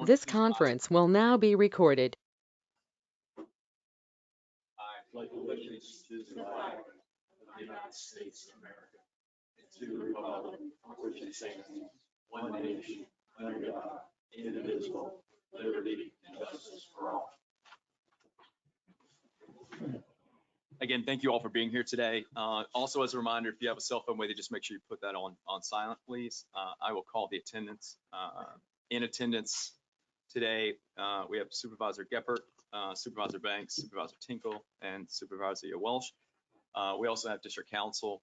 This conference will now be recorded. Like allegiance to the flag of the United States of America, and to the republic for which it stands, one nation, under God, indivisible, liberty and justice for all. Again, thank you all for being here today. Also, as a reminder, if you have a cell phone with you, just make sure you put that on silent, please. I will call the attendance. In attendance today, we have Supervisor Geppert, Supervisor Banks, Supervisor Tinkle, and Supervisor Welsh. We also have District Council.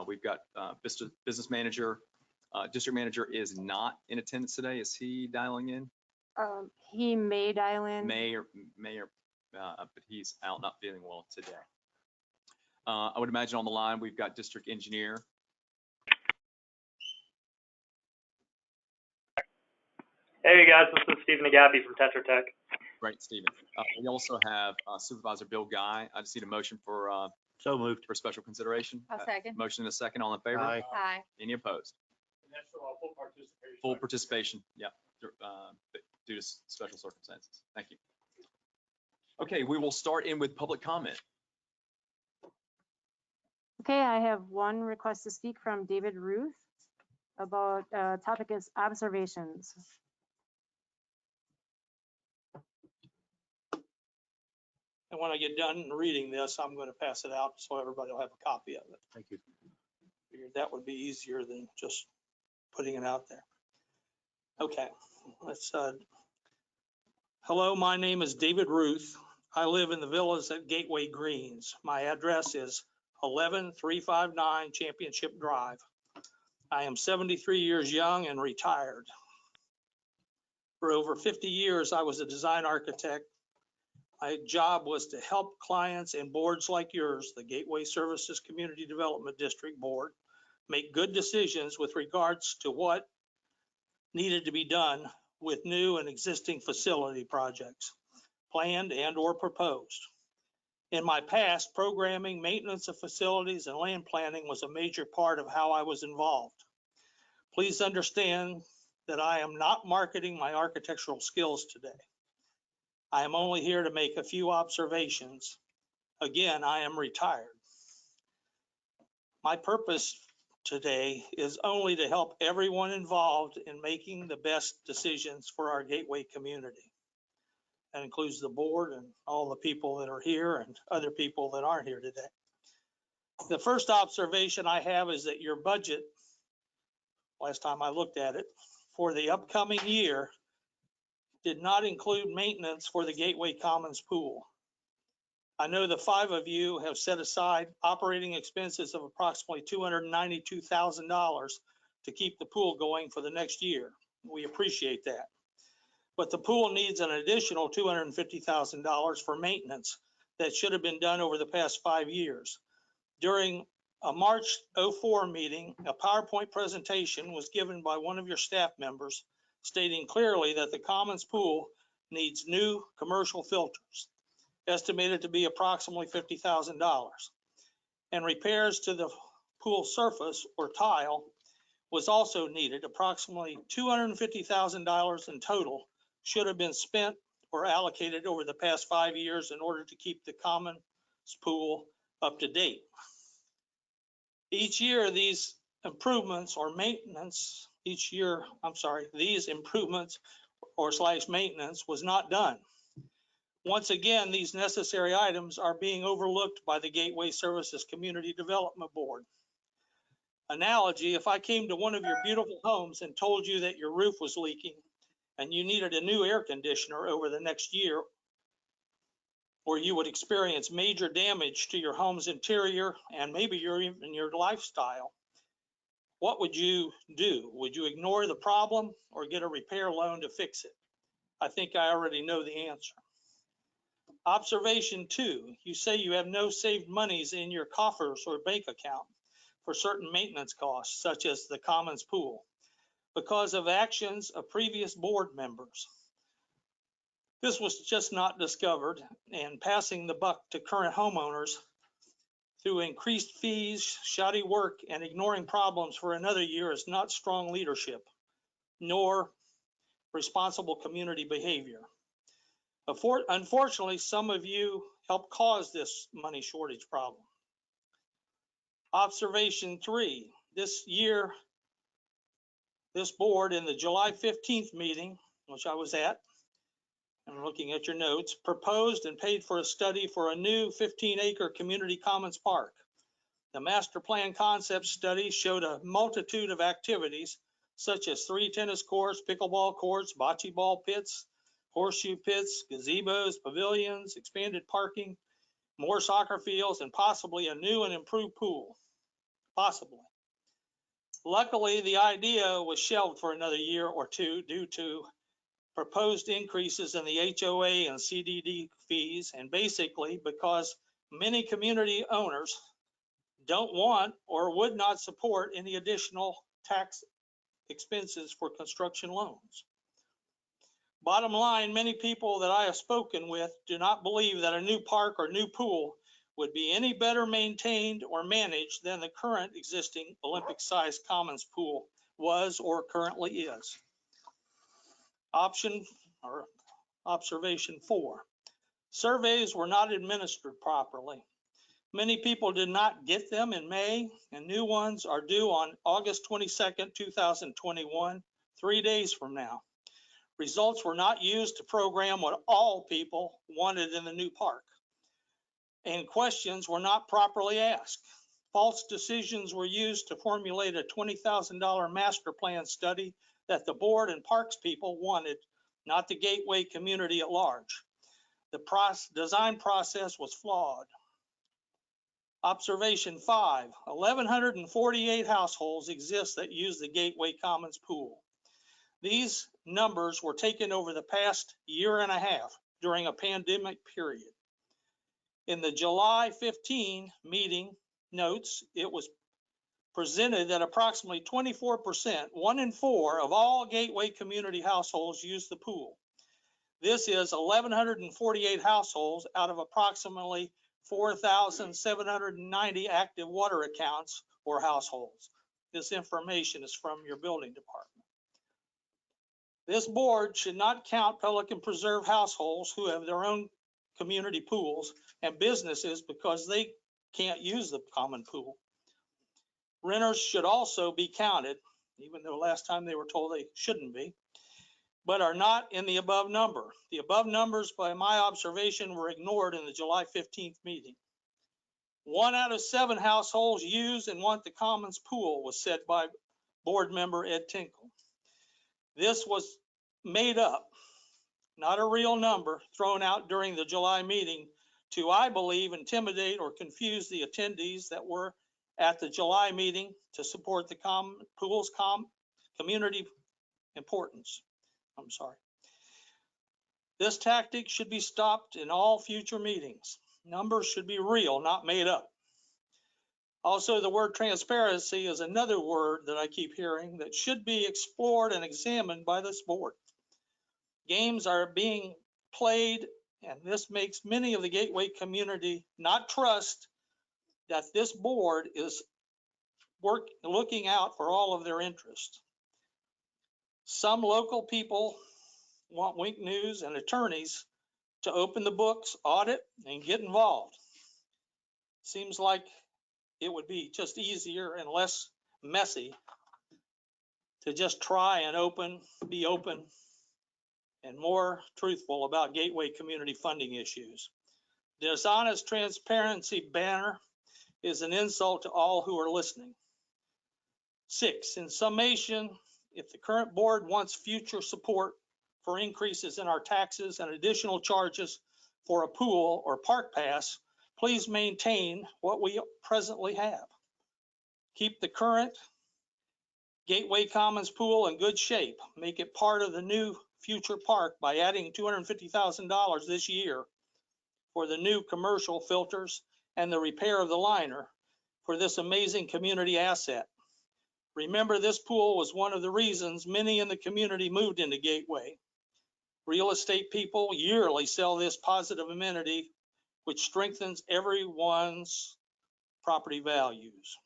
We've got Business Manager. District Manager is not in attendance today. Is he dialing in? He may dial in. But he's out not feeling well today. I would imagine on the line we've got District Engineer. Hey guys, this is Stephen Agapi from Tetra Tech. Right, Stephen. We also have Supervisor Bill Guy. I just need a motion for So moved. for special consideration. I'll second. Motion and a second. All in favor? Aye. Aye. Any opposed? And that's for full participation. Full participation. Yep. Due to special circumstances. Thank you. Okay, we will start in with public comment. Okay, I have one request to speak from David Ruth about topic is observations. And when I get done reading this, I'm going to pass it out so everybody will have a copy of it. Thank you. Figured that would be easier than just putting it out there. Okay, let's, hello, my name is David Ruth. I live in the villas at Gateway Greens. My address is 11359 Championship Drive. I am 73 years young and retired. For over 50 years, I was a design architect. My job was to help clients and boards like yours, the Gateway Services Community Development District Board, make good decisions with regards to what needed to be done with new and existing facility projects, planned and or proposed. In my past, programming, maintenance of facilities, and land planning was a major part of how I was involved. Please understand that I am not marketing my architectural skills today. I am only here to make a few observations. Again, I am retired. My purpose today is only to help everyone involved in making the best decisions for our Gateway community. That includes the board and all the people that are here and other people that aren't here today. The first observation I have is that your budget, last time I looked at it, for the upcoming year did not include maintenance for the Gateway Commons pool. I know the 5 of you have set aside operating expenses of approximately $292,000 to keep the pool going for the next year. We appreciate that. But the pool needs an additional $250,000 for maintenance that should have been done over the past 5 years. During a March 04 meeting, a PowerPoint presentation was given by one of your staff members stating clearly that the Commons pool needs new commercial filters, estimated to be approximately $50,000. And repairs to the pool surface or tile was also needed. Approximately $250,000 in total should have been spent or allocated over the past 5 years in order to keep the Commons pool up to date. Each year, these improvements or maintenance, these improvements or / maintenance was not done. Once again, these necessary items are being overlooked by the Gateway Services Community Development Board. Analogy, if I came to one of your beautiful homes and told you that your roof was leaking and you needed a new air conditioner over the next year, or you would experience major damage to your home's interior and maybe even your lifestyle, what would you do? Would you ignore the problem or get a repair loan to fix it? I think I already know the answer. Observation 2, you say you have no saved monies in your coffers or bank account for certain maintenance costs, such as the Commons pool, because of actions of previous board members. This was just not discovered, and passing the buck to current homeowners through increased fees, shoddy work, and ignoring problems for another year is not strong leadership, nor responsible community behavior. Unfortunately, some of you helped cause this money shortage problem. Observation 3, this year, this board in the July 15th meeting, which I was at, and looking at your notes, proposed and paid for a study for a new 15-acre community commons park. The master plan concept study showed a multitude of activities such as 3 tennis courts, pickleball courts, bocce ball pits, horseshoe pits, gazebos, pavilions, expanded parking, more soccer fields, and possibly a new and improved pool. Possibly. Luckily, the idea was shelved for another year or two due to proposed increases in the HOA and CDD fees, and basically because many community owners don't want or would not support any additional tax expenses for construction loans. Bottom line, many people that I have spoken with do not believe that a new park or new pool would be any better maintained or managed than the current existing Olympic-sized commons pool was or currently is. Observation 4, surveys were not administered properly. Many people did not get them in May, and new ones are due on August 22nd, 2021, 3 days from now. Results were not used to program what all people wanted in the new park, and questions were not properly asked. False decisions were used to formulate a $20,000 master plan study that the board and parks people wanted, not the Gateway community at large. The design process was flawed. Observation 5, 1,148 households exist that use the Gateway Commons pool. These numbers were taken over the past year and a half during a pandemic period. In the July 15 meeting notes, it was presented that approximately 24%, 1 in 4 of all Gateway community households use the pool. This is 1,148 households out of approximately 4,790 active water accounts or households. This information is from your building department. This board should not count Pelican Preserve households who have their own community pools and businesses because they can't use the common pool. Renters should also be counted, even though last time they were told they shouldn't be, but are not in the above number. The above numbers, by my observation, were ignored in the July 15th meeting. 1 out of 7 households use and want the commons pool, was said by board member Ed Tinkle. This was made up, not a real number thrown out during the July meeting to, I believe, intimidate or confuse the attendees that were at the July meeting to support the pool's community importance. I'm sorry. This tactic should be stopped in all future meetings. Numbers should be real, not made up. Also, the word transparency is another word that I keep hearing that should be explored and examined by this board. Games are being played, and this makes many of the Gateway community not trust that this board is looking out for all of their interests. Some local people want Wink News and attorneys to open the books, audit, and get involved. Seems like it would be just easier and less messy to just try and be open and more truthful about Gateway community funding issues. The dishonest transparency banner is an insult to all who are listening. 6, in summation, if the current board wants future support for increases in our taxes and additional charges for a pool or park pass, please maintain what we presently have. Keep the current Gateway Commons pool in good shape. Make it part of the new future park by adding $250,000 this year for the new commercial filters and the repair of the liner for this amazing community asset. Remember, this pool was one of the reasons many in the community moved into Gateway. Real estate people yearly sell this positive amenity, which strengthens everyone's property values.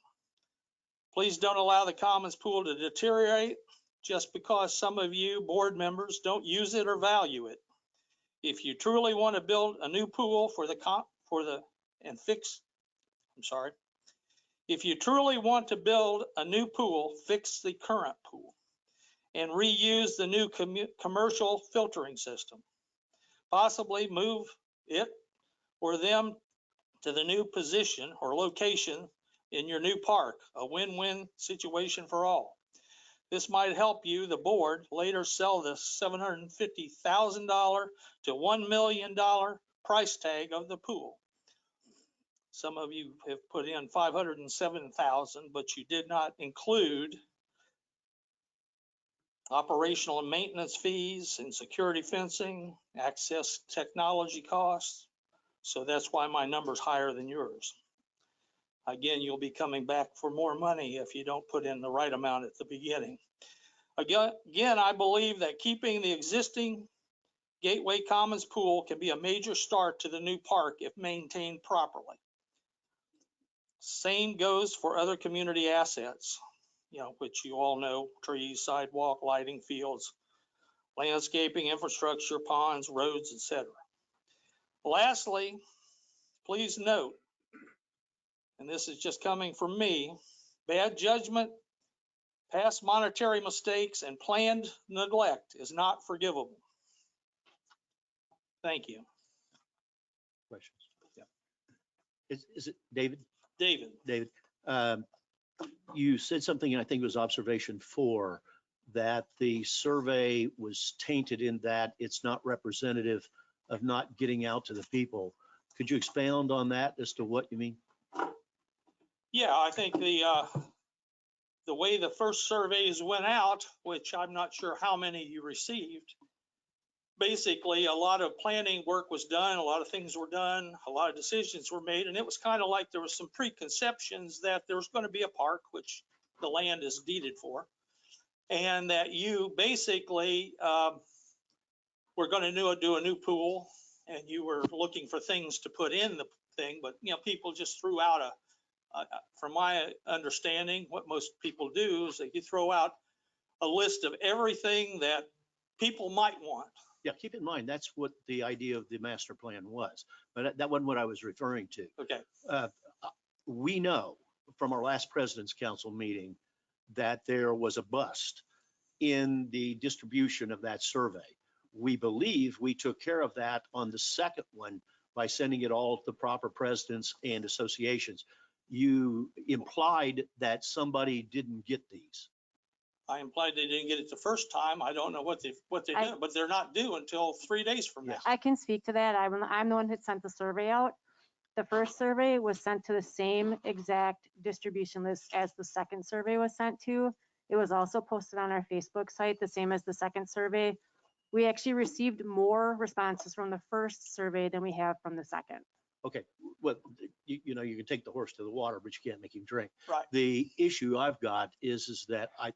Please don't allow the commons pool to deteriorate just because some of you board members don't use it or value it. If you truly want to build a new pool if you truly want to build a new pool, fix the current pool and reuse the new commercial filtering system. Possibly move it or them to the new position or location in your new park, a win-win situation for all. This might help you, the board, later sell the $750,000 to $1 million price tag of the pool. Some of you have put in $507,000, but you did not include operational and maintenance fees and security fencing, access technology costs. So that's why my number's higher than yours. Again, you'll be coming back for more money if you don't put in the right amount at the beginning. Again, I believe that keeping the existing Gateway Commons pool can be a major start to the new park if maintained properly. Same goes for other community assets, which you all know: trees, sidewalk, lighting, fields, landscaping, infrastructure, ponds, roads, etc. Lastly, please note, and this is just coming from me, bad judgment, past monetary mistakes, and planned neglect is not forgivable. Thank you. Questions? Yeah. Is it David? David. You said something, and I think it was observation 4, that the survey was tainted in that it's not representative of not getting out to the people. Could you expound on that as to what you mean? Yeah, I think the way the first surveys went out, which I'm not sure how many you received, basically a lot of planning work was done, a lot of things were done, a lot of decisions were made, and it was kind of like there was some preconceptions that there was going to be a park, which the land is deeded for, and that you basically were going to do a new pool, and you were looking for things to put in the thing, but people just threw out from my understanding, what most people do is that you throw out a list of everything that people might want. Yeah, keep in mind, that's what the idea of the master plan was, but that wasn't what I was referring to. Okay. We know from our last President's Council meeting that there was a bust in the distribution of that survey. We believe we took care of that on the second one by sending it all to the proper presidents and associations. You implied that somebody didn't get these. I implied they didn't get it the first time. I don't know what they did, but they're not due until 3 days from now. I can speak to that. I'm the one who sent the survey out. The first survey was sent to the same exact distribution list as the second survey was sent to. It was also posted on our Facebook site, the same as the second survey. We actually received more responses from the first survey than we have from the second. Okay, well, you can take the horse to the water, but you can't make him drink. Right. The issue I've got is that I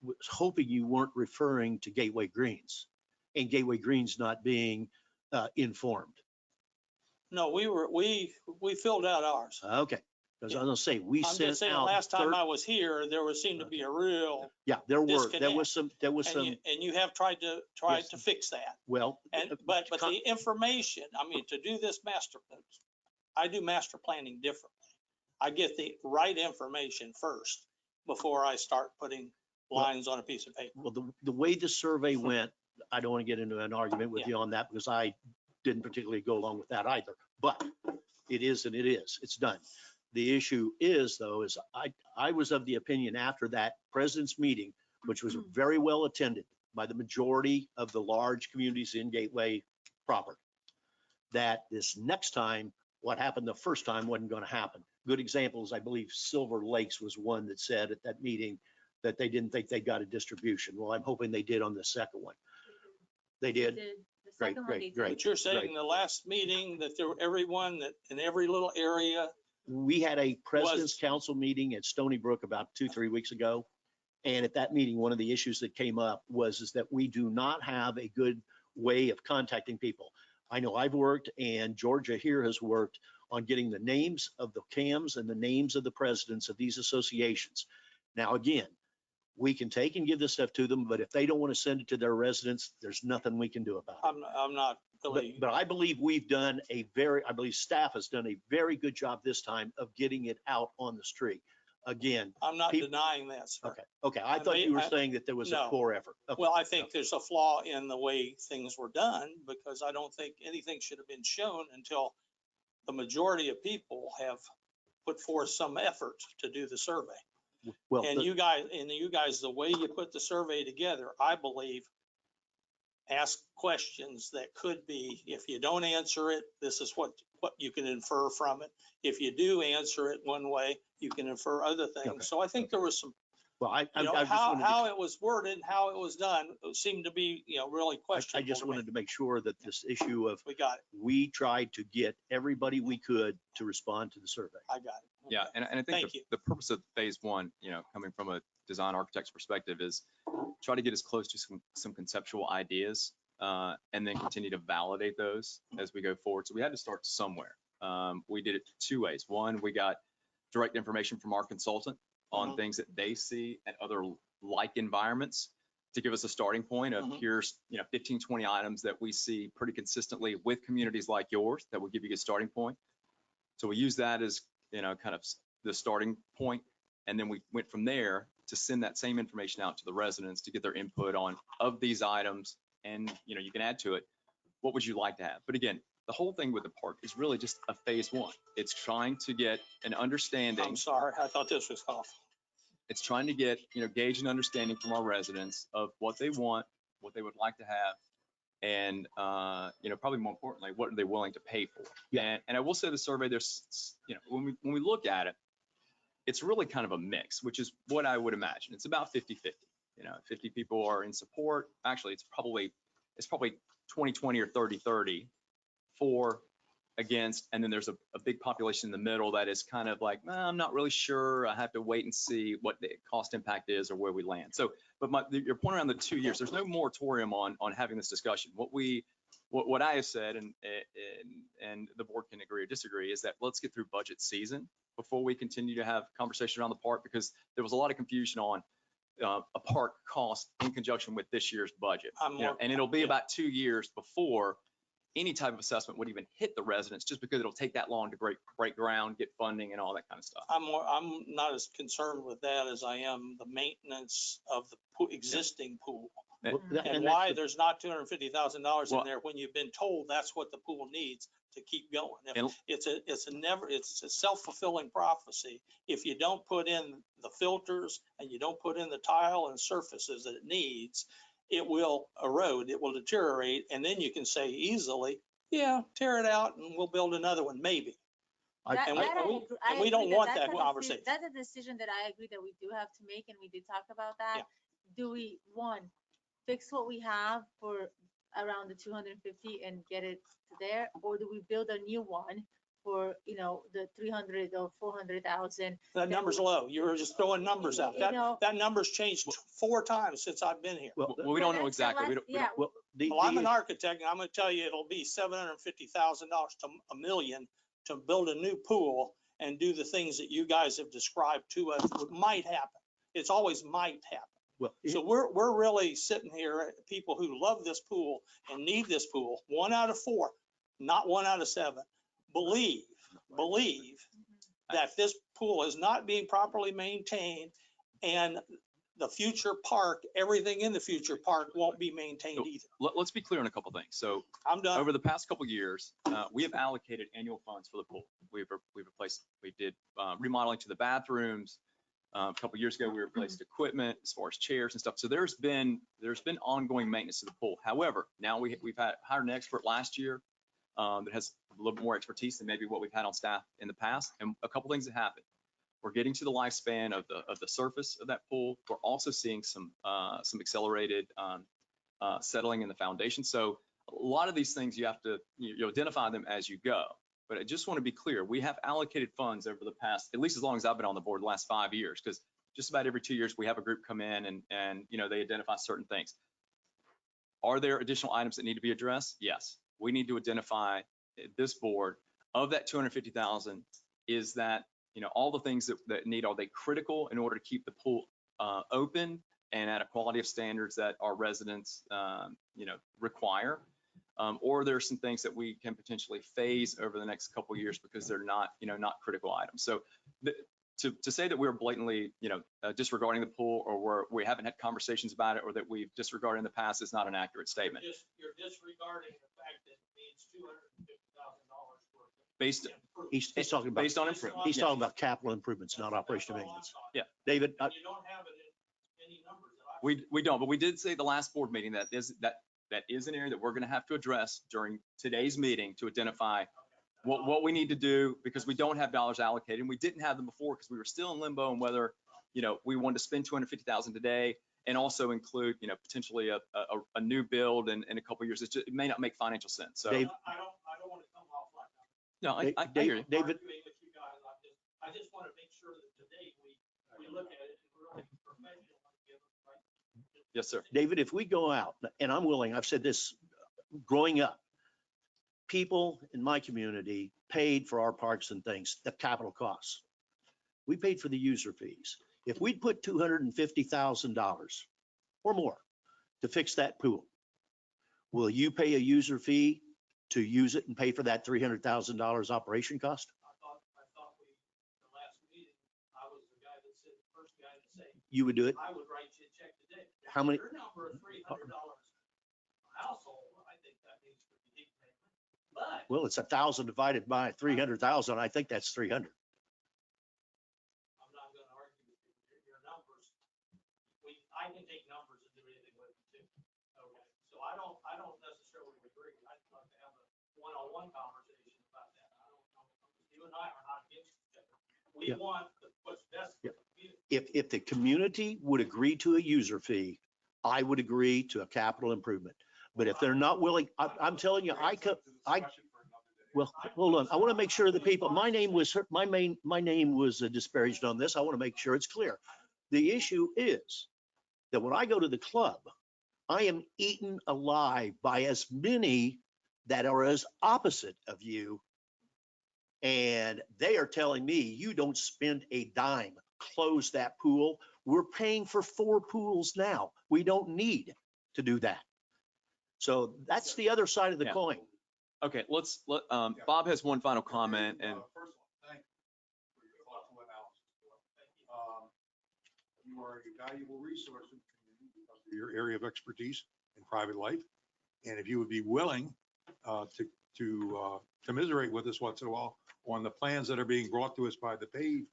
was hoping you weren't referring to Gateway Greens and Gateway Greens not being informed. No, we filled out ours. Okay, because I was gonna say, we I'm sent just saying, out. last time I was here, there seemed to be a real Yeah, there disconnect. was some, and you have tried to Yes. fix that. well. But the information, to do this I do master planning differently. I get the right information first before I start putting lines on a piece of paper. Well, the way the survey went, I don't want to get into an argument with Yeah. you on that because I didn't particularly go along with that either. But it is and it is. It's done. The issue is, though, is I was of the opinion after that president's meeting, which was very well attended by the majority of the large communities in Gateway proper, that this next time, what happened the first time wasn't going to happen. Good examples, I believe Silver Lakes was one that said at that meeting that they didn't think they got a distribution. Well, I'm hoping they did on the second one. They did? Great. But you're saying the last meeting that everyone that in every little area. We had a President's Council meeting at Stony Brook about 2-3 weeks ago. And at that meeting, one of the issues that came up is that we do not have a good way of contacting people. I know I've worked, and Georgia here has worked on getting the names of the CAMs and the names of the presidents of these associations. Now, again, we can take and give this stuff to them, but if they don't want to send it to their residents, there's nothing we can do about it. I'm not really, But I believe we've done I believe staff has done a very good job this time of getting it out on the street. Again, I'm not people- denying that, sir. okay. I thought you were saying that there was a No. poor effort. Okay. Well, I think there's a flaw in the way things were done because I don't think anything should have been shown until the majority of people have put forth some effort to do the survey. Well, And you guys, the way you put the survey together, I believe, ask questions that could be, if you don't answer it, this is what you can infer from it. If you do answer it one way, you can infer other Okay. things. So I think there was some, well, I you know, just wanted to how it was worded, how it was done, seemed to be, you know, really I questionable. just to me. wanted to make sure that this issue of, We got it. we tried to get everybody we could to respond to the survey. I got it. Yeah, Okay. and I think Thank you. the purpose of phase one, you know, coming from a design architect's perspective is try to get as close to some conceptual ideas and then continue to validate those as we go forward. So we had to start somewhere. We did it two ways. One, we got direct information from our consultant on things that they see at other like environments to give us a starting point of here's, you know, 15, 20 items that we see pretty consistently with communities like yours that will give you a starting point. So we use that as, you know, kind of the starting point. And then we went from there to send that same information out to the residents to get their input on of these items. And, you know, you can add to it, what would you like to have? But again, the whole thing with the park is really just a phase one. It's trying to get an understanding. I'm sorry. I thought this was off. It's trying to get, you know, gauge an understanding from our residents of what they want, what they would like to have. And, you know, probably more importantly, what are they willing to pay for? Yeah. And I will say the survey, there's, you know, when we look at it, it's really kind of a mix, which is what I would imagine. It's about 50-50. You know, 50 people are in support. Actually, it's probably 20-20 or 30-30 for, against, and then there's a big population in the middle that is kind of like, I'm not really sure. I have to wait and see what the cost impact is or where we land. So, but your point around the 2 years, there's no moratorium on having this discussion. What I have said, and the board can agree or disagree, is that let's get through budget season before we continue to have conversation around the park, because there was a lot of confusion on a park cost in conjunction with this year's budget. You know, and it'll be about 2 years before any type of assessment would even hit the residents, just because it'll take that long to break ground, get funding and all that kind of stuff. I'm not as concerned with that as I am the maintenance of the existing pool. Well, And that's why the- there's not $250,000 Well- in there when you've been told that's what the pool needs to keep going. And- It's a self-fulfilling prophecy. If you don't put in the filters and you don't put in the tile and surfaces that it needs, it will erode, it will deteriorate, and then you can say easily, yeah, tear it out and we'll build another one, maybe. And we don't want that conversation. That's a decision that I agree that we do have to make, and we did talk about that. Yeah. Do we, one, fix what we have for around the 250 and get it to there, or do we build a new one for, you know, the 300 or 400,000? That number's low. You're just throwing numbers out. You know- That number's changed 4 times since I've been here. Well, Well, we don't know that's the exactly. We last- don't- we Yeah, don't- well, Well, I'm an architect, and I'm gonna tell you, it'll be $750,000 to $1 million to build a new pool and do the things that you guys have described to us what might happen. It's always might happen. well, So we're really sitting here, people who love this pool and need this pool, 1 out of 4, not 1 out of 7, believe that this pool is not being properly maintained, and the future park, everything in the future park won't be maintained either. Let's be clear on a couple things. So I'm done. over the past couple of years, we have allocated annual funds for the pool. We did remodeling to the bathrooms. A couple of years ago, we replaced equipment as far as chairs and stuff. So there's been ongoing maintenance of the pool. However, now we've hired an expert last year that has a little more expertise than maybe what we've had on staff in the past. And a couple things that happened. We're getting to the lifespan of the surface of that pool. We're also seeing some accelerated settling in the foundation. So a lot of these things you have to you identify them as you go. But I just want to be clear, we have allocated funds over the past, at least as long as I've been on the board, the last 5 years, because just about every 2 years we have a group come in and you know, they identify certain things. Are there additional items that need to be addressed? Yes. We need to identify this board of that 250,000. Is that, you know, all the things that need, are they critical in order to keep the pool open? and at a quality of standards that our residents, require. Or there are some things that we can potentially phase over the next couple of years because they're not, not critical items. So to say that we're blatantly, disregarding the pool, or we haven't had conversations about it, or that we've disregarded in the past is not an accurate statement. You're disregarding the fact that it means $250,000 worth. Based, He's talking about, based on improvement. he's talking about capital improvements, not operational maintenance. Yeah. David, You don't have it in any numbers that I've. We don't, but we did say the last board meeting that is an area that we're going to have to address during today's meeting to identify what we need to do, because we don't have dollars allocated, and we didn't have them before because we were still in limbo on whether, we wanted to spend 250,000 today and also include, potentially a new build in a couple of years. It may not make financial sense. So Dave, I don't want to come off like that. no, I hear you. David, Arguing with you guys, I just want to make sure that today we look at it and really professionally give it, right? Yes, sir. David, if we go out, and I'm willing, I've said this growing up, people in my community paid for our parks and things, the capital costs. We paid for the user fees. If we'd put $250,000 or more to fix that pool, will you pay a user fee to use it and pay for that $300,000 operation cost? I thought the last meeting, I was the guy that said, the first guy to say, You would do it? I would write you a check today. How many? Your number of $300 a household, I think that needs to be payment. But Well, it's 1,000 divided by 300,000. I think that's 300. I'm not gonna argue with you. Your numbers, I can take numbers and do anything with them too. Okay, so I don't necessarily agree. I'd love to have a one-on-one conversation about that. I don't know. You and I are not against each other. We Yeah. want what's best for the community. If the community would agree to a user fee, I would agree to a capital improvement. But if they're not willing, I'm telling you, well, hold on. I want to make sure the people, my name was disparaged on this. I want to make sure it's clear. The issue is that when I go to the club, I am eaten alive by as many that are as opposite of you. And they are telling me, you don't spend a dime, close that pool. We're paying for 4 pools now. We don't need to do that. So that's the other side of the Yeah. coin. Okay, Bob has one final comment, and First of all, thank you for your thoughtful analysis. You are a valuable resource in the community because of your area of expertise in private life. And if you would be willing to commiserate with us once in a while on the plans that are being brought to us by the paid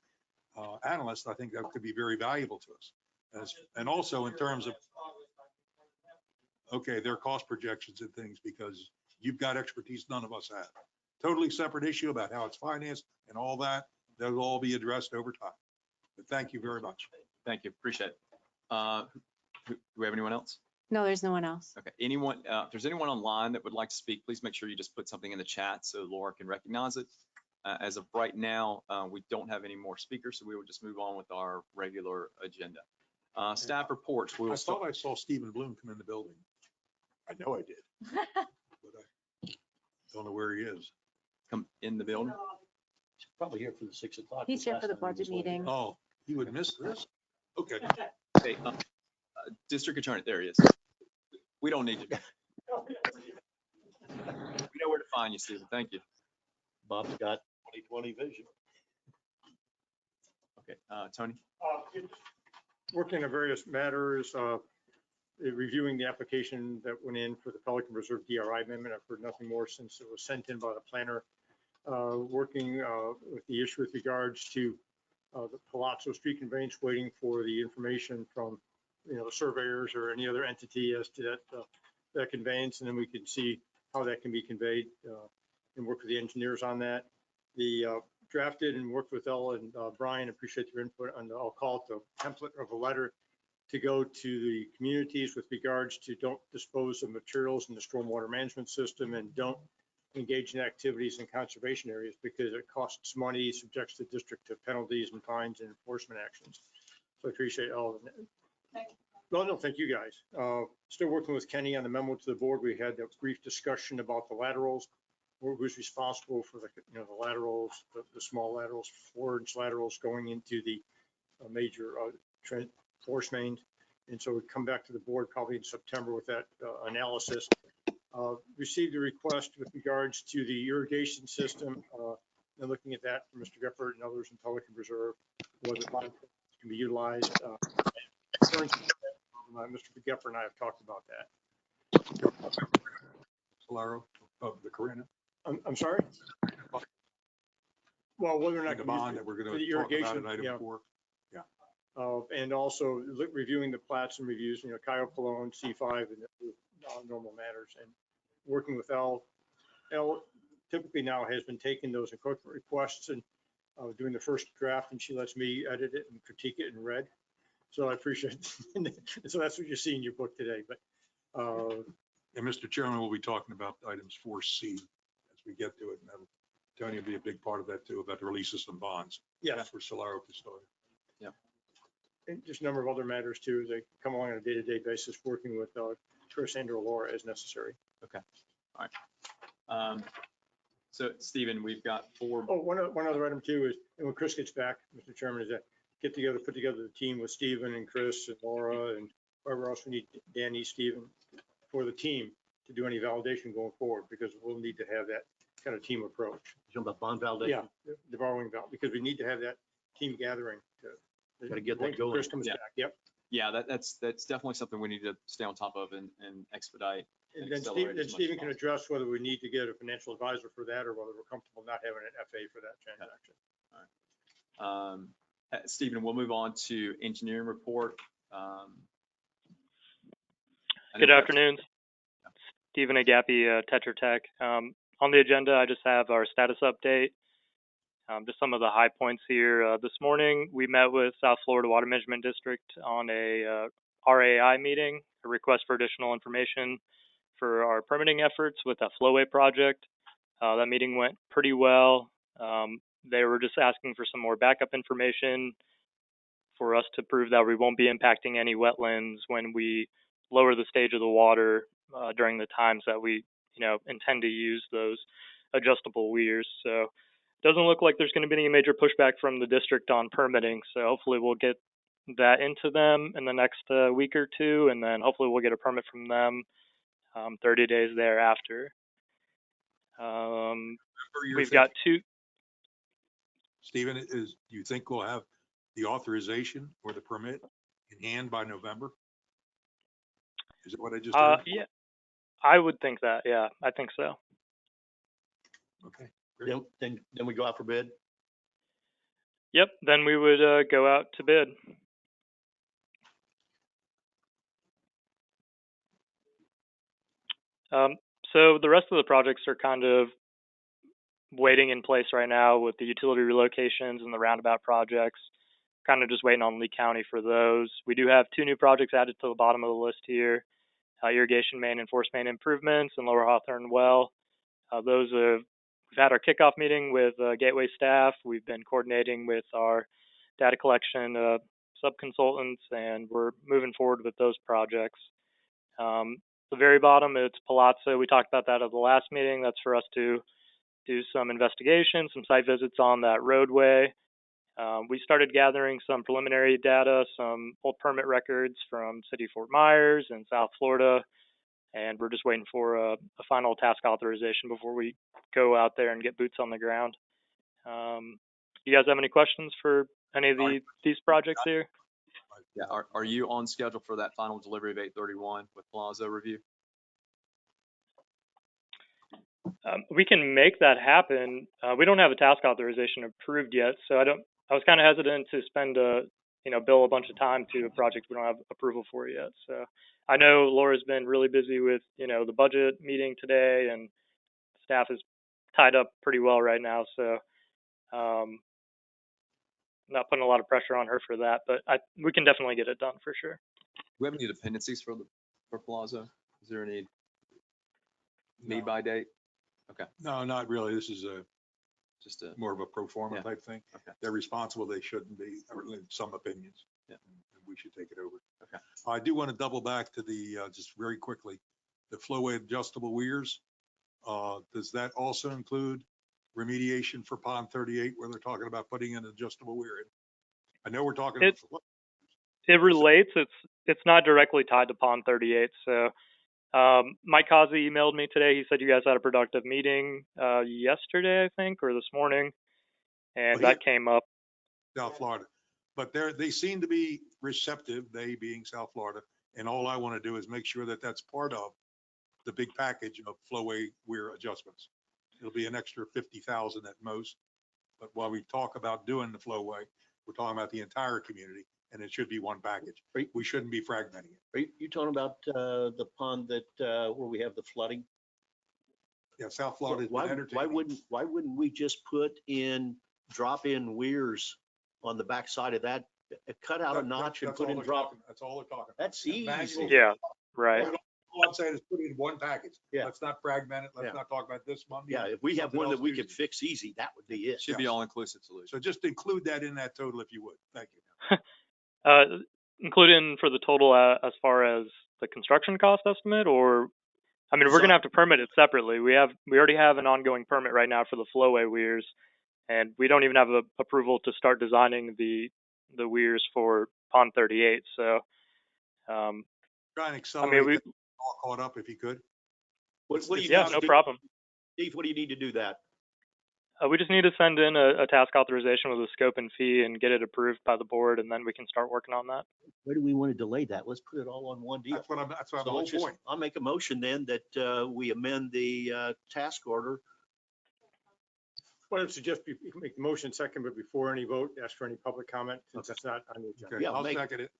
analyst, I think that could be very valuable to us. And also in terms of, okay, their cost projections and things, because you've got expertise none of us have. Totally separate issue about how it's financed and all that. That'll all be addressed over time. But thank you very much. thank you, appreciate it. Do we have anyone else? No, there's no one else. Okay, anyone, if there's anyone online that would like to speak, please make sure you just put something in the chat so Laura can recognize it. As of right now, we don't have any more speakers, so we will just move on with our regular agenda. Staff reports. We I will start. thought I saw Stephen Bloom come in the building. I know I did. But I don't know where he is. Come in the building. Probably here for the 6 o'clock. He's here for the budget meeting. Oh, he would miss this? Okay. Okay, District Attorney, there he is. We don't need you. We know where to find you, Stephen. Thank you. Bob's got 20/20 vision. Okay, Tony. Working on various matters, reviewing the application that went in for the Pelican Reserve DRI amendment. I've heard nothing more since it was sent in by the planner. Working with the issue with regards to the Palazzo Street conveyance, waiting for the information from, the surveyors or any other entity as to that conveyance, and then we can see how that can be conveyed and work with the engineers on that. The drafted and worked with Ella and Brian, appreciate their input on the, I'll call it the template of a letter to go to the communities with regards to don't dispose of materials in the stormwater management system and don't engage in activities in conservation areas because it costs money, subjects the district to penalties and fines and enforcement actions. So I appreciate all of that. Well, no, thank you guys. Still working with Kenny on the memo to the board. We had a brief discussion about the laterals. Who's responsible for the, the laterals, the small laterals, 4-inch laterals going into the major force mains. And so we come back to the board probably in September with that analysis. Received a request with regards to the irrigation system, and looking at that from Mr. Gephardt and others in Pelican Preserve, whether bond can be utilized. Mr. Gephardt and I have talked about that. Solaro of the Corona. I'm sorry? Well, whether or not. The bond that we're going for the to talk about irrigation, in item yeah. 4. And also reviewing the plats and reviews, Kyle Cologne, C5, and normal matters, and working with L typically now has been taking those encroachment requests and doing the first draft, and she lets me edit it and critique it in red. So I appreciate it. So that's what you see in your book today. But And Mr. Chairman, we'll be talking about items 4C as we get to it. And that'll, Tony will be a big part of that too, about the release of some bonds. yeah, For Solaro Custodian. and just a number of other matters too, as they come along on a day-to-day basis, working with Chris and or Laura as necessary. So Stephen, we've got 4. Oh, one other item too is, and when Chris gets back, Mr. Chairman, is that put together the team with Stephen and Chris and Laura and whoever else we need, Danny, Stephen, for the team to do any validation going forward, because we'll need to have that kind of team approach. You talking about bond validation? Yeah, the borrowing valve, because we need to have that team gathering to. Gotta get that going. Chris comes Yeah. back, yep. Yeah, that's definitely something we need to stay on top of and expedite. And then accelerate as much as Stephen can possible. address whether we need to get a financial advisor for that, or whether we're comfortable not having an FA for that transaction. Stephen, we'll move on to engineering report. I Good know- afternoon. Stephen Agapi, Tetra Tech. On the agenda, I just have our status update. Just some of the high points here. This morning, we met with South Florida Water Management District on a RAI meeting, a request for additional information for our permitting efforts with the flowway project. That meeting went pretty well. They were just asking for some more backup information for us to prove that we won't be impacting any wetlands when we lower the stage of the water during the times that we, intend to use those adjustable weirs. So it doesn't look like there's going to be any major pushback from the district on permitting. So hopefully we'll get that into them in the next week or two, and then hopefully we'll get a permit from them 30 days thereafter. We've got 2. Stephen, do you think we'll have the authorization or the permit in hand by November? Is it what I just heard? Yeah, I would think that. Yeah, I think so. Okay. Then we go out for bid. Yep. Then we would go out to bid. So the rest of the projects are kind of waiting in place right now with the utility relocations and the roundabout projects. Kind of just waiting on Lee County for those. We do have 2 new projects added to the bottom of the list here. Irrigation main and force main improvements and Lower Hawthorne well. We've had our kickoff meeting with Gateway staff. We've been coordinating with our data collection sub-consultants, and we're moving forward with those projects. The very bottom, it's Palazzo. We talked about that at the last meeting. That's for us to do some investigation, some site visits on that roadway. We started gathering some preliminary data, some old permit records from City of Fort Myers and South Florida, and we're just waiting for a final task authorization before we go out there and get boots on the ground. You guys have any questions for any of these projects here? Yeah, are you on schedule for that final delivery of 831 with Palazzo review? We can make that happen. We don't have a task authorization approved yet, so I was kind of hesitant to spend bill a bunch of time to a project we don't have approval for yet. So I know Laura's been really busy with, the budget meeting today, and staff is tied up pretty well right now. So not putting a lot of pressure on her for that, but we can definitely get it done for sure. Do we have any dependencies for Palazzo? Is there any need by date? Okay. No, not really. This is Just a, more of a pro forma Yeah. type thing. Okay. They're responsible. They shouldn't be, or in some opinions. Yeah. And we should take it over. Okay. I do want to double back to just very quickly, the flowway adjustable weirs. Does that also include remediation for Pond 38, where they're talking about putting an adjustable weir in? I know we're talking. It relates. it's not directly tied to Pond 38. So Mike Causey emailed me today. He said you guys had a productive meeting yesterday, I think, or this morning, and Well, that came up. South Florida. But they seem to be receptive, they being South Florida. And all I want to do is make sure that that's part of the big package of flowway weir adjustments. It'll be an extra 50,000 at most. But while we talk about doing the flowway, we're talking about the entire community, and it should be one package. We shouldn't be fragmenting it. Are you talking about the pond that where we have the flooding? Yeah, South Florida. Why wouldn't we just drop in weirs on the backside of that, cut out a notch and put in drop? That's all they're talking. That's easy. Yeah, right. All I'm saying is put it in one package. Yeah. Let's not fragment it. Yeah. Let's not talk about this Monday. Yeah, if we have something one that else we Tuesday. could fix easy, that would be it. Should be all-inclusive solution. So just include that in that total if you would. Thank you. Include in for the total as far as the construction cost estimate, or I mean, we're gonna have to permit it separately. We already have an ongoing permit right now for the flowway weirs, and we don't even have a approval to start designing the weirs for Pond 38. So, Try and I accelerate mean, that all caught up if you could. What do you yeah, need no to do? problem. Steve, what do you need to do that? We just need to send in a task authorization with a scope and fee and get it approved by the board, and then we can start working on that. Why do we want to delay that? Let's put it all on one deal. That's what So I'm let's the whole just, point. I'll make a motion then that we amend the task order. Well, I suggest you can make the motion second, but before any vote, ask for any public comment since it's not on the agenda. Okay, Yeah, I'll make- second it.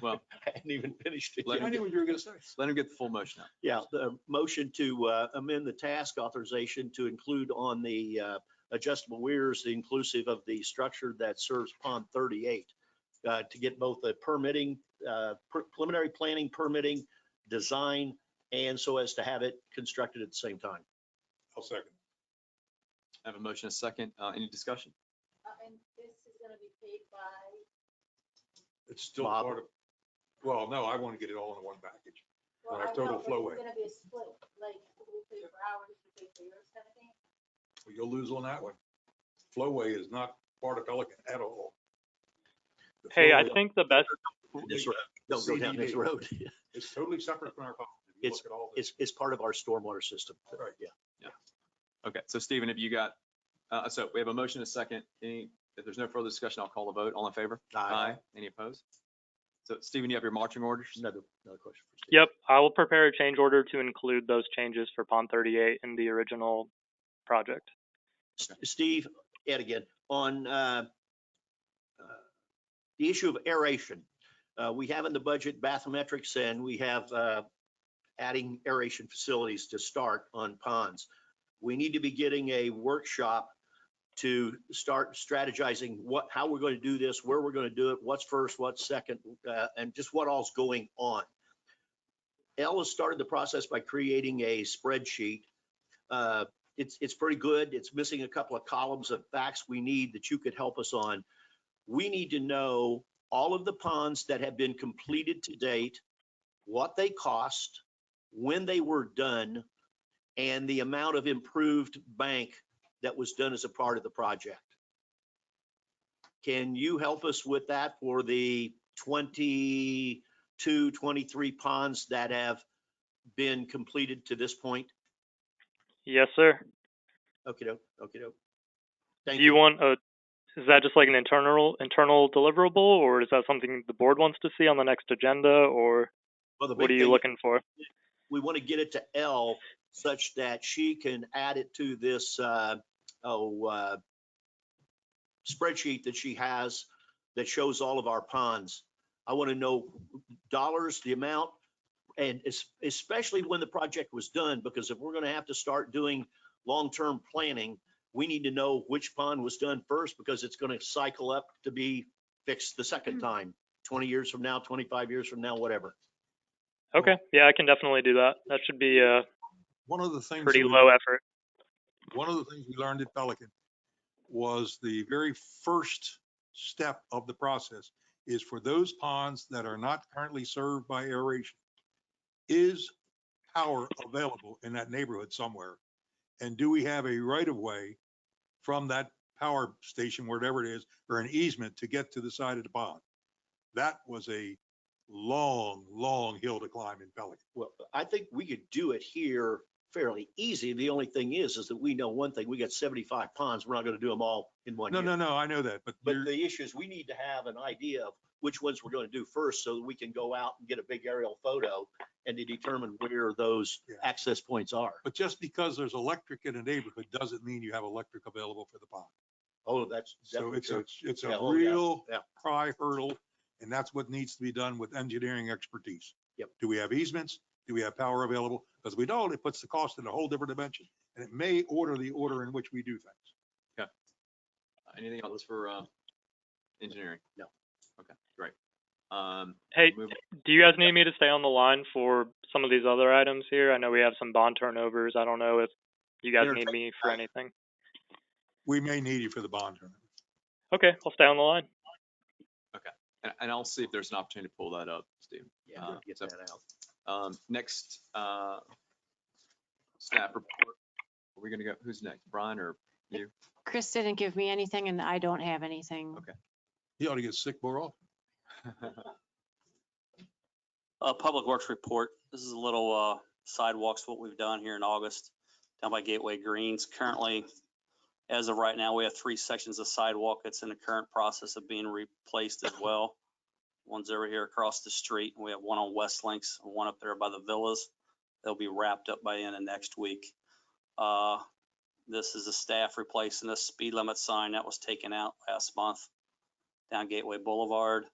Well, I hadn't even finished it. Let yet. I knew what you were gonna say. let him get the full motion out. Yeah, the motion to amend the task authorization to include on the adjustable weirs, the inclusive of the structure that serves Pond 38, to get both the permitting, preliminary planning, permitting, design, and so as to have it constructed at the same time. I'll second. I have a motion, a second. Any discussion? And this is gonna be paid by, It's still Bob? part of, well, no, I want to get it all in one package. well, Our I total know, but flowway. it's gonna be a split, like, we pay for hours, we pay for yours kind of thing. Well, you'll lose on that one. Flowway is not part of Pelican at all. The Hey, I flowway think the best. This road. Don't go down this CDD. road. is totally separate from our policy. If you It's, look at all this. it's part of our stormwater system. Right. Yeah. Okay, so Stephen, have you got, so we have a motion, a second. If there's no further discussion, I'll call the vote. All in favor? Aye. Any opposed? So Stephen, you have your marching orders? Another question for Steve. Yep, I will prepare a change order to include those changes for Pond 38 in the original project. Steve, Ed again, on the issue of aeration. We have in the budget bathymetrics and we have adding aeration facilities to start on ponds. We need to be getting a workshop to start strategizing how we're going to do this, where we're going to do it, what's first, what's second, and just what all's going on. Elle has started the process by creating a spreadsheet. It's pretty good. It's missing a couple of columns of facts we need that you could help us on. We need to know all of the ponds that have been completed to date, what they cost, when they were done, and the amount of improved bank that was done as a part of the project. Can you help us with that for the 22, 23 ponds that have been completed to this point? Yes, sir. Okay, okay. Thank Do you want is that just like an internal deliverable, or is that something the board wants to see on the next agenda, or Well, the what big are you thing, looking for? we want to get it to Elle such that she can add it to this spreadsheet that she has that shows all of our ponds. I want to know dollars, the amount, and especially when the project was done, because if we're going to have to start doing long-term planning, we need to know which pond was done first, because it's going to cycle up to be fixed the second time, 20 years from now, 25 years from now, whatever. Okay, yeah, I can definitely do that. That should be One of the things. pretty that we- low effort. One of the things we learned at Pelican was the very first step of the process is for those ponds that are not currently served by aeration. Is power available in that neighborhood somewhere? And do we have a right of way from that power station, whatever it is, or an easement to get to the side of the pond? That was a long hill to climb in Pelican. Well, I think we could do it here fairly easy. The only thing is that we know one thing, we got 75 ponds. We're not going to do them all in one year. No, I know that, but But the issue is we need to have an idea of which ones we're going to do first so that we can go out and get a big aerial photo and to determine where those Yeah. access points are. but just because there's electric in a neighborhood doesn't mean you have electric available for the pond. Oh, that's So definitely it's true. it's Yeah, a oh, yeah, real yeah. high hurdle, and that's what needs to be done with engineering expertise. Yep. Do we have easements? Do we have power available? Because we don't, it puts the cost in a whole different dimension, and it may order the order in which we do things. Anything else for engineering? No. Okay, great. Hey, move- do you guys need me to stay on the line for some of these other items here? I know we have some bond turnovers. I don't know if you guys need me for anything. We may need you for the bond tournament. Okay, I'll stay on the line. And I'll see if there's an opportunity to pull that up, Steve. Yeah, get so- that out. Next, staff report. Are we gonna go, who's next, Brian or you? Chris didn't give me anything and I don't have anything. Okay. He ought to get sick more often. Public Works report. This is a little sidewalks, what we've done here in August down by Gateway Greens. Currently, as of right now, we have 3 sections of sidewalk that's in the current process of being replaced as well. One's over here across the street. We have one on West Links and one up there by the villas. They'll be wrapped up by the end of next week. This is the staff replacing the speed limit sign that was taken out last month down Gateway Boulevard.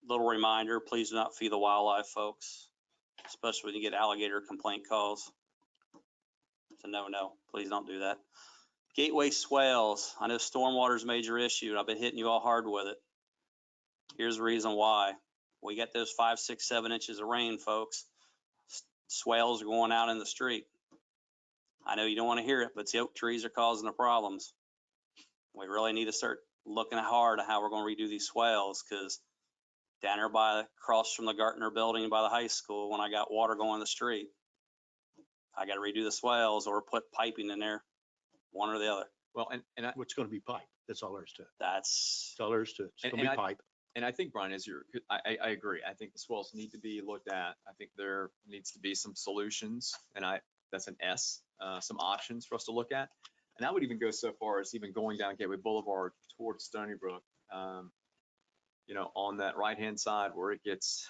Little reminder, please do not feed the wildlife, folks, especially when you get alligator complaint calls. It's a no, please don't do that. Gateway Swales, I know stormwater is a major issue, and I've been hitting you all hard with it. Here's the reason why. We get those 5, 6, 7 inches of rain, folks. Swales are going out in the street. I know you don't want to hear it, but the oak trees are causing the problems. We really need to start looking hard at how we're going to redo these swales, because down there by across from the Gartner building by the high school, when I got water going in the street, I got to redo the swales or put piping in there, one or the other. Well, and I, What's going to be pipe? That's all there is to it. That's, That's all there is to it. It's And- going to and be pipe. And I think, Brian, I agree. I think the swells need to be looked at. I think there needs to be some solutions, and that's an S, some options for us to look at. And I would even go so far as even going down Gateway Boulevard towards Stony Brook, on that right-hand side where it gets,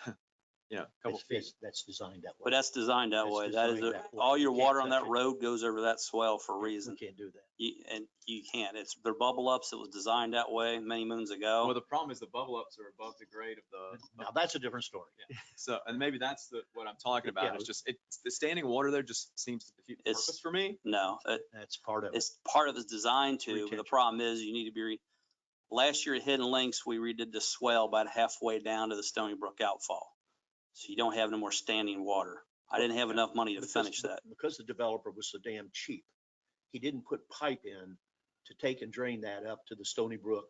a couple feet. That's designed that way. but that's designed that That's way. That is, designed that way. all your You can't water on touch that it. road goes over that swell for a We reason. can't do that. And you can't. They're bubble ups. It was designed that way many moons ago. Well, the problem is the bubble ups are above the grade of the. Now, that's a different story. So, and maybe that's what I'm talking about. Yeah. It's just, the standing water there just seems to defeat the It's- purpose for me. No, That's part of it. it's part of it's designed to, but the Retention. problem is you need to be, last year at Hidden Links, we redid the swell about halfway down to the Stony Brook outfall. So you don't have no more standing water. I didn't have enough money to finish that. Because the developer was so damn cheap, he didn't put pipe in to take and drain that up to the Stony Brook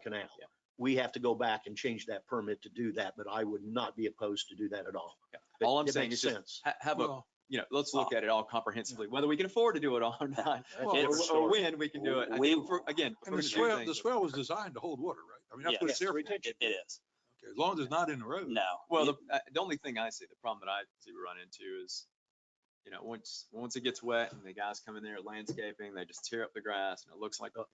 Canal. Yeah. We have to go back and change that permit to do that, but I would not be opposed to do that at all. Yeah. But All I'm it saying makes is just sense. have a, Well, let's look at it all comprehensively, whether we can afford to do it all or not. That's a Well, different Or story. when we can do it. I We- think again. and the before we do swell, things- the swell was designed to hold water, right? I mean, that's what it's Yes, there for. retention. It is. Okay, as long as it's not in the road. No. Well, the only thing I see, the problem that I see we run into is, once it gets wet and the guys come in there landscaping, they just tear up the grass and it looks like, crap.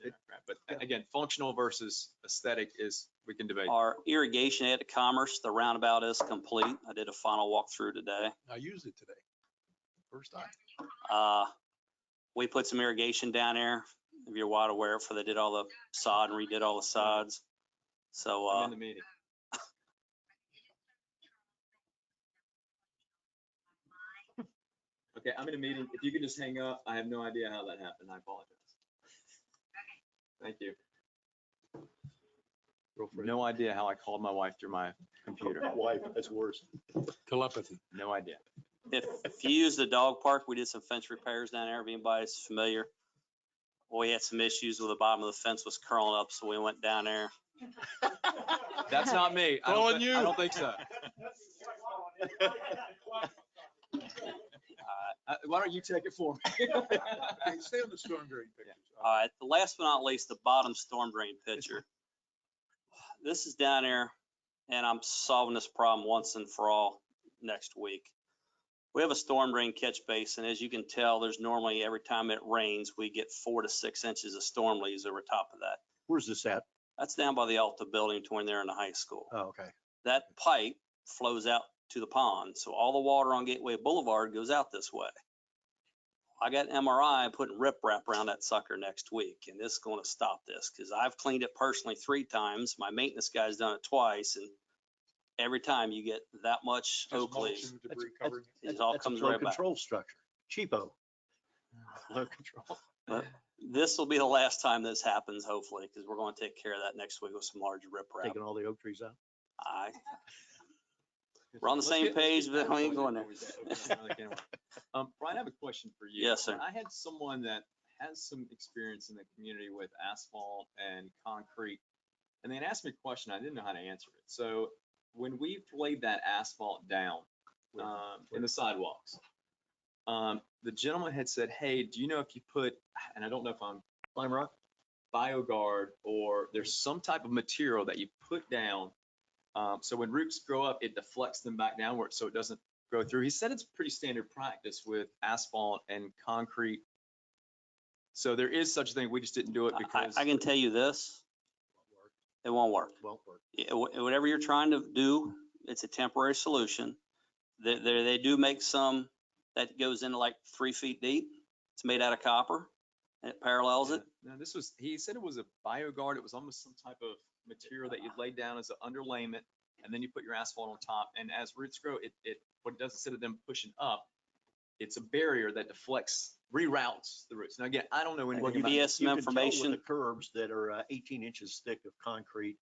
But again, functional versus aesthetic is, we can debate. Our irrigation at the Commerce, the roundabout is complete. I did a final walkthrough today. I used it today. First time. We put some irrigation down there, if you're wide aware, for they did all the sod and redid all the sods. So, I'm in the meeting. Okay, I'm in a meeting. If you could just hang up, I have no idea how that happened. I apologize. Thank you. No idea how I called my wife through my computer. Wife, that's worse. Telepathy. No idea. if you use the dog park, we did some fence repairs down there, if anybody's familiar. We had some issues with the bottom of the fence was curling up, so we went down there. That's not me. Calling you. I don't think so. Why don't you take it for me? Okay, stay on the storm drain pictures. All right, the last but not least, the bottom storm drain picture. This is down there and I'm solving this problem once and for all next week. We have a storm drain catch basin. As you can tell, there's normally, every time it rains, we get 4 to 6 inches of storm leaves over top of that. Where's this at? That's down by the Alta building between there and the high school. Oh, okay. That pipe flows out to the pond, so all the water on Gateway Boulevard goes out this way. I got an MRI putting riprap around that sucker next week, and this is going to stop this, because I've cleaned it personally 3 times. My maintenance guy's done it twice, and every time you get that much Just oak mulch leaves, and debris covering it. it all That's a comes flow right back. control structure. Cheapo. Flow control. But this will be the last time this happens, hopefully, because we're going to take care of that next week with some large riprap. Taking all the oak trees out. We're on the same page, but we ain't going there. Brian, I have a question for you. Yes, sir. I had someone that has some experience in the community with asphalt and concrete, and they had asked me a question. I didn't know how to answer it. So when we've laid that asphalt down in the sidewalks, the gentleman had said, hey, do you know if you put, and I don't know if I'm Lime rock? BioGuard, or there's some type of material that you put down, so when roots grow up, it deflects them back downward so it doesn't go through. He said it's pretty standard practice with asphalt and concrete. So there is such a thing. We just didn't do it because I can tell you this, it won't work. Won't work. Whatever you're trying to do, it's a temporary solution. They do make some that goes into like 3 feet deep. It's made out of copper and it parallels it. No, he said it was a BioGuard. It was almost some type of material that you'd lay down as an underlayment, and then you put your asphalt on top. And as roots grow, what it does, instead of them pushing up, it's a barrier that deflects, reroutes the roots. Now again, I don't know anything Well, about he it. has some You can tell information. with the curbs that are 18 inches thick of concrete,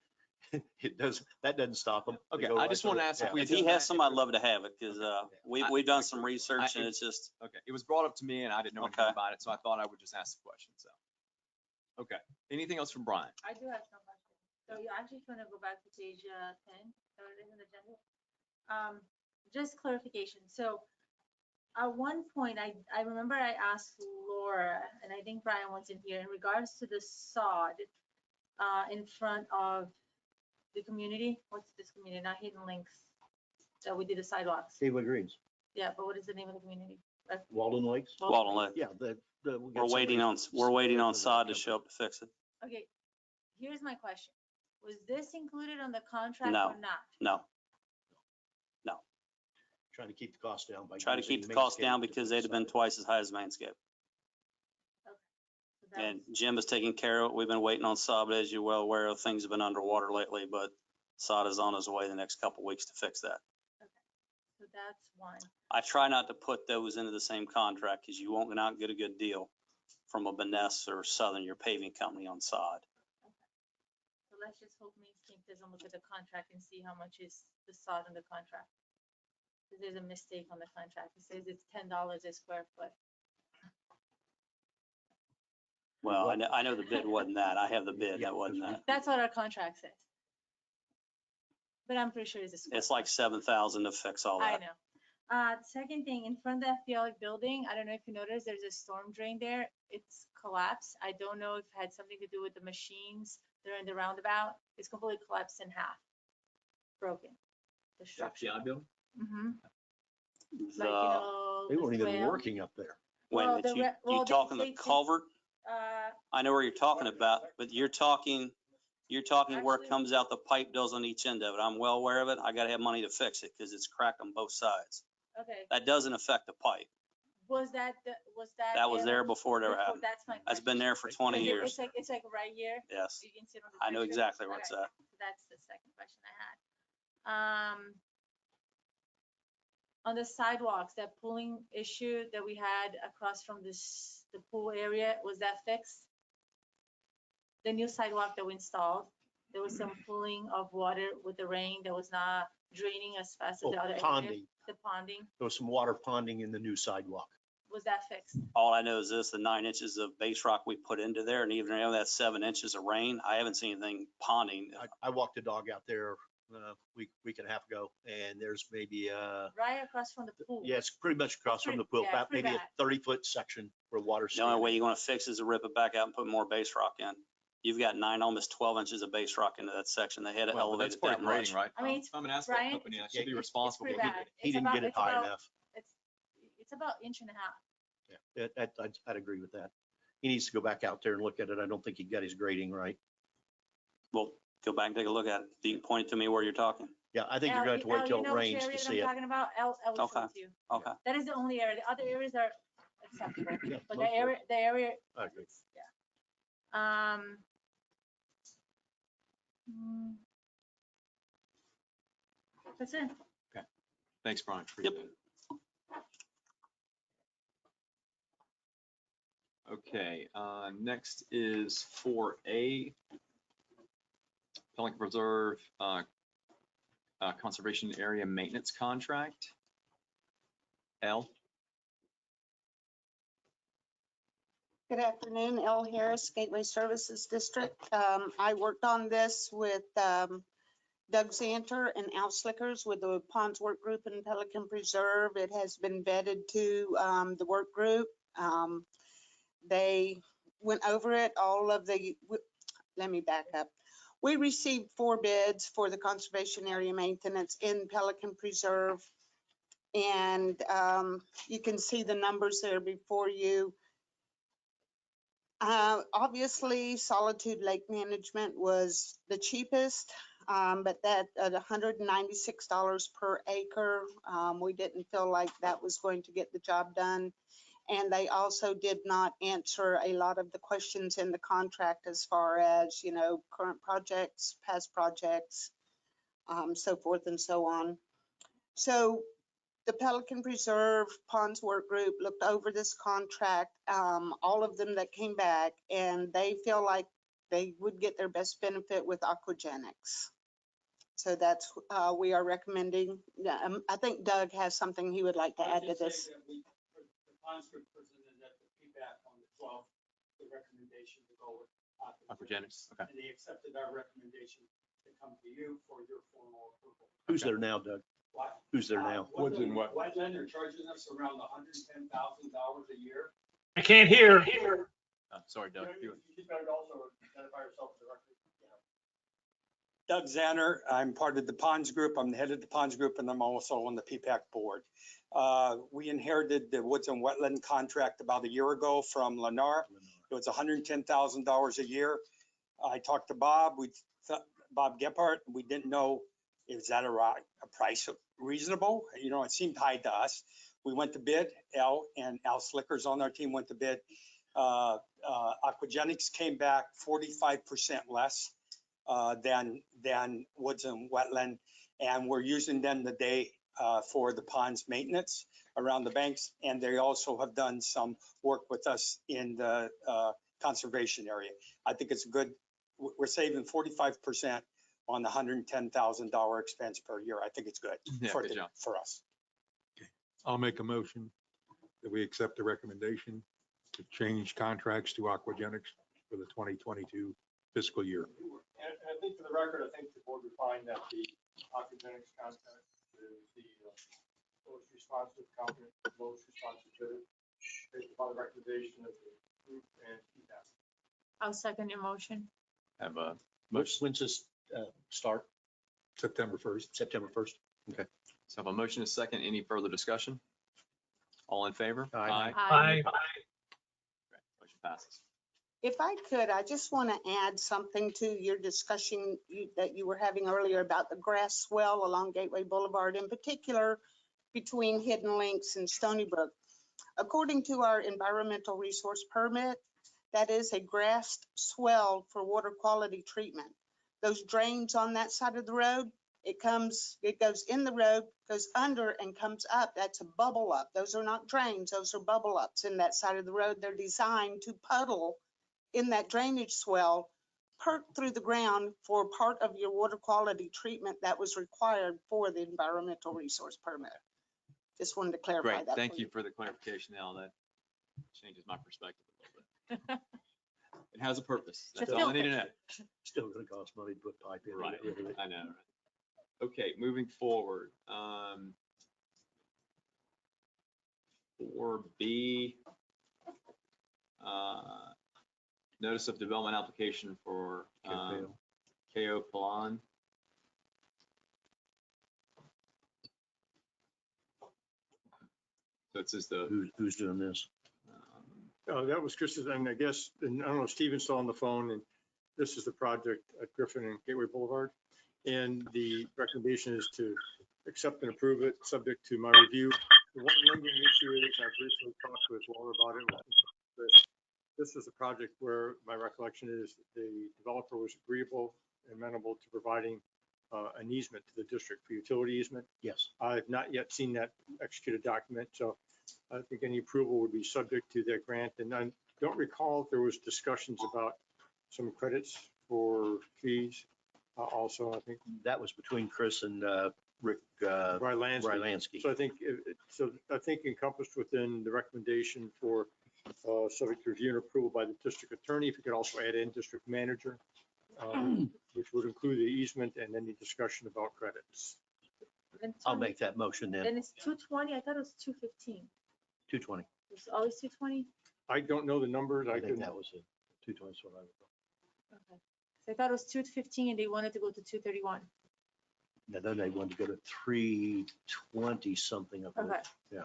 that doesn't stop them. Okay, I just want to ask if we If he done has that, some, I'd love to have it, because we've done some research and I- it's just, Okay, it was brought up to me and I didn't know anything Okay. about it, so I thought I would just ask the question, so. Okay, anything else from Brian? I do have some questions. So you actually want to go back to page 10, so it is in the agenda. Just clarification. So at one point, I remember I asked Laura, and I think Brian wasn't here, in regards to the sod in front of the community. What's this community? Not Hidden Links. That we did the sidewalks. Gateway Greens, Yeah, but what is the name of the community? Walden Lakes. Walton Lake. Yeah, We're waiting on sod to show up to fix it. Okay, here's my question. Was this included on the contract No. or not? No, Trying to keep the cost down by. try to using keep the cost down Mainscape because to they'd have been sod. twice as high as Manscaped. So that And was- Jim is taking care of it. We've been waiting on sod, but as you're well aware of, things have been underwater lately, but sod is on his way the next couple weeks to fix that. So that's one. I try not to put those into the same contract because you won't not get a good deal from a Beness or Southern, your paving company on sod. So let's just hope Mainscape doesn't look at the contract and see how much is the sod in the contract. Because there's a mistake on the contract. It says it's $10 a square foot. Well, I know the bid wasn't that. I have the bid. Yeah, That wasn't that. That's what our contract says. But I'm pretty sure it's a square. It's like 7,000 to fix all I that. know. Second thing, in front of the FPL building, I don't know if you noticed, there's a storm drain there. It's collapsed. I don't know if it had something to do with the machines that are in the roundabout. It's completely collapsed in half. Broken. The structure. FPI bill? Mm-hmm. The, Like, you know. They the weren't even swale. working up there. wait a well, minute, the re- well, you they- talking they- the culvert? Uh, I know where you're talking about, but you're talking where it Actually- comes out, the pipe does on each end of it. I'm well aware of it. I gotta have money to fix it because it's cracked on both sides. okay. That doesn't affect the pipe. Was that, That was there before it ever before- happened. That's my question. That's been there for 20 Because years. It's like right here. Yes, You can see it on the I know picture. exactly where it's Okay, at. That's the second question I had. On the sidewalks, that pooling issue that we had across from the pool area, was that fixed? The new sidewalk that we installed, there was some pooling of water with the rain that was not draining as fast as the other area. Ponding. The ponding, There was some water ponding in the new sidewalk. was that fixed? All I know is this, the 9 inches of base rock we put into there, and even though that's 7 inches of rain, I haven't seen anything ponding. I walked the dog out there week and a half ago, and there's maybe Right across from the pool. yeah, it's pretty much across from the pool, Yeah, about pretty maybe a bad. 30-foot section where water's The only way standing. you're gonna fix is to rip it back out and put more base rock in. You've got 9, almost 12 inches of base rock into that section. They had to Well, but that's elevate it part that of grading, much. right? I mean, it's- If I'm an asphalt Brian, company, I it's- should be it's responsible. pretty for bad. He It's didn't about- get it it's high about- enough. It's about 1.5 inches. Yeah, I'd agree with that. He needs to go back out there and look at it. I don't think he got his grading right. Well, go back and take a look at it. You can point to me where you're talking. Yeah, I think you're Al, going to have to wait Al, till you it know which rains area to that see I'm it. talking about? I'll show Okay. it to you. Okay. That is the only area. The other areas are acceptable. Yeah, But most the area, I agree. yeah. Mm, That's it. Thanks, Brian. Yep. Appreciate it. Okay, next is 4A. Pelican Preserve Conservation Area Maintenance Contract. L. Good afternoon, Elle Harris, Gateway Services District. I worked on this with Doug Zanter and Al Slickers with the Ponds Work Group in Pelican Preserve. It has been vetted to the work group. They went over it, let me back up. We received 4 bids for the conservation area maintenance in Pelican Preserve. And you can see the numbers there before you. Obviously, Solitude Lake Management was the cheapest, but that at $196 per acre, we didn't feel like that was going to get the job done. And they also did not answer a lot of the questions in the contract as far as, current projects, past projects, so forth and so on. So the Pelican Preserve Ponds Work Group looked over this contract, all of them that came back, and they feel like they would get their best benefit with aquagenics. So that's, we are recommending. I think Doug has something he would like to add to this. The Ponds Group presented at the feedback on the 12th, the recommendation to go with Aquagenics, okay. And they accepted our recommendation to come to you for your formal approval. Who's there now, Doug? What? Who's there now? Woods and what? Wetland are charging us around $110,000 a year. I can't hear. Sorry, Doug. You better also identify yourself directly. Doug Zanner, I'm part of the Ponds Group. I'm the head of the Ponds Group, and I'm also on the PPAC board. We inherited the Woods and Wetland contract about a year ago from Lennar. It was $110,000 a year. I talked to Bob. Bob Gephardt. We didn't know, is that a price reasonable? It seemed high to us. We went to bid. Al and Al Slickers on our team went to bid. Aquagenics came back 45% less than Woods and Wetland, and we're using them today for the ponds maintenance around the banks, and they also have done some work with us in the conservation area. I think it's good. We're saving 45% on the $110,000 expense per year. I think it's good, Yeah, good job. for us. I'll make a motion that we accept the recommendation to change contracts to Aquagenics for the 2022 fiscal year. And I think for the record, I think the board would find that the aquagenics contract is the most responsive company, most responsive bidder, based upon the recommendation of the group and feedback. I'll second your motion. Have a When's this start? September 1st. September 1st? Okay. So have a motion, a second. Any further discussion? All in favor? Aye. Aye. Motion passes. If I could, I just want to add something to your discussion that you were having earlier about the grass swell along Gateway Boulevard, in particular between Hidden Links and Stony Brook. According to our environmental resource permit, that is a grassed swell for water quality treatment. Those drains on that side of the road, it goes in the road, goes under and comes up. That's a bubble up. Those are not drains. Those are bubble ups in that side of the road. They're designed to puddle in that drainage swell, perk through the ground for part of your water quality treatment that was required for the environmental resource permit. Just wanted to clarify Great. that. Thank you for the clarification, Al. That changes my perspective a little bit. It has a purpose. That's all I need to know. Still gonna cost money to put pipe in. Right. I know. Right. Okay, moving forward. 4B. Notice of development application for KO Pelican. So it says the, Who's doing this? That was Chris's, and I guess, and I don't know if Steven's still on the phone, and this is the project at Griffin and Gateway Boulevard. And the recommendation is to accept and approve it, subject to my review. The one lingering issue is, I've recently talked with Laura about it. This is a project where my recollection is the developer was agreeable and amenable to providing an easement to the district for utility easement. Yes. I've not yet seen that executed document, so I think any approval would be subject to that grant. And I don't recall if there was discussions about some credits for fees. Also, I think That was between Chris and Rick Rylansky. Rylansky. So I think, encompassed within the recommendation for subject to review and approval by the district attorney, if you could also add in district manager, which would include the easement and any discussion about credits. And I'll Tony, make that motion then. then it's 220. I thought it was 215. 220. It's always 220. I don't know the numbers. I I think can, that was it. 220 is what I recall. Okay. So I thought it was 215 and they wanted to go to 231. Now then they wanted to go to 320 something of it. Okay.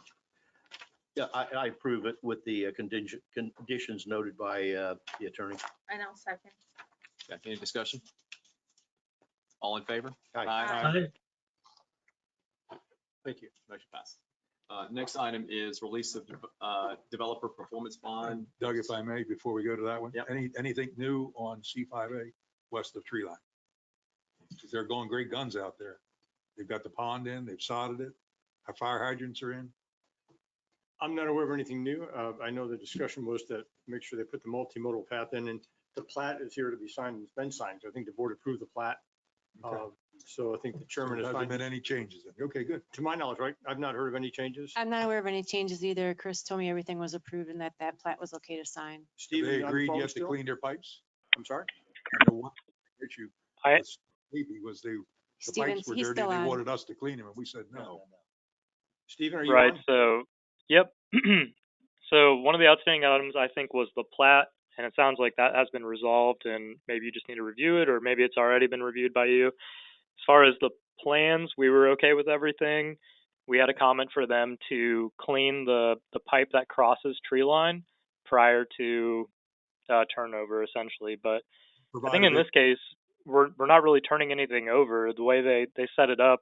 Yeah, I approve it with the conditions noted by the attorney. And I'll second. got any discussion? All in favor? Aye. thank you. Motion passed. Next item is release of developer performance bond. Doug, if I may, before we go to that one, Yep. anything new on C5A west of tree line? They're going great guns out there. They've got the pond in, they've sodded it, our fire hydrants are in. I'm not aware of anything new. I know the discussion was to make sure they put the multimodal path in, and the plat is here to be signed and it's been signed. So I think the board approved the plat. Okay. So I think the So chairman there has hasn't signed. been any changes. Okay, good. To my knowledge, right? I've not heard of any changes. I'm not aware of any changes either. Chris told me everything was approved and that plat was okay to sign. Have Steven, they you on the agreed phone yet to still? clean their pipes? I'm sorry? I know one issue I- was maybe was the Stevens, pipes were he's dirty still and they on. wanted us to clean them and we said no. Steven, are you Right, on? so, yep. So one of the outstanding items I think was the plat, and it sounds like that has been resolved and maybe you just need to review it, or maybe it's already been reviewed by you. As far as the plans, we were okay with everything. We had a comment for them to clean the pipe that crosses tree line prior to turnover essentially, but I think in this case, we're not really turning anything over. The way they set it up,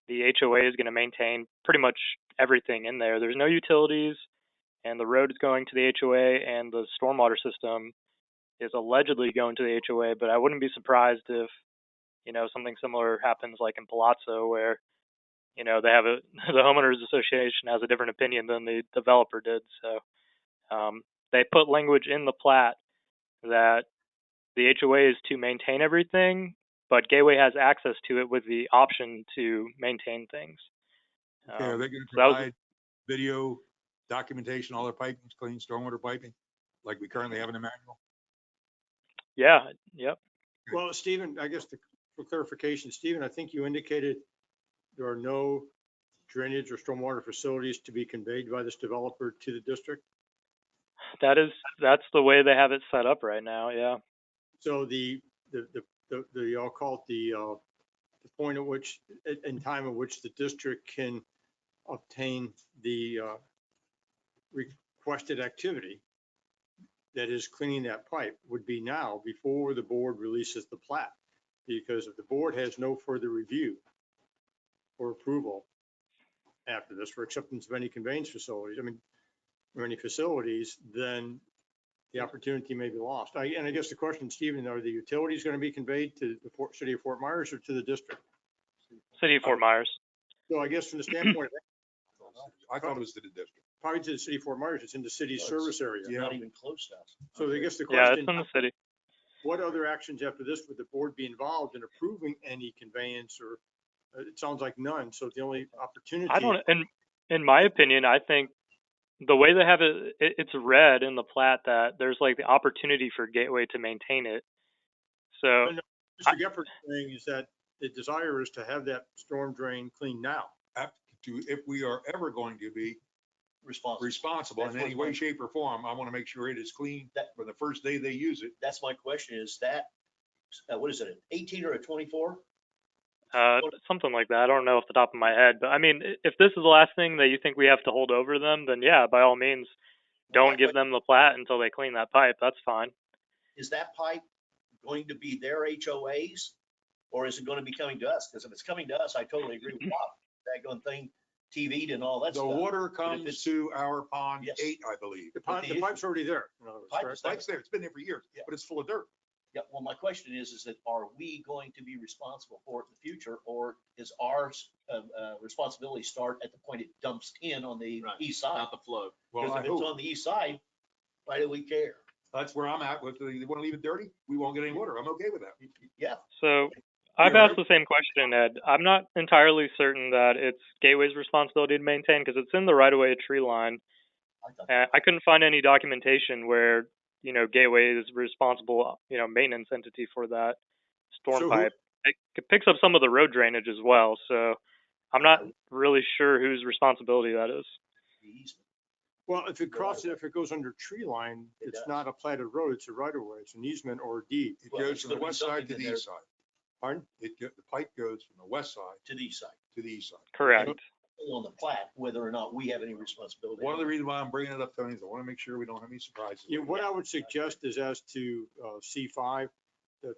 the HOA is going to maintain pretty much everything in there. There's no utilities, and the road is going to the HOA, and the stormwater system is allegedly going to the HOA, but I wouldn't be surprised if, something similar happens like in Palazzo where, they have the homeowners association has a different opinion than the developer did. So they put language in the plat that the HOA is to maintain everything, but Gateway has access to it with the option to maintain things. Okay, are they going to so that was- provide video documentation, all their piping, clean stormwater piping, like we currently have in the manual? Yeah, yep. Well, Steven, I guess for clarification, Steven, I think you indicated there are no drainage or stormwater facilities to be conveyed by this developer to the district. That's the way they have it set up right now. Yeah. So I'll call it the point at which, in time at which the district can obtain the requested activity, that is cleaning that pipe, would be now before the board releases the plat. Because if the board has no further review or approval after this for acceptance of any conveyance facilities, or any facilities, then the opportunity may be lost. And I guess the question, Stephen, are the utilities going to be conveyed to the city of Fort Myers or to the district? City of Fort Myers. So I guess from the standpoint of I thought it was to the district. probably to the city of Fort Myers, it's in the city's service area. Yeah. Not even close to us. So I guess the Yeah, question, it's in the city. what other actions after this would the board be involved in approving any conveyance, or it sounds like none. So the only opportunity. I don't, in my opinion, I think the way they have it, it's read in the plat that there's like the opportunity for Gateway to maintain it. So Mr. Geppert's saying is that the desire is to have that storm drain cleaned now. If we are ever going to be responsible. responsible in That's any what's way, my- shape or form. I want to make sure it is clean That- from the first day they use it. That's my question. Is that, what is it, an 18 or a 24? Something like that. I don't know off the top of my head, but I mean, if this is the last thing that you think we have to hold over them, then yeah, by all means, don't give them the plat until they clean that pipe. That's fine. Is that pipe going to be their HOAs? Or is it going to be coming to us? Because if it's coming to us, I totally agree with Bob. That going thing TV'd and all that The stuff. water if comes it's- to our pond Yes. 8, I believe. The But the pipe's already there. in other words, Pipe correct? is there. Pipes there. It's been there for years, Yeah. but it's full of dirt. Yeah, well, my question is that are we going to be responsible for it in the future? Or is our responsibility start at the point it dumps in on the Right. east side? Not the flow. Well, Because I if it's hope. on the east side, why do we care? That's where I'm at with they want to leave it dirty. We won't get any water. I'm okay with that. Yeah, So I've Yeah, asked the same question, Ed. I'm not entirely certain that it's Gateway's responsibility to maintain because it's in the right of way tree line. I thought. I couldn't find any documentation where, Gateway is responsible, maintenance entity for that storm So who- pipe. It picks up some of the road drainage as well, so I'm not really sure whose responsibility that is. the easement. Well, if it crosses, if it goes under tree line, It it's does. not a platted road, it's a right of way. It's an easement or a deed. It Well, goes it's from the gonna be west side something to in the there. east side. Pardon? The pipe goes from the west side To the east side, to the east side. Correct. on the plat, whether or not we have any responsibility. One of the reasons why I'm bringing it up, Tony, is I want to make sure we don't have any surprises. Yeah, what I would suggest is as to C5, that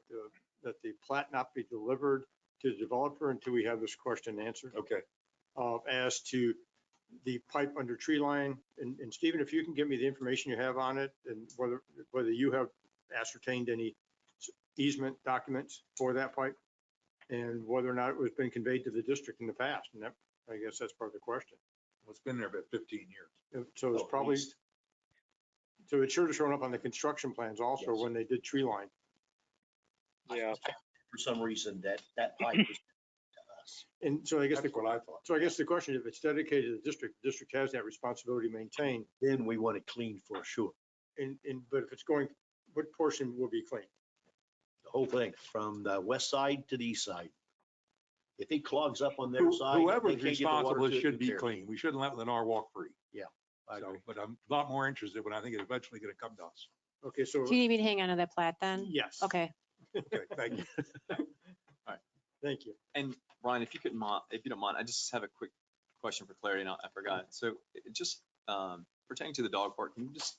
the plat not be delivered to the developer until we have this question answered. Okay. As to the pipe under tree line, and Stephen, if you can give me the information you have on it, and whether you have ascertained any easement documents for that pipe, and whether or not it was been conveyed to the district in the past, and that, I guess that's part of the question. Well, it's been there about 15 years. So it's at probably, least. so it should have shown up on the construction plans also Yes. when they did tree line. Yeah. For some reason, that pipe was to us. And so I guess That's what I thought. so I guess the question, if it's dedicated to the district has that responsibility to maintain. Then we want it clean for sure. But if it's going, what portion will be clean? The whole thing, from the west side to the east side. If it clogs up on their Who- side. they Whoever's can't get the water responsible to it, should who be cares? clean. We shouldn't let Lennar walk free. I So, agree. but I'm a lot more interested when I think it's eventually going to come to us. Okay, so, Do you need me to hang on to that plat then? yes. Okay. Okay, thank you. Thank you. And Brian, if you don't mind, I just have a quick question for clarity, and I forgot. So just pertaining to the dog park, can you just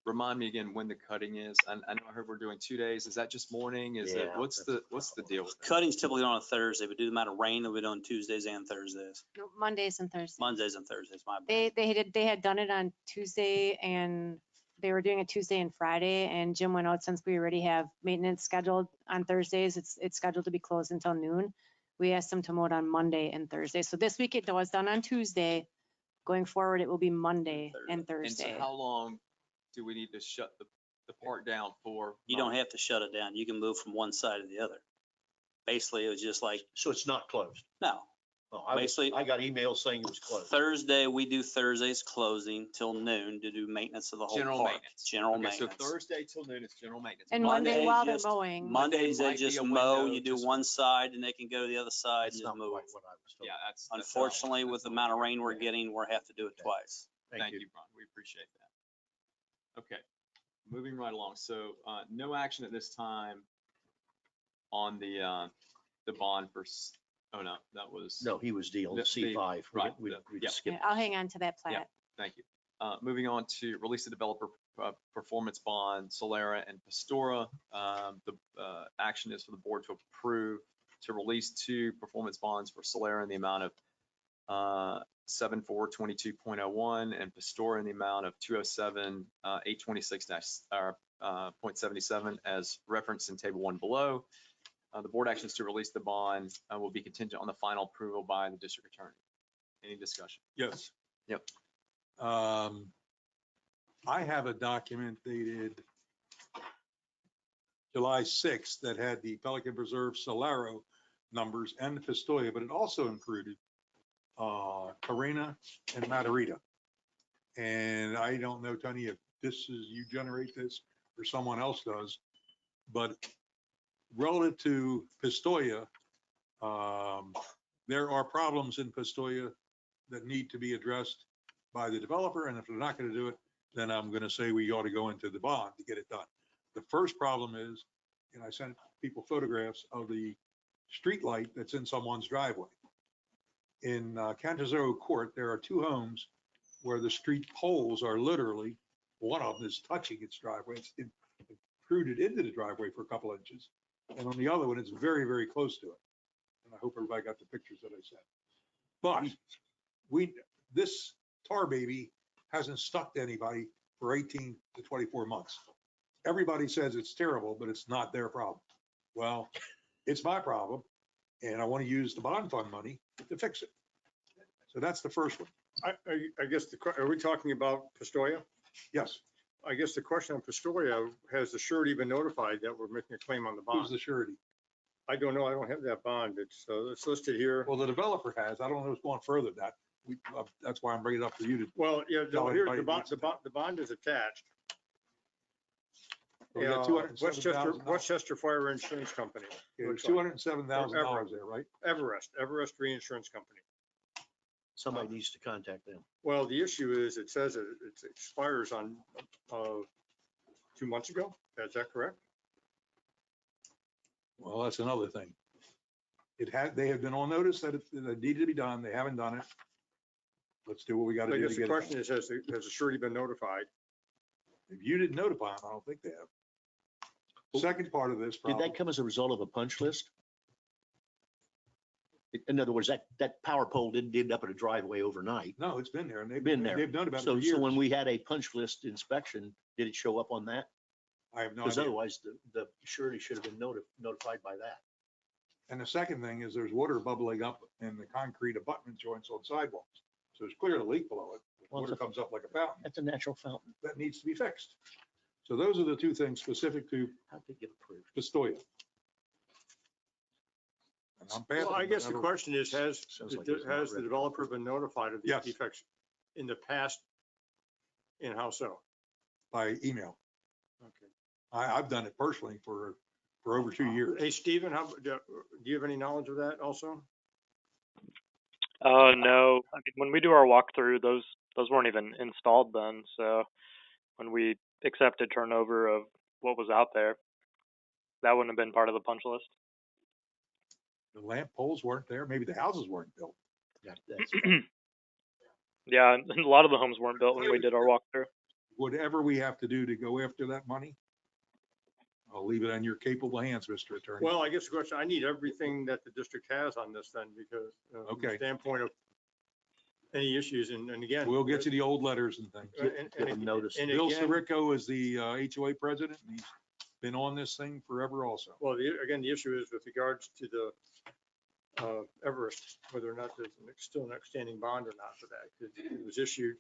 remind me again when the cutting is? I know I heard we're doing 2 days. Is that just morning? Is it, Yeah, what's the deal with that? Cutting's typically on a Thursday, but due to the amount of rain, they'll be on Tuesdays and Thursdays, No, Mondays and Thursdays. Mondays and Thursdays, my bad. They had done it on Tuesday and they were doing it Tuesday and Friday, and Jim went out since we already have maintenance scheduled on Thursdays. It's scheduled to be closed until noon. We asked them to mow it on Monday and Thursday. So this week it was done on Tuesday. Going forward, it will be Monday and And so Thursday. how long do we need to shut the park down for? You don't have to shut it down. You can move from one side to the other. Basically, it was just like, So it's not closed. no, Oh, Basically- I got emails saying it was closed. Thursday, we do Thursdays closing till noon to do maintenance of the whole General park. maintenance. General Okay, so maintenance. Thursday till noon is general maintenance. And Monday Monday while they're just- mowing. Mondays, they might be just a mow, window you do just- one side and they can go to the other side and That's just not move. quite what I was told. Yeah, that's. Unfortunately, with the amount of rain we're Yeah. getting, we'll have to do it twice. Thank you, Brian. We appreciate that. Okay, moving right along. So, no action at this time on the bond for, oh no, that was. No, he was dealing with The- C5. right, We yeah. skipped. Yeah, I'll hang on to that plat. Thank you. Moving on to release the developer performance bond, Solera and Pastora. The action is for the board to approve to release 2 performance bonds for Solera in the amount of 7422.01 and Pastora in the amount of 207,826.77 as referenced in table 1 below. The board actions to release the bond will be contingent on the final approval by the district attorney. Any discussion? Yes. Yep. I have a document dated July 6th that had the Pelican Preserve Solaro numbers and the Pistoia, but it also included Carena and Matarita. And I don't know, Tony, if this is, you generate this or someone else does, but relative to Pistoia, there are problems in Pistoia that need to be addressed by the developer, and if they're not gonna do it, then I'm gonna say we ought to go into the bond to get it done. The first problem is, and I sent people photographs of the street light that's in someone's driveway. In Cantazero Court, there are 2 homes where the street poles are literally, one of them is touching its driveway. It's intruded into the driveway for a couple inches. And on the other one, it's very, very close to it. And I hope everybody got the pictures that I sent. But this tar baby hasn't stuck to anybody for 18 to 24 months. Everybody says it's terrible, but it's not their problem. Well, it's my problem, and I want to use the bond fund money to fix it. So that's the first one. I guess are we talking about Pistoia? Yes. I guess the question on Pistoia, has the surety been notified that we're making a claim on the bond? Who's the surety? I don't know. I don't have that bond. It's listed here. Well, the developer has. I don't know what's going further than that. That's why I'm bringing it up for you to. Well, yeah, Tell here, everybody the bond is attached. We got $207,000. Westchester Fire Insurance Company. There's $207,000 there, right? Everest Reinsurance Company. Somebody needs to contact them. Well, the issue is, it says it expires on 2 months ago. Is that correct? Well, that's another thing. They have been on notice that it needed to be done. They haven't done it. Let's do what we got to I do to guess get the it question is, has the surety been notified? done. If you didn't notify them, I don't think they have. Second part of this Did problem. that come as a result of a punch list? In other words, that power pole didn't end up in a driveway overnight. No, it's been there and they've Been there. They've known about it So for years. when we had a punch list inspection, did it show up on that? I have no Because idea. otherwise, the surety should have been notified by that. And the second thing is there's water bubbling up in the concrete abutment joints on sidewalks. So there's clearly a leak below it. Well, Water comes up like a fountain. That's a natural fountain. That needs to be fixed. So those are the 2 things specific to How'd they get approved? Pistoia. And I'm passing Well, I them guess the whenever- question is, has Sounds like it's not the ready. developer been notified of these Yes. defects in the past? And how so? by email. Okay. I've done it personally for over 2 years. Hey, Stephen, do you have any knowledge of that also? No, I mean, when we do our walkthrough, those weren't even installed then. So when we accepted turnover of what was out there, that wouldn't have been part of the punch list. The lamp poles weren't there. Maybe the houses weren't built. That's Yeah, and a lot of the homes weren't built when we did our walkthrough. Whatever we have to do to go after that money, I'll leave it in your capable hands, Mr. Attorney. Well, I guess the question, I need everything that the district has on this then, because from the Okay. standpoint of any issues, and again. We'll get you the old letters and things. give them notice. And Bill again, Sirico is the HOA president. And he's been on this thing forever also. well, again, the issue is with regards to the Everest, whether or not there's still an outstanding bond or not for that, because it was issued.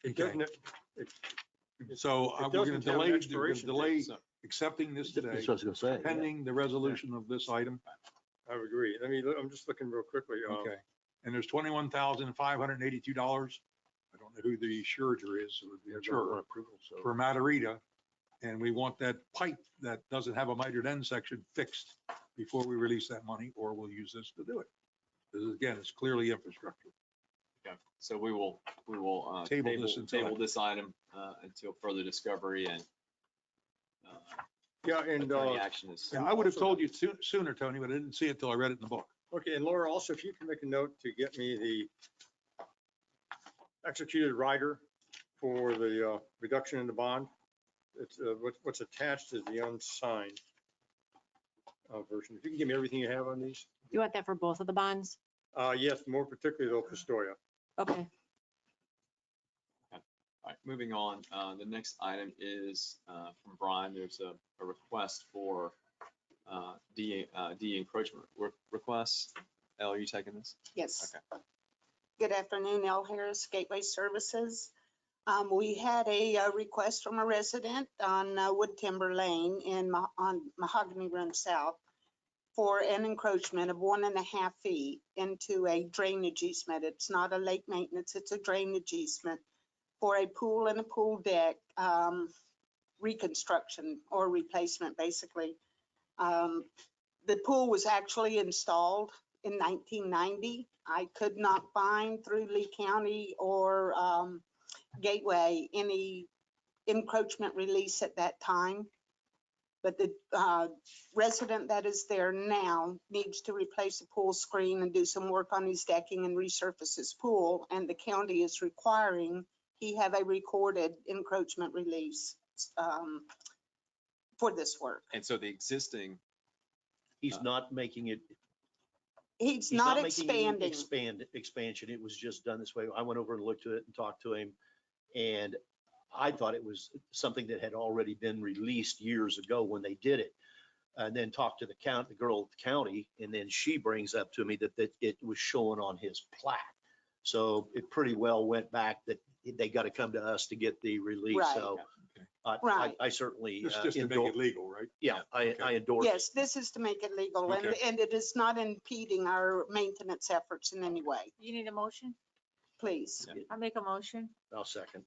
It Okay. doesn't, So it we're going doesn't to have an delay, expiration delay date. accepting this today, That's what I was gonna say. yeah. pending the resolution of this item. I would agree. I'm just looking real quickly. Okay. And there's $21,582. I don't know who the surer is or the They're going insurer for approval, so. for Matarita. And we want that pipe that doesn't have a mitered end section fixed before we release that money, or we'll use this to do it. This is, again, it's clearly infrastructure. Okay, so we will Table this until- table this item until further discovery and Yeah, and, any action is. Yeah, I would have told you sooner, Tony, but I didn't see it till I read it in the book. okay, and Laura, also, if you can make a note to get me the executed rider for the reduction in the bond. It's what's attached is the unsigned version. If you can give me everything you have on these. You want that for both of the bonds? Yes, more particularly though, Pistoia. Okay. All right, moving on. The next item is from Brian. There's a request for DE encroachment requests. Elle, are you taking this? Yes. Okay. Good afternoon, L. Harris, Gateway Services. We had a request from a resident on Wood Timber Lane on Mahogany Run South for an encroachment of 1.5 feet into a drainage easement. It's not a lake maintenance, it's a drainage easement for a pool and a pool deck reconstruction or replacement, basically. The pool was actually installed in 1990. I could not find through Lee County or Gateway any encroachment release at that time. But the resident that is there now needs to replace a pool screen and do some work on his decking and resurface his pool. And the county is requiring he have a recorded encroachment release for this work. And so the existing, He's not making it. He's He's not making any expanding. expansion. It was just done this way. I went over and looked at it and talked to him. And I thought it was something that had already been released years ago when they did it. And then talked to the girl at the county, and then she brings up to me that it was showing on his plat. So it pretty well went back that they got to come to us to get the release. Right. So Right. I certainly. It's just to make it legal, right? Yeah, Okay. I endorse it. Yes, this is to make it legal, and, Okay. and it is not impeding our maintenance efforts in any way, You need a motion? please. I'll make a motion. I'll second.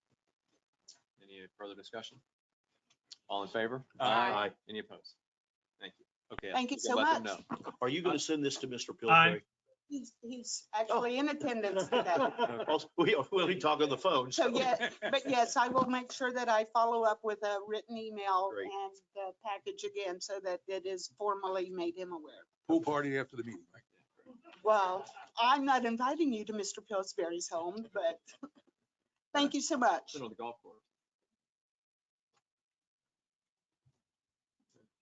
any further discussion? All in favor? Aye. Any opposed? Thank you. Okay. Thank you we can so let them much. know. Are you going to send this to Mr. Aye. Pillsbury? He's actually in attendance today. We only talk on the phone. So yeah, but yes, I will make sure that I follow up with a written email Great. and the package again so that it is formally made him aware. Pool party after the meeting, right? Well, I'm not inviting you to Mr. Pillsbury's home, but thank you so much. Sit on the golf course.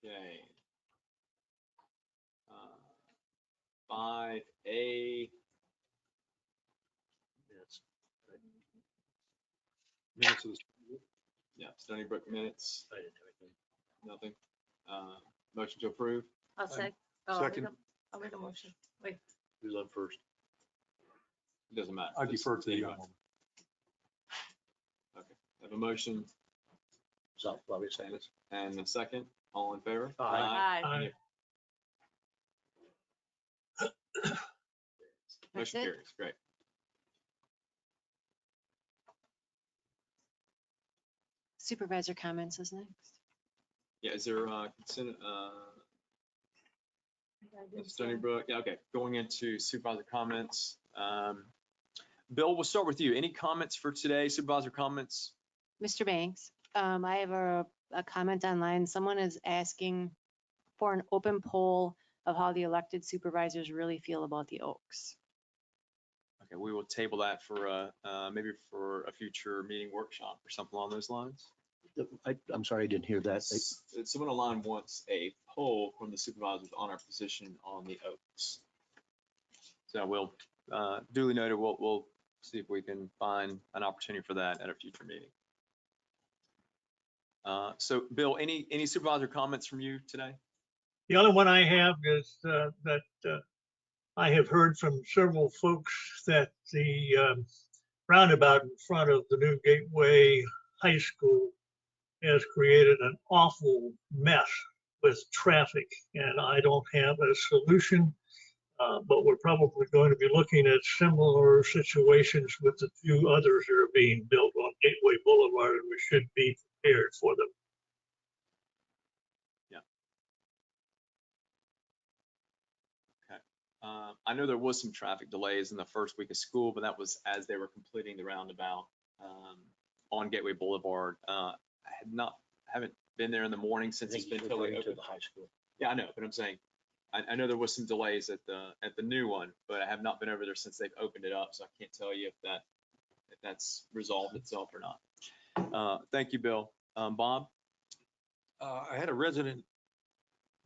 Okay. 5A, Yes. Minutes of the yeah, Stony Brook minutes, I didn't have anything. nothing. Motion to approve. I'll Second. I'll make a motion. Wait, Who's on first? It doesn't matter. I defer to the young Anybody. woman. Okay, I have a motion So, probably second. and a second. All in favor? Aye. Aye. Motion it? carries. Great. Supervisor comments is next. Yeah, is there consent, Stony Brook? Yeah, okay. Going into supervisor comments. Bill, we'll start with you. Any comments for today, supervisor comments? Mr. Banks, I have a comment online. Someone is asking for an open poll of how the elected supervisors really feel about the Oaks. Okay, we will table that for maybe for a future meeting workshop or something along those lines. I'm sorry, I didn't hear that. Someone online wants a poll from the supervisors on our position on the Oaks. So we'll duly noted, we'll see if we can find an opportunity for that at a future meeting. So Bill, any supervisor comments from you today? The only one I have is that I have heard from several folks that the roundabout in front of the new Gateway High School has created an awful mess with traffic, and I don't have a solution, but we're probably going to be looking at similar situations with the few others that are being built on Gateway Boulevard, and we should be prepared for them. I know there was some traffic delays in the first week of school, but that was as they were completing the roundabout on Gateway Boulevard. I haven't been there in the morning since it's been totally to open. the high school. Yeah, I know, but I'm saying, I know there was some delays at the new one, but I have not been over there since they've opened it up, so I can't tell you if that's resolved itself or not. Thank you, Bill. Bob? I had a resident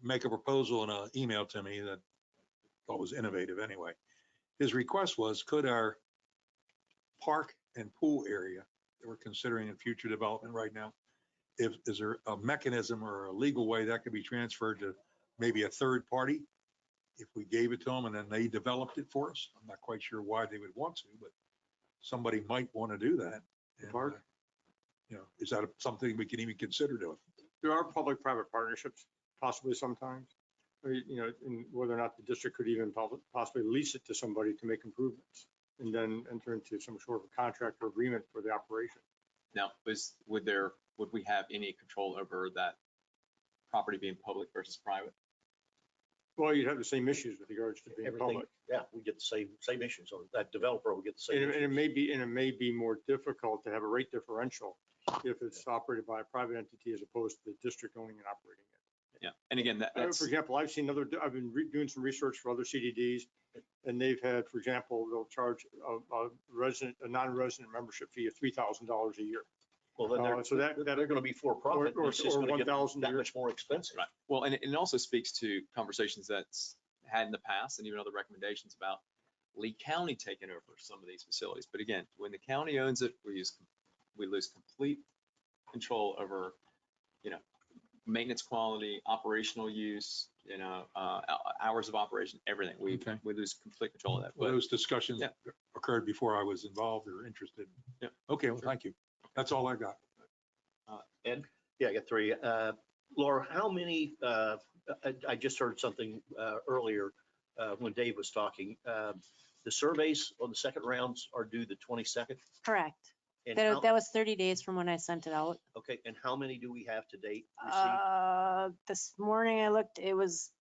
make a proposal in an email to me that I thought was innovative anyway. His request was, could our park and pool area that we're considering in future development right now, is there a mechanism or a legal way that could be transferred to maybe a third party? If we gave it to them and then they developed it for us? I'm not quite sure why they would want to, but somebody might want to do that. And, park? Is that something we can even consider doing? There are public-private partnerships possibly sometimes, or, and whether or not the district could even possibly lease it to somebody to make improvements and then enter into some sort of a contract or agreement for the operation. Now, would we have any control over that property being public versus private? Well, you'd have the same issues with regards to being Everything, public. yeah, we get the same issues, or that developer will get the same And it issues. may be more difficult to have a rate differential if it's operated by a private entity as opposed to the district owning and operating it. Yeah, and again, that's. For example, I've been doing some research for other CDDs, and they've had, for example, they'll charge a non-resident membership fee of $3,000 a year. Well, then So they're going to be for profit. or It's just going to get 1,000 a that year. much more expensive. Right. Well, and it also speaks to conversations that's had in the past and even other recommendations about Lee County taking over some of these facilities. But again, when the county owns it, we lose complete control over, maintenance quality, operational use, hours of operation, everything. We lose complete control of that. Well, But those discussions Yeah. occurred before I was involved or interested. Yeah. Okay, well, thank you. That's all I got. Ed? Yeah, I got three. Laura, how many, I just heard something earlier when Dave was talking. The surveys on the second rounds are due the 22nd. Correct. And That was 30 days from when I sent it out. okay, and how many do we have to date received? This morning I looked, it was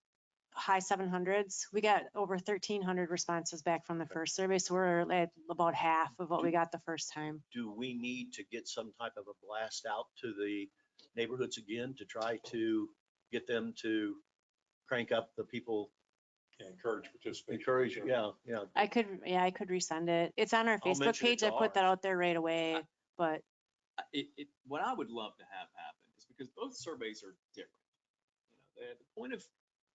high 700s. We got over 1,300 responses back from the first survey, so we're at about half of what we got the first time. Do we need to get some type of a blast out to the neighborhoods again to try to get them to crank up the people? Encourage participation. Encourage, yeah. I could resend it. It's on our I'll Facebook mention it page. to I put that ours. out there right away, but what I would love to have happen is because both surveys are different. The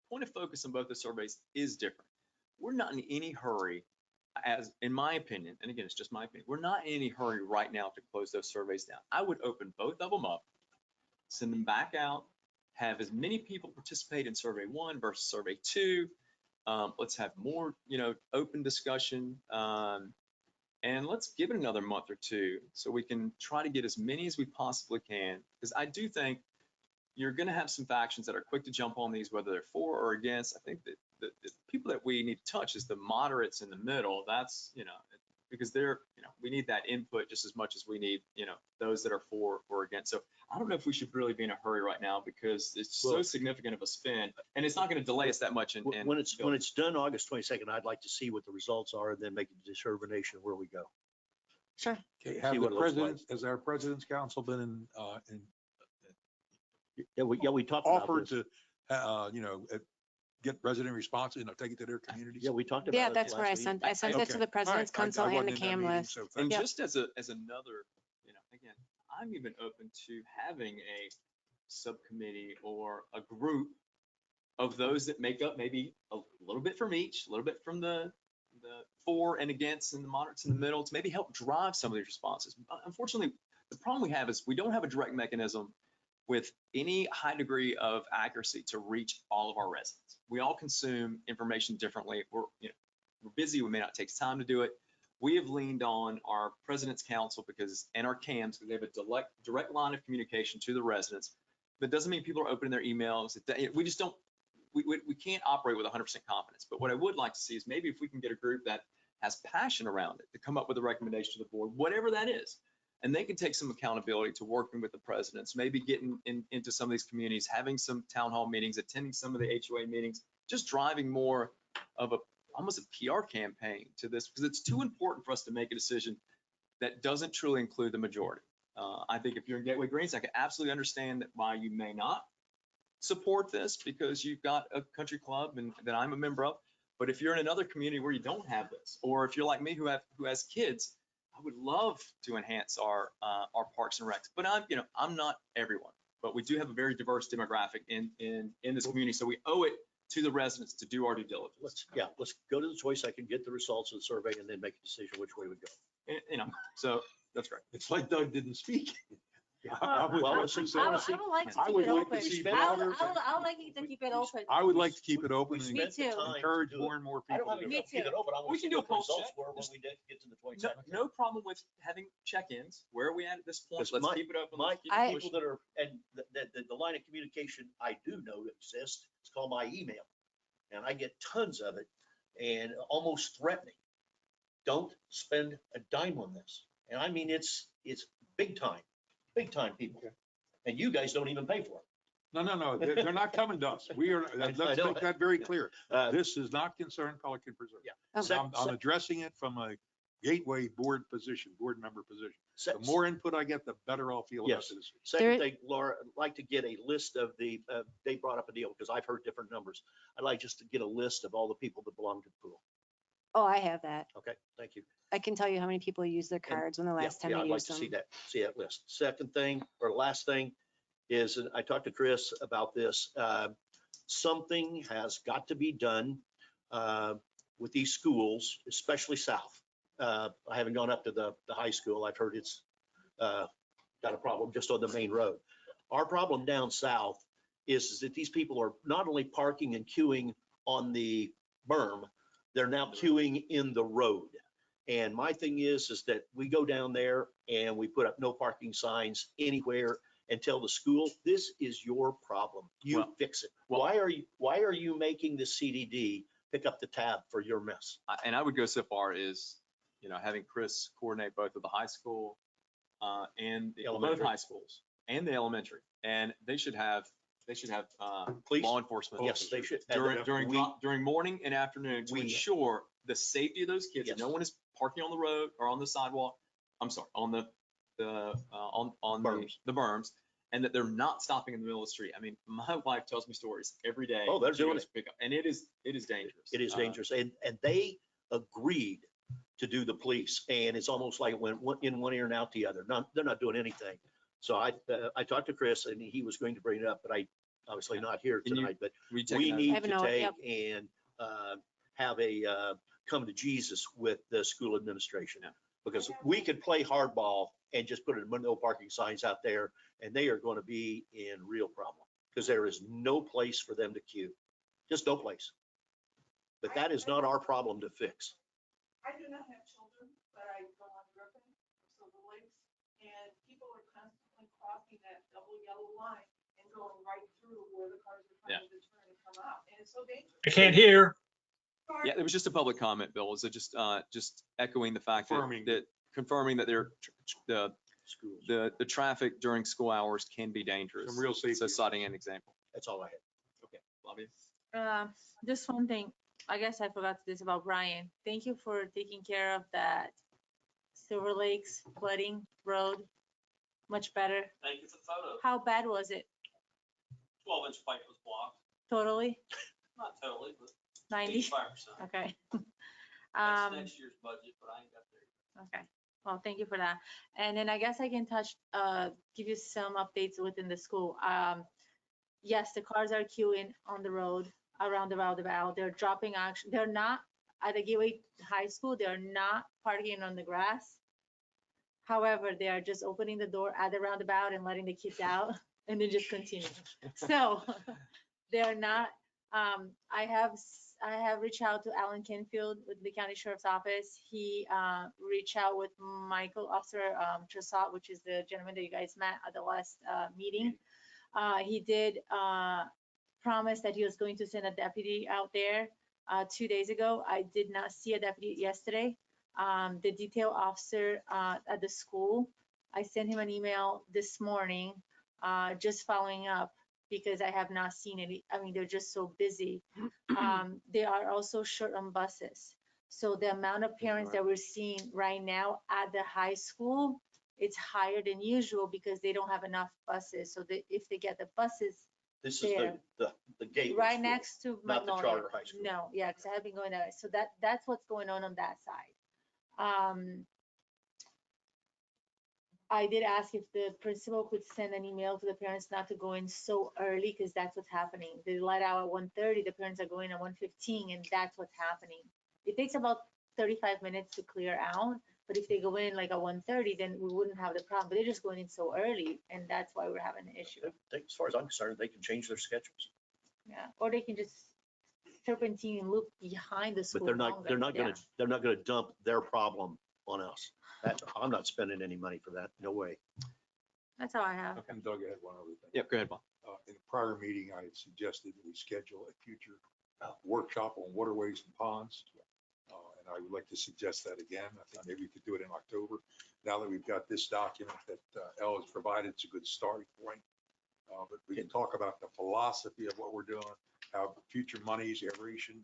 point of focus on both the surveys is different. We're not in any hurry, as in my opinion, and again, it's just my opinion, we're not in any hurry right now to close those surveys down. I would open both of them up, send them back out, have as many people participate in survey 1 versus survey 2. Let's have more, open discussion, and let's give it another month or two so we can try to get as many as we possibly can. Because I do think you're going to have some factions that are quick to jump on these, whether they're for or against. I think that the people that we need to touch is the moderates in the middle. That's, because they're, we need that input just as much as we need, those that are for or against. So I don't know if we should really be in a hurry right now because it's so significant of a spend and it's not going to delay us that much. When it's done August 22nd, I'd like to see what the results are and then make a determination of where we go. sure. Okay, See what it looks like. has our president's council been Yeah, we talked about offered this. to, get resident response, take it to their communities? Yeah, we talked about it. Yeah, that's where I last meeting. sent. I sent it to the President's Council and the CAM list. And Yep. just as another, again, I'm even open to having a subcommittee or a group of those that make up maybe a little bit from each, a little bit from the for and against and the moderates in the middle to maybe help drive some of these responses. Unfortunately, the problem we have is we don't have a direct mechanism with any high degree of accuracy to reach all of our residents. We all consume information differently. We're busy. We may not take time to do it. We have leaned on our President's Council and our CAMs because they have a direct line of communication to the residents. That doesn't mean people are opening their emails. We just don't, we can't operate with 100% confidence. But what I would like to see is maybe if we can get a group that has passion around it to come up with a recommendation to the board, whatever that is. And they can take some accountability to working with the presidents, maybe getting into some of these communities, having some town hall meetings, attending some of the HOA meetings, just driving more of almost a PR campaign to this, because it's too important for us to make a decision that doesn't truly include the majority. I think if you're in Gateway Greens, I can absolutely understand why you may not support this because you've got a country club and that I'm a member of. But if you're in another community where you don't have this, or if you're like me who has kids, I would love to enhance our parks and recs, but I'm not everyone, but we do have a very diverse demographic in this community. So we owe it to the residents to do our due diligence. Let's go to the choice. I can get the results of the survey and then make a decision which way we go. So that's great. It's like Doug didn't speak. I would like to keep it open. I would like you to keep it open. I would like to keep it open and Me too. encourage more and more I people don't have to a do Me it. keep it open. I want We to can see do a what the pulse results check. were when we did get to the 22nd. No problem with having check-ins. Where are we at this point? Because Let's keep it open. My Let's keep it people pushing. that are, and the line of communication I do know exists, it's called my email. And I get tons of it and almost threatening. Don't spend a dime on this. And I mean, it's big time people. And you guys don't even pay for it. No, they're not coming to us. We are, let's know make that. that very clear. Uh, This does not concern Pelican Preserve. Yeah. Okay. Sec- I'm addressing it from a gateway board position, board member position. sec- The more input I get, the better I'll feel about Yes. this. Second There- thing, Laura, I'd like to get a list of the, they brought up a deal because I've heard different numbers. I'd like just to get a list of all the people that belong to the pool. Oh, I have that. Okay, thank you. I can tell you how many people use their cards when the Yeah, last time yeah, they I'd like used to them. see that list. Second thing, or last thing, is, and I talked to Chris about this, something has got to be done with these schools, especially south. I haven't gone up to the high school. I've heard it's got a problem just on the main road. Our problem down south is that these people are not only parking and queuing on the berm, they're now queuing in the road. And my thing is that we go down there and we put up no parking signs anywhere and tell the school, this is your problem. You Well- fix it. well- Why are you making the CDD pick up the tab for your mess? And I would go so far as, having Chris coordinate both of the high school and both Elementary. high schools and the elementary. And they should have Police? law enforcement Yes, they should. during morning and afternoon to We- ensure the safety of those kids. That no Yes. one is parking on the road or on the sidewalk. I'm sorry, on the Berms. the berms, and that they're not stopping in the middle of the street. I mean, my wife tells me stories every day. Oh, they're She doing goes pick up, and it is dangerous. It is dangerous. And they agreed to do the police. And it's almost like it went in one ear and out the other. They're not doing anything. So I talked to Chris and he was going to bring it up, but I obviously not here Can you tonight, but We take we a note. need I have a to note, take yep. and have a come to Jesus with the school administration. Yeah. Because we could play hardball and just put no parking signs out there and they are going to be in real problem because there is no place for them to queue. Just no place. But that is not our problem to fix. I do not have children, but I go on Griffin or Silver Lakes, and people are constantly crossing that double yellow line and going right through where the cars are trying to turn and come out, and it's so dangerous. I can't hear. Yeah, it was just a public comment, Bill. So just echoing the fact confirming that Schools. the traffic during school hours can be dangerous. Some real safety So citing an example. That's all I had. Okay, Flavia. Just one thing, I guess I forgot this about Brian. Thank you for taking care of that Silver Lakes flooding road. Much better. Thank you for the photo. How bad was it? 12-inch pipe was blocked. Totally? Not totally, but 90? 85%. Okay. That's next year's budget, but I ain't got there. Okay. Well, thank you for that. And then I guess I can give you some updates within the school. Yes, the cars are queuing on the road around the roundabout. They're dropping action. They're not at the Gateway High School. They're not parking on the grass. However, they are just opening the door at the roundabout and letting the kids out and then just continue. So they are not, I have reached out to Alan Canfield with the County Sheriff's Office. He reached out with Michael Officer Tressot, which is the gentleman that you guys met at the last meeting. He did promise that he was going to send a deputy out there 2 days ago. I did not see a deputy yesterday. The detail officer at the school, I sent him an email this morning just following up because I have not seen any. I mean, they're just so busy. They are also short on buses. So the amount of parents that we're seeing right now at the high school, it's higher than usual because they don't have enough buses. So if they get the buses This is there, the gateway. right school, next to not the Magnolia. charter high school. No, yeah, because I have been going that way. So that's what's going on that side. I did ask if the principal could send an email to the parents not to go in so early because that's what's happening. They let out at 1:30, the parents are going at 1:15, and that's what's happening. It takes about 35 minutes to clear out, but if they go in like at 1:30, then we wouldn't have the problem. But they're just going in so early, and that's why we're having the issue. As far as I'm concerned, they can change their schedules. Yeah, or they can just serpentine and loop behind the school. But they're not longer. gonna dump their problem on us. I'm not spending any money for that. No way. That's all I have. And Doug, I had one other thing. Yep, go ahead, Bob. In a prior meeting, I had suggested that we schedule a future workshop on waterways and ponds. And I would like to suggest that again. I think maybe we could do it in October. Now that we've got this document that Elle has provided, it's a good starting point. But we can talk about the philosophy of what we're doing, how future monies, aeration,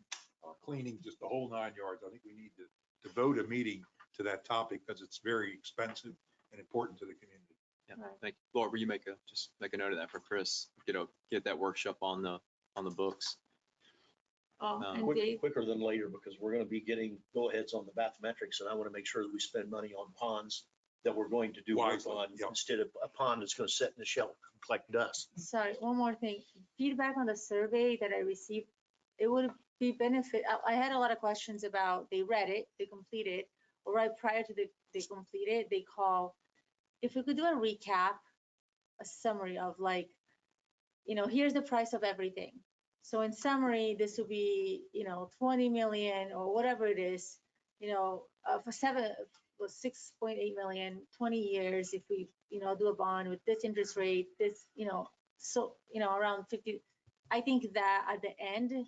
cleaning, just the whole 9 yards. I think we need to devote a meeting to that topic because it's very expensive and important to the community. Yeah, thank you. Laura, will you just make a note of that for Chris? Get that workshop on the books. And Dave, Quicker than later, because we're gonna be getting go-aheads on the bathymetrics, and I wanna make sure that we spend money on ponds that we're going to do work Wisely, on, yep. instead of a pond that's gonna sit in the shelf and collect dust. sorry, one more thing. Feedback on the survey that I received, it would be benefit. I had a lot of questions about, they read it, they completed, or right prior to they completed, they call. If we could do a recap, a summary of like, here's the price of everything. So in summary, this would be, 20 million or whatever it is, for 6.8 million, 20 years, if we, do a bond with this interest rate, this, so, around 50. I think that at the end,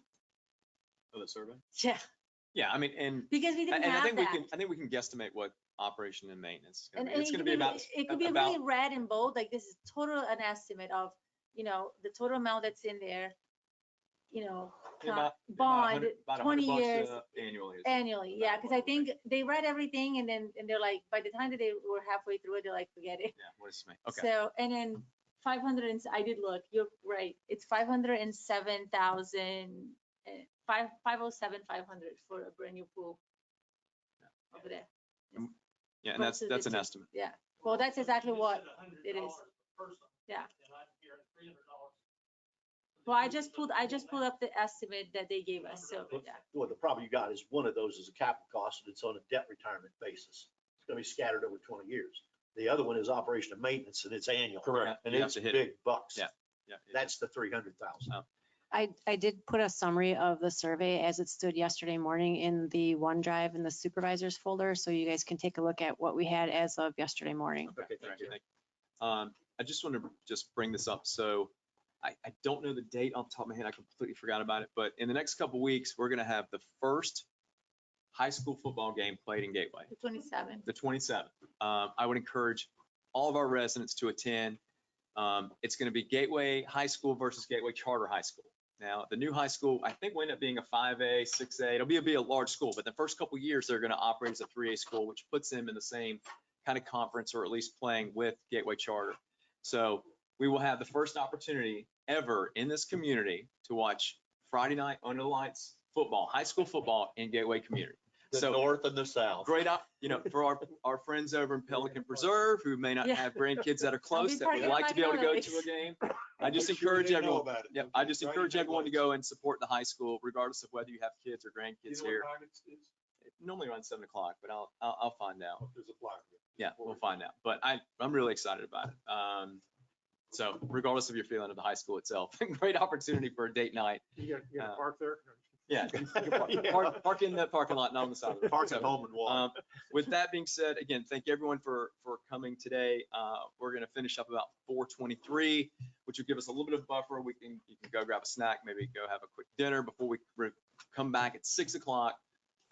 Of the survey? yeah, Yeah, I mean, and because we didn't I have think that. I think we can guesstimate what operation and maintenance is And gonna be. It's it gonna could be about. it could be really red and bold, like this is total an estimate of, the total amount that's in there, bond, 20 years. Annually, yeah, because I think they read everything and they're like, by the time that they were halfway through it, they're like, forget it. Yeah, what is it? Okay. So, and then 500, I did look, you're right, it's 507,000, 507,500 for a brand new pool over there. Yeah, and that's an estimate. Yeah, well, that's exactly what it is. Yeah. Well, I just pulled up the estimate that they gave us, so, yeah. Well, the problem you got is one of those is a capital cost, and it's on a debt retirement basis. It's gonna be scattered over 20 years. The other one is operation and maintenance, and it's annual. Correct. And You have it's to hit big bucks. Yeah. That's the 300,000. I did put a summary of the survey as it stood yesterday morning in the OneDrive in the supervisors folder, so you guys can take a look at what we had as of yesterday morning. Okay, thank you. I just want to just bring this up. So I don't know the date off the top of my head. I completely forgot about it. But in the next couple of weeks, we're going to have the first high school football game played in Gateway. The 27th. The 27th. I would encourage all of our residents to attend. It's going to be Gateway High School versus Gateway Charter High School. Now, the new high school, I think, will end up being a 5A, 6A. It'll be a large school, but the first couple of years, they're going to operate as a 3A school, which puts them in the same kind of conference, or at least playing with Gateway Charter. So we will have the first opportunity ever in this community to watch Friday night under the lights football, high school football in Gateway community. The north and the south. Great for our friends over in Pelican Preserve who may not have grandkids that are close that would like to be able to go to a game. I just encourage everyone. Yeah, I just encourage everyone to go and support the high school, regardless of whether you have kids or grandkids here. Normally around 7 o'clock, but I'll find out. There's a flyer. Yeah, we'll find out. But I'm really excited about it. So regardless of your feeling of the high school itself, great opportunity for a date night. You got to park there? Yeah, you can park in that parking lot, not on the side of the road. Park at home and walk. With that being said, again, thank everyone for coming today. We're going to finish up about 4:23, which will give us a little bit of buffer. You can go grab a snack, maybe go have a quick dinner before we come back at 6 o'clock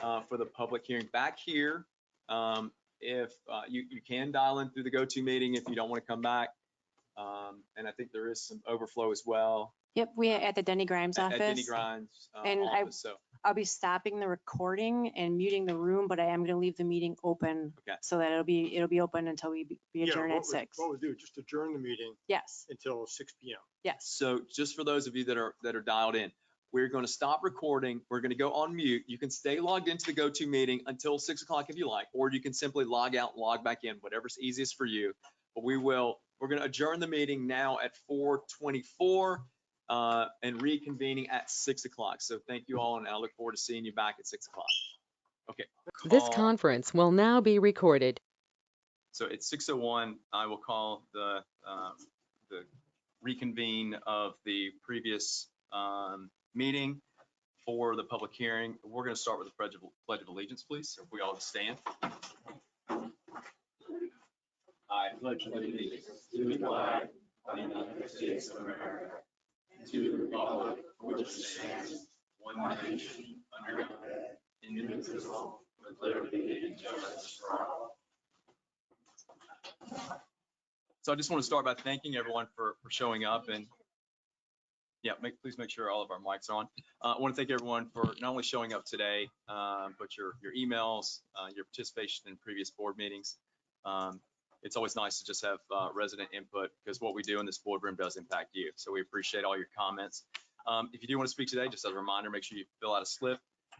for the public hearing back here. If you can dial in through the go-to meeting if you don't want to come back. And I think there is some overflow as well. Yep, we are at the Denny Grimes office. At Denny Grimes And office. So I'll be stopping the recording and muting the room, but I am going to leave the meeting open so that it'll be open until we adjourn at 6. What we'll do, just adjourn the meeting. Yes. Until 6 p.m. Yes. So just for those of you that are dialed in, we're going to stop recording. We're going to go on mute. You can stay logged into the go-to meeting until 6 o'clock if you like, or you can simply log out, log back in, whatever's easiest for you. But we're going to adjourn the meeting now at 4:24 and reconvening at 6 o'clock. So thank you all, and I look forward to seeing you back at 6 o'clock. Okay. This conference will now be recorded. So at 6:01, I will call the reconvene of the previous meeting for the public hearing. We're going to start with the Pledge of Allegiance, please. If we all stand. I pledge allegiance to the flag of the United States of America, to the republic for which it stands, one nation, under God, indivisible, with liberty and justice for all. So I just want to start by thanking everyone for showing up, and yeah, please make sure all of our mics are on. I want to thank everyone for not only showing up today, but your emails, your participation in previous board meetings. It's always nice to just have resident input, because what we do in this boardroom does impact you. So we appreciate all your comments. If you do want to speak today, just as a reminder, make sure you fill out a slip.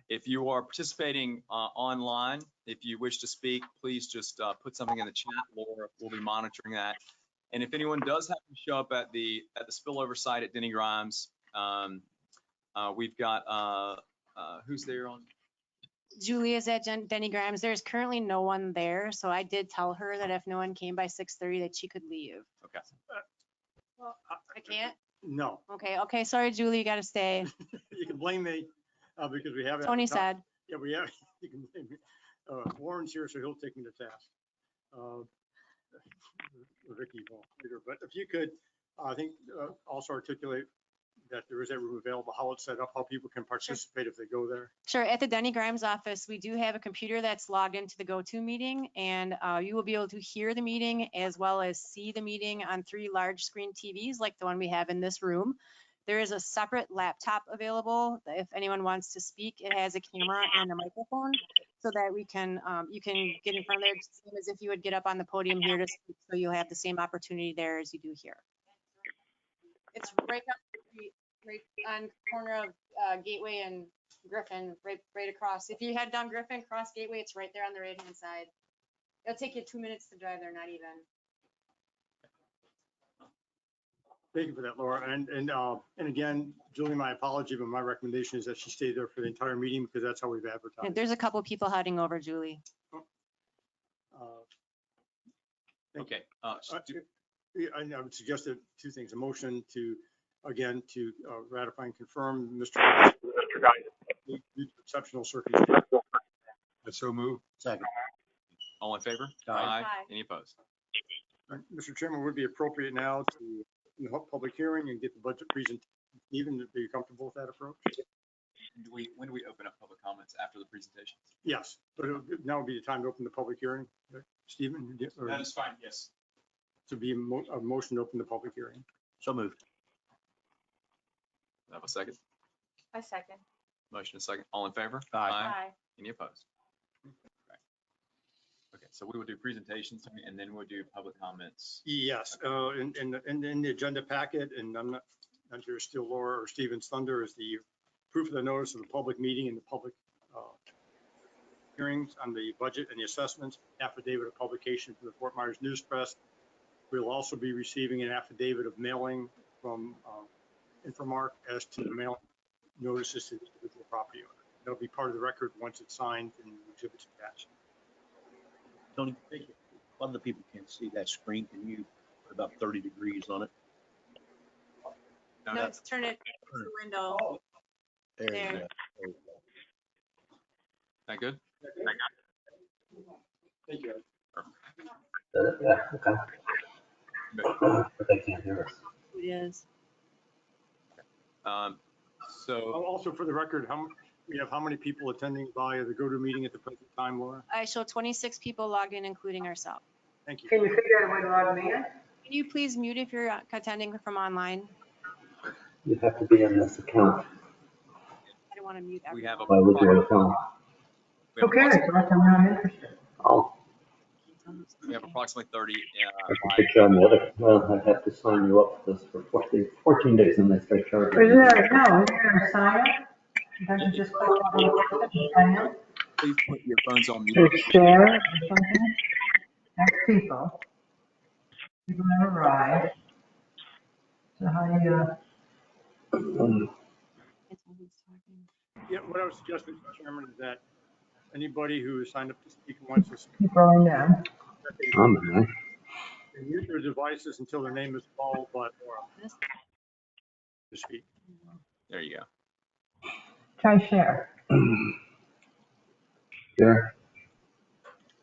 If you are participating online, if you wish to speak, please just put something in the chat. Laura will be monitoring that. And if anyone does happen to show up at the spillover site at Denny Grimes, we've got who's there on? Julie is at Denny Grimes. There's currently no one there, so I did tell her that if no one came by 6:30 that she could leave. Okay. Well, I can't? No, Okay, sorry, Julie, you gotta stay. you can blame me because we have. Tony said. Yeah, we have, you can blame me. Warren's here, so he'll take me to task. Vicky won't later, but if you could, I think also articulate that there is that room available, how it's set up, how people can participate if they go there. Sure. At the Denny Grimes office, we do have a computer that's logged into the GoTo meeting, and you will be able to hear the meeting as well as see the meeting on 3 large screen TVs like the one we have in this room. There is a separate laptop available. If anyone wants to speak, it has a camera and a microphone so that we can, you can get in front of there just same as if you would get up on the podium here to speak, so you'll have the same opportunity there as you do here. It's right down the street, right on the corner of Gateway and Griffin, right across. If you head down Griffin, cross Gateway, it's right there on the right-hand side. It'll take you 2 minutes to drive there, not even. Thank you for that, Laura. And again, Julie, my apology, but my recommendation is that she stay there for the entire meeting because that's how we've advertised. There's a couple people heading over, Julie. Okay. Yeah, I would suggest that 2 things, a motion to, again, to ratify and confirm Mr. Due to exceptional circumstances. So move. Second. All in favor? Aye. Any opposed? Mr. Chairman, would it be appropriate now to in the public hearing and get the budget presentation, even to be comfortable with that approach? When do we open up public comments after the presentation? Yes, but now would be the time to open the public hearing. Stephen? That is fine, yes. To be a motion to open the public hearing. So moved. Have a second? I second. Motion is second. All in favor? Aye. Any opposed? Okay, so we will do presentations and then we'll do public comments. Yes, in the agenda packet, and I'm not sure if still Laura or Stephen's thunder, is the proof of the notice of the public meeting and the public hearings on the budget and the assessments, affidavit of publication from the Fort Myers News Press. We'll also be receiving an affidavit of mailing from Infomark as to the mail notices to the individual property owner. That'll be part of the record once it's signed and exhibits attached. Tony, thank you. A lot of the people can't see that screen. Can you put about 30 degrees on it? No, let's turn it to the window. There you There. go. There you go. That good? Thank you. Yeah, okay. But they can't hear us. It is. So Also for the record, we have how many people attending via the GoTo meeting at the present time, Laura? I show 26 people logged in, including ourselves. Thank you. Can you figure out a way to log me in? Can you please mute if you're attending from online? You have to be in this account. I don't want to mute we have everyone. Why would you want to come? we have approximately- I'm not interested. Oh, we have approximately 30. I can put you on the other. Well, I'd have to sign you up for this for 14 days and they start charging. Isn't there a sign up? Don't you just click on the and sign up? Please put your phones on mute. To share or something? That's people. People have arrived. So how do you, Yeah, what I would suggest, Mr. Chairman, is that anybody who is signed up to speak wants to speak, keep going down? I'm in there. they mute their devices until their name is called, but to speak. There you go. Try share. Sure.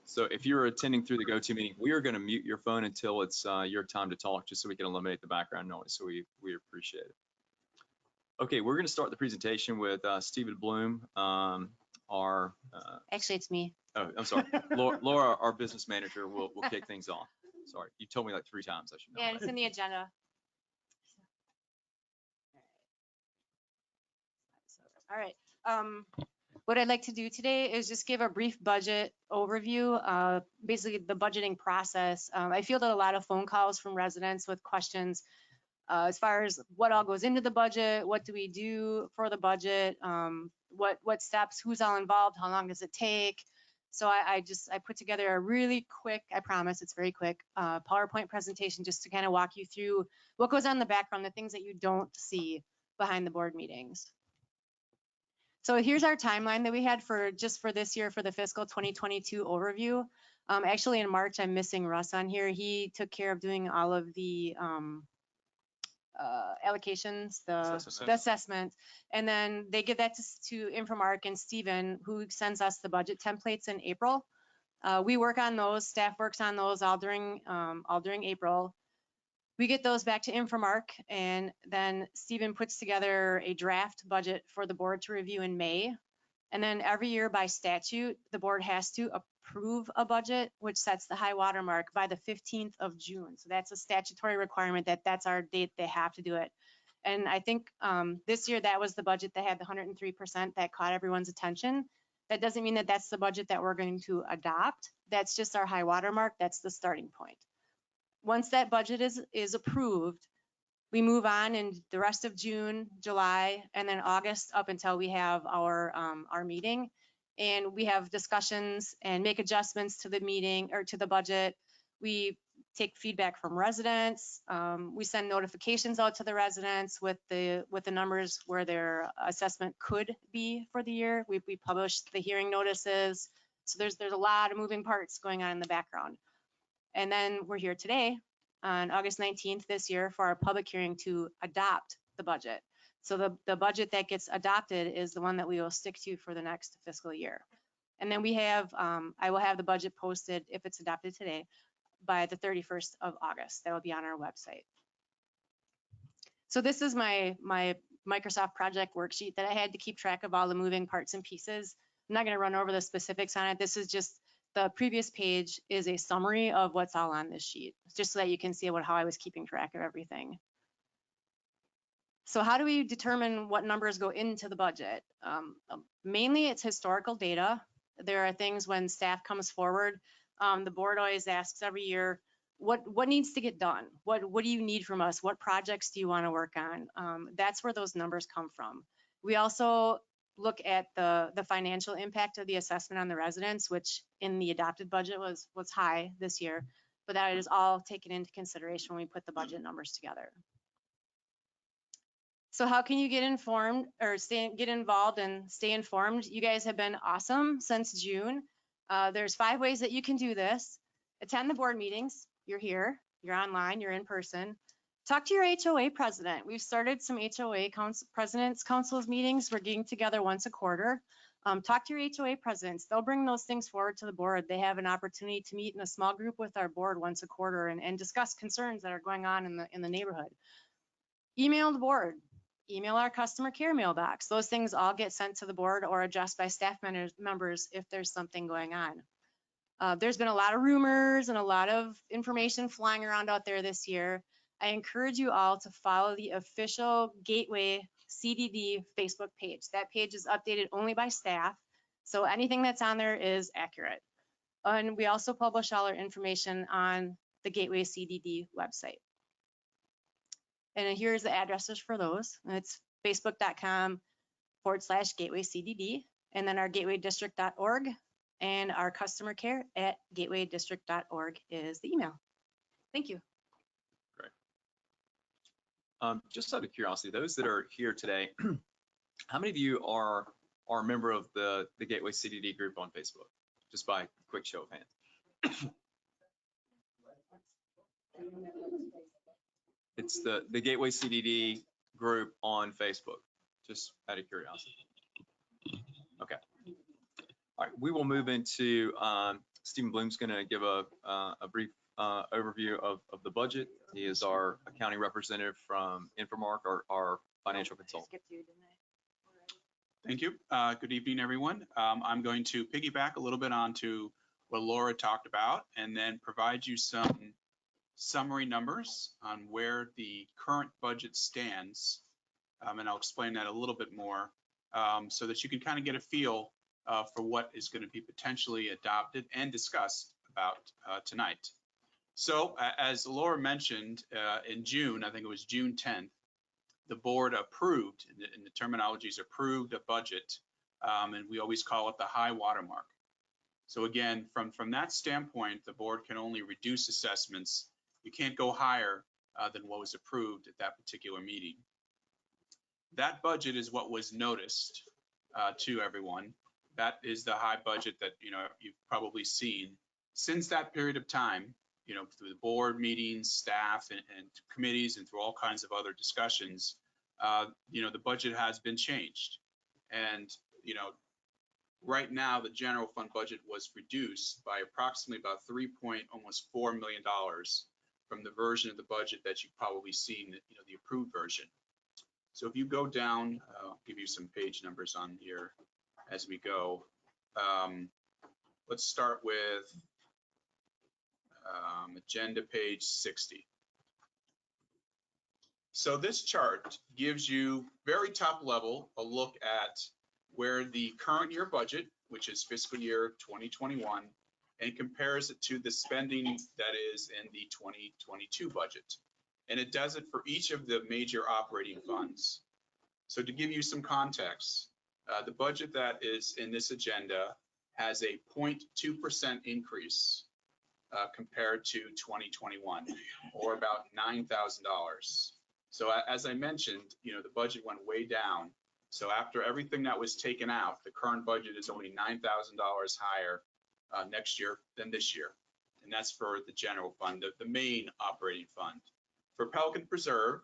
So if you're attending through the GoTo meeting, we are going to mute your phone until it's your time to talk, just so we can eliminate the background noise. So we appreciate it. Okay, we're going to start the presentation with Stephen Bloom, Actually, it's me. oh, I'm sorry, Laura, our business manager, will kick things off. Sorry, you told me like 3 times. I should know. And it's in the agenda. All right. What I'd like to do today is just give a brief budget overview, basically the budgeting process. I fielded a lot of phone calls from residents with questions as far as what all goes into the budget, what do we do for the budget, what steps, who's all involved, how long does it take? So I put together a really quick, I promise it's very quick, PowerPoint presentation just to kind of walk you through what goes on in the background, the things that you don't see behind the board meetings. So here's our timeline that we had for this year for the fiscal 2022 overview. Actually in March, I'm missing Russ on here. He took care of doing all of the allocations, the assessment, and then they give that to Infomark and Steven, who sends us the budget templates in April. We work on those, staff works on those all during April. We get those back to Infomark, and then Steven puts together a draft budget for the board to review in May. And then every year by statute, the board has to approve a budget, which sets the high water mark by the 15th of June. So that's a statutory requirement that's our date they have to do it. And I think this year that was the budget that had the 103% that caught everyone's attention. That doesn't mean that that's the budget that we're going to adopt. That's just our high water mark. That's the starting point. Once that budget is approved, we move on in the rest of June, July, and then August up until we have our meeting. And we have discussions and make adjustments to the meeting or to the budget. We take feedback from residents. We send notifications out to the residents with the numbers where their assessment could be for the year. We publish the hearing notices. So there's a lot of moving parts going on in the background. And then we're here today on August 19th this year for our public hearing to adopt the budget. So the budget that gets adopted is the one that we will stick to for the next fiscal year. And then we have, I will have the budget posted if it's adopted today by the 31st of August. That will be on our website. So this is my Microsoft project worksheet that I had to keep track of all the moving parts and pieces. I'm not going to run over the specifics on it. This is just the previous page is a summary of what's all on this sheet, just so that you can see how I was keeping track of everything. So how do we determine what numbers go into the budget? Mainly it's historical data. There are things when staff comes forward, the board always asks every year, what needs to get done? What do you need from us? What projects do you want to work on? That's where those numbers come from. We also look at the financial impact of the assessment on the residents, which in the adopted budget was high this year, but that is all taken into consideration when we put the budget numbers together. So how can you get informed or get involved and stay informed? You guys have been awesome since June. There's 5 ways that you can do this. Attend the board meetings. You're here, you're online, you're in person. Talk to your HOA president. We've started some HOA presidents councils meetings. We're getting together once a quarter. Talk to your HOA presidents. They'll bring those things forward to the board. They have an opportunity to meet in a small group with our board once a quarter and discuss concerns that are going on in the neighborhood. Email the board. Email our customer care mailbox. Those things all get sent to the board or addressed by staff members if there's something going on. There's been a lot of rumors and a lot of information flying around out there this year. I encourage you all to follow the official Gateway CDD Facebook page. That page is updated only by staff, so anything that's on there is accurate. And we also publish all our information on the Gateway CDD website. And here's the addresses for those. It's facebook.com/Gateway CDD, and then our gatewaydistrict.org, and our customer care at gatewaydistrict.org is the email. Thank you. Just out of curiosity, those that are here today, how many of you are a member of the Gateway CDD group on Facebook? Just by a quick show of hands. It's the Gateway CDD group on Facebook, just out of curiosity. Okay. All right, we will move into, Stephen Bloom's gonna give a brief overview of the budget. He is our accounting representative from Infomark, our financial consultant. Thank you. Good evening, everyone. I'm going to piggyback a little bit onto what Laura talked about and then provide you some summary numbers on where the current budget stands. And I'll explain that a little bit more so that you can kind of get a feel for what is going to be potentially adopted and discussed about tonight. So as Laura mentioned, in June, I think it was June 10th, the board approved, and the terminology is approved a budget, and we always call it the high water mark. So again, from that standpoint, the board can only reduce assessments. You can't go higher than what was approved at that particular meeting. That budget is what was noticed to everyone. That is the high budget that you've probably seen. Since that period of time, through the board meetings, staff, and committees, and through all kinds of other discussions, the budget has been changed. And right now, the general fund budget was reduced by approximately about almost $4 million from the version of the budget that you've probably seen, the approved version. So if you go down, I'll give you some page numbers on here as we go. Let's start with agenda page 60. So this chart gives you very top level a look at where the current year budget, which is fiscal year 2021, and compares it to the spending that is in the 2022 budget. And it does it for each of the major operating funds. So to give you some context, the budget that is in this agenda has a 0.2% increase compared to 2021, or about $9,000. So as I mentioned, the budget went way down. So after everything that was taken out, the current budget is only $9,000 higher next year than this year. And that's for the general fund, the main operating fund. For Pelican Preserve,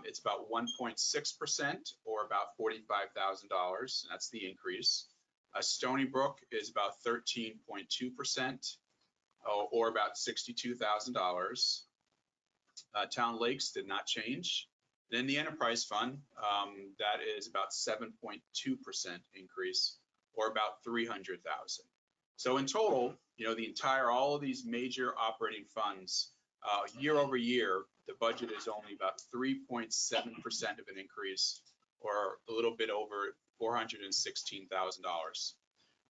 it's about 1.6%, or about $45,000. That's the increase. Stony Brook is about 13.2%, or about $62,000. Town Lakes did not change. Then the enterprise fund, that is about 7.2% increase, or about $300,000. So in total, all of these major operating funds, year over year, the budget is only about 3.7% of an increase, or a little bit over $416,000.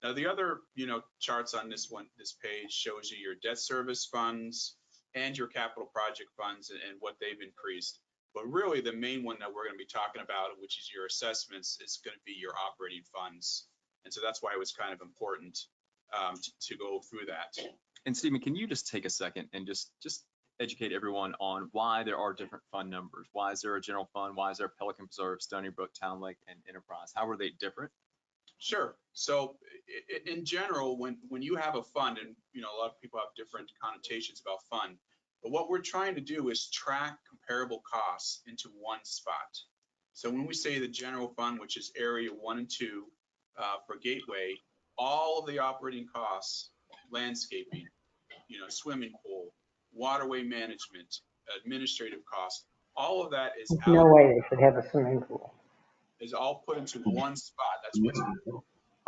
Now the other, charts on this page shows you your debt service funds and your capital project funds and what they've increased. But really the main one that we're going to be talking about, which is your assessments, is going to be your operating funds. And so that's why it was kind of important to go through that. And Stephen, can you just take a second and just educate everyone on why there are different fund numbers? Why is there a general fund? Why is there Pelican Preserve, Stony Brook, Town Lake, and Enterprise? How are they different? Sure. So in general, when you have a fund, and a lot of people have different connotations about fund, but what we're trying to do is track comparable costs into one spot. So when we say the general fund, which is area 1 and 2 for Gateway, all of the operating costs, landscaping, swimming pool, waterway management, administrative costs, all of that is No way they should have a swimming pool. Is all put into one spot. That's what's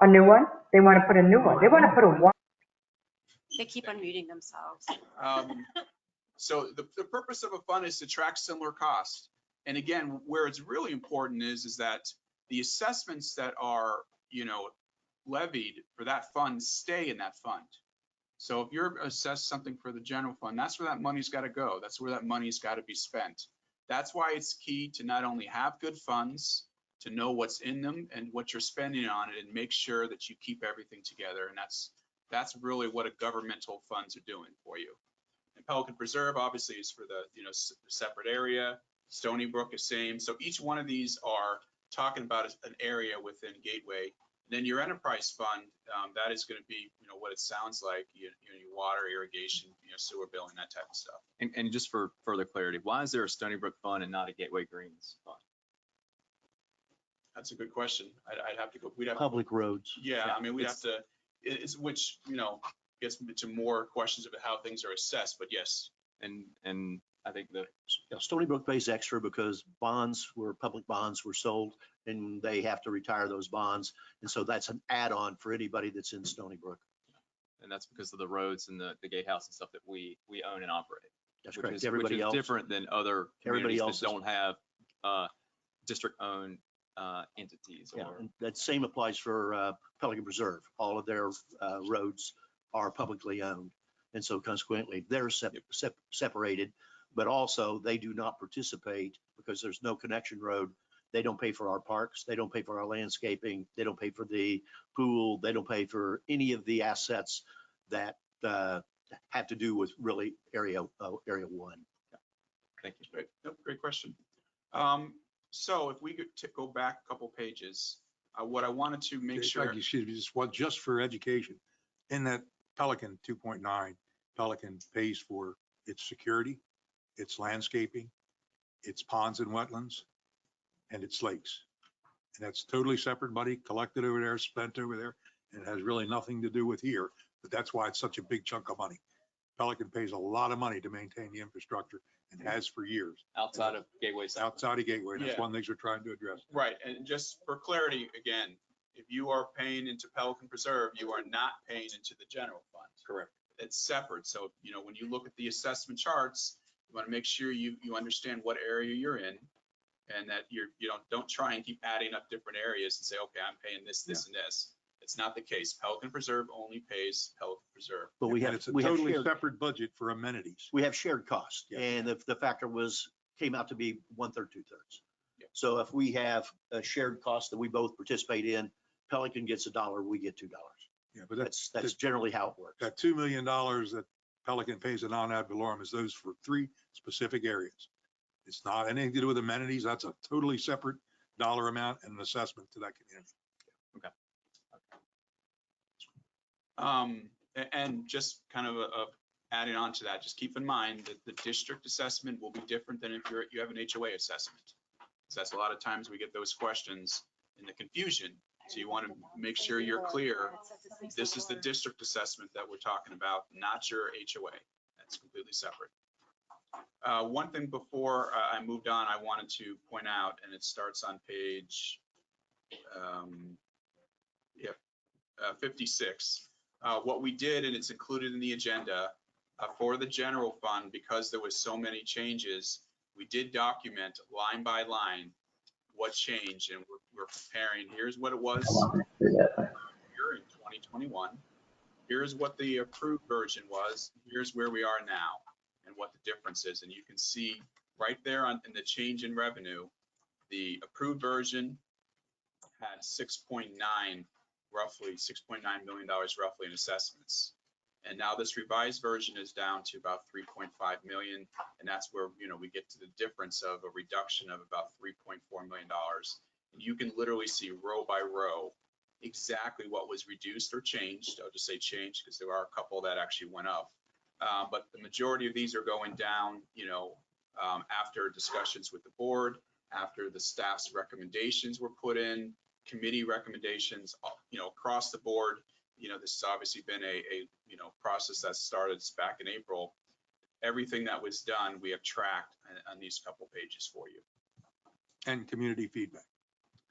a new one. They want to put a new one. They want to put a one. They keep unmuting themselves. So the purpose of a fund is to track similar costs. And again, where it's really important is that the assessments that are, levied for that fund stay in that fund. So if you're assessed something for the general fund, that's where that money's got to go. That's where that money's got to be spent. That's why it's key to not only have good funds, to know what's in them and what you're spending on it, and make sure that you keep everything together. And that's really what a governmental funds are doing for you. And Pelican Preserve obviously is for the separate area. Stony Brook is same. So each one of these are talking about an area within Gateway. And then your enterprise fund, that is going to be what it sounds like, your water, irrigation, sewer billing, that type of stuff. And just for further clarity, why is there a Stony Brook fund and not a Gateway Greens fund? That's a good question. I'd have to go. We'd have Public roads. Yeah, I mean, we'd have to. It's which gets to more questions about how things are assessed. But yes, and I think Stony Brook pays extra because public bonds were sold, and they have to retire those bonds, and so that's an add-on for anybody that's in Stony Brook. And that's because of the roads and the gatehouse and stuff that we own and operate. That's which correct. is Everybody else, different than other everybody communities else that is- don't have district-owned entities. yeah, Or and that same applies for Pelican Preserve. All of their roads are publicly owned. And so consequently, they're separated, but also they do not participate because there's no connection road. They don't pay for our parks. They don't pay for our landscaping. They don't pay for the pool. They don't pay for any of the assets that have to do with really area one. thank you. Great, nope, great question. So if we could go back a couple pages, what I wanted to make sure. Excuse me, just for education, in that Pelican 2.9, Pelican pays for its security, its landscaping, its ponds and wetlands, and its lakes. And that's totally separate money collected over there, spent over there, and it has really nothing to do with here. But that's why it's such a big chunk of money. Pelican pays a lot of money to maintain the infrastructure and has for years. Outside of Gateway South. Outside of Gateway. That's Yeah. one of the things we're trying to address. Right, and just for clarity, again, if you are paying into Pelican Preserve, you are not paying into the general fund. Correct. It's separate. So, when you look at the assessment charts, you want to make sure you understand what area you're in and that don't try and keep adding up different areas and say, okay, I'm paying this, and this. It's not the case. Pelican Preserve only pays Pelican Preserve. But And it's a totally separate budget for amenities. We have shared costs, Yeah. and if the factor came out to be 1/3, 2/3. Yeah. So if we have a shared cost that we both participate in, Pelican gets $1, we get $2. Yeah, but That's generally how it works. that $2 million that Pelican pays in non-ad valorem is those for 3 specific areas. It's not anything to do with amenities. That's a totally separate dollar amount and an assessment to that community. Okay. And just kind of adding on to that, just keep in mind that the district assessment will be different than if you have an HOA assessment. So that's a lot of times we get those questions in the confusion. So you want to make sure you're clear. This is the district assessment that we're talking about, not your HOA. That's completely separate. One thing before I moved on, I wanted to point out, and it starts on page 56. What we did, and it's included in the agenda, for the general fund, because there was so many changes, we did document line by line what changed, and we're comparing. Here's what it was here in 2021. Here's what the approved version was. Here's where we are now and what the difference is. And you can see right there in the change in revenue, the approved version had 6.9 million roughly in assessments. And now this revised version is down to about 3.5 million. And that's where, we get to the difference of a reduction of about $3.4 million. And you can literally see row by row exactly what was reduced or changed. I'll just say changed because there are a couple that actually went up. But the majority of these are going down, after discussions with the board, after the staff's recommendations were put in, committee recommendations, across the board. This has obviously been a process that started back in April. Everything that was done, we have tracked on these couple pages for you. And community feedback.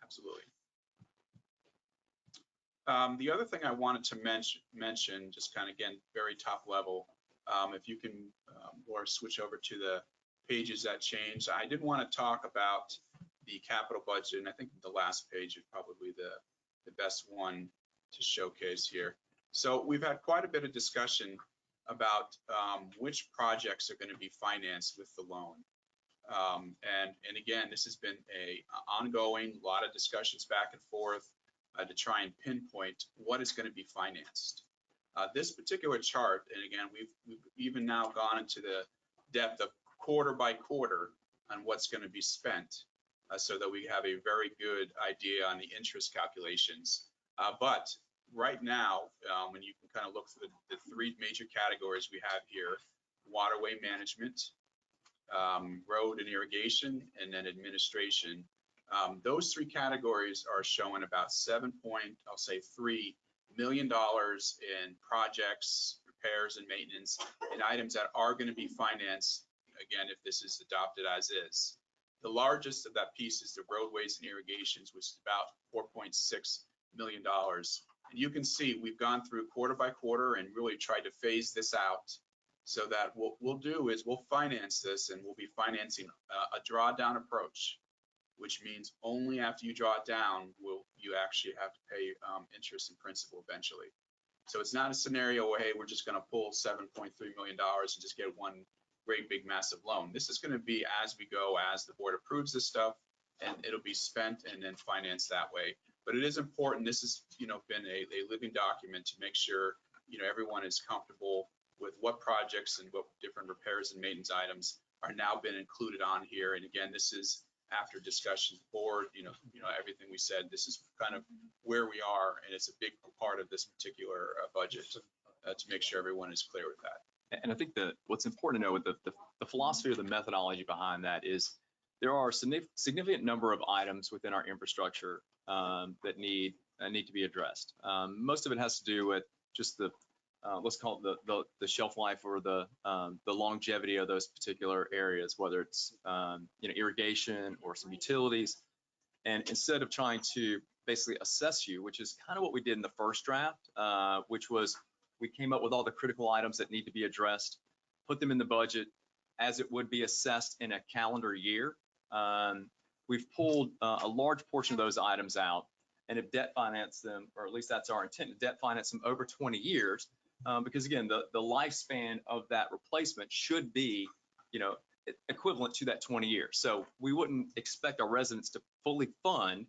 Absolutely. The other thing I wanted to mention, just kind of, again, very top level, if you can, Laura, switch over to the pages that changed. I did want to talk about the capital budget, and I think the last page is probably the best one to showcase here. So we've had quite a bit of discussion about which projects are going to be financed with the loan. And again, this has been a ongoing, lot of discussions back and forth to try and pinpoint what is going to be financed. This particular chart, and again, we've even now gone into the depth of quarter by quarter on what's going to be spent, so that we have a very good idea on the interest calculations. But right now, when you can kind of look through the 3 major categories we have here: waterway management, road and irrigation, and then administration. Those 3 categories are showing about $7.3 million in projects, repairs, and maintenance, and items that are going to be financed, again, if this is adopted as is. The largest of that piece is the roadways and irrigations, which is about $4.6 million. And you can see we've gone through quarter by quarter and really tried to phase this out so that what we'll do is we'll finance this, and we'll be financing a drawdown approach, which means only after you draw it down will you actually have to pay interest and principal eventually. So it's not a scenario where, hey, we're just going to pull $7.3 million and just get one great big massive loan. This is going to be as we go, as the board approves this stuff, and it'll be spent and then financed that way. But it is important. This has, you know, been a living document to make sure, you know, everyone is comfortable with what projects and what different repairs and maintenance items are now been included on here. And again, this is after discussion board, you know, everything we said, this is kind of where we are, and it's a big part of this particular budget to make sure everyone is clear with that. And I think that what's important to know with the philosophy or the methodology behind that is there are a significant number of items within our infrastructure that need to be addressed. Most of it has to do with just the let's call it the shelf life or the longevity of those particular areas, whether it's you know, irrigation or some utilities. And instead of trying to basically assess you, which is kind of what we did in the first draft, which was we came up with all the critical items that need to be addressed, put them in the budget as it would be assessed in a calendar year. We've pulled a large portion of those items out and have debt financed them, or at least that's our intent, to debt finance them over 20 years. Because again, the lifespan of that replacement should be, you know, equivalent to that 20 years. So we wouldn't expect our residents to fully fund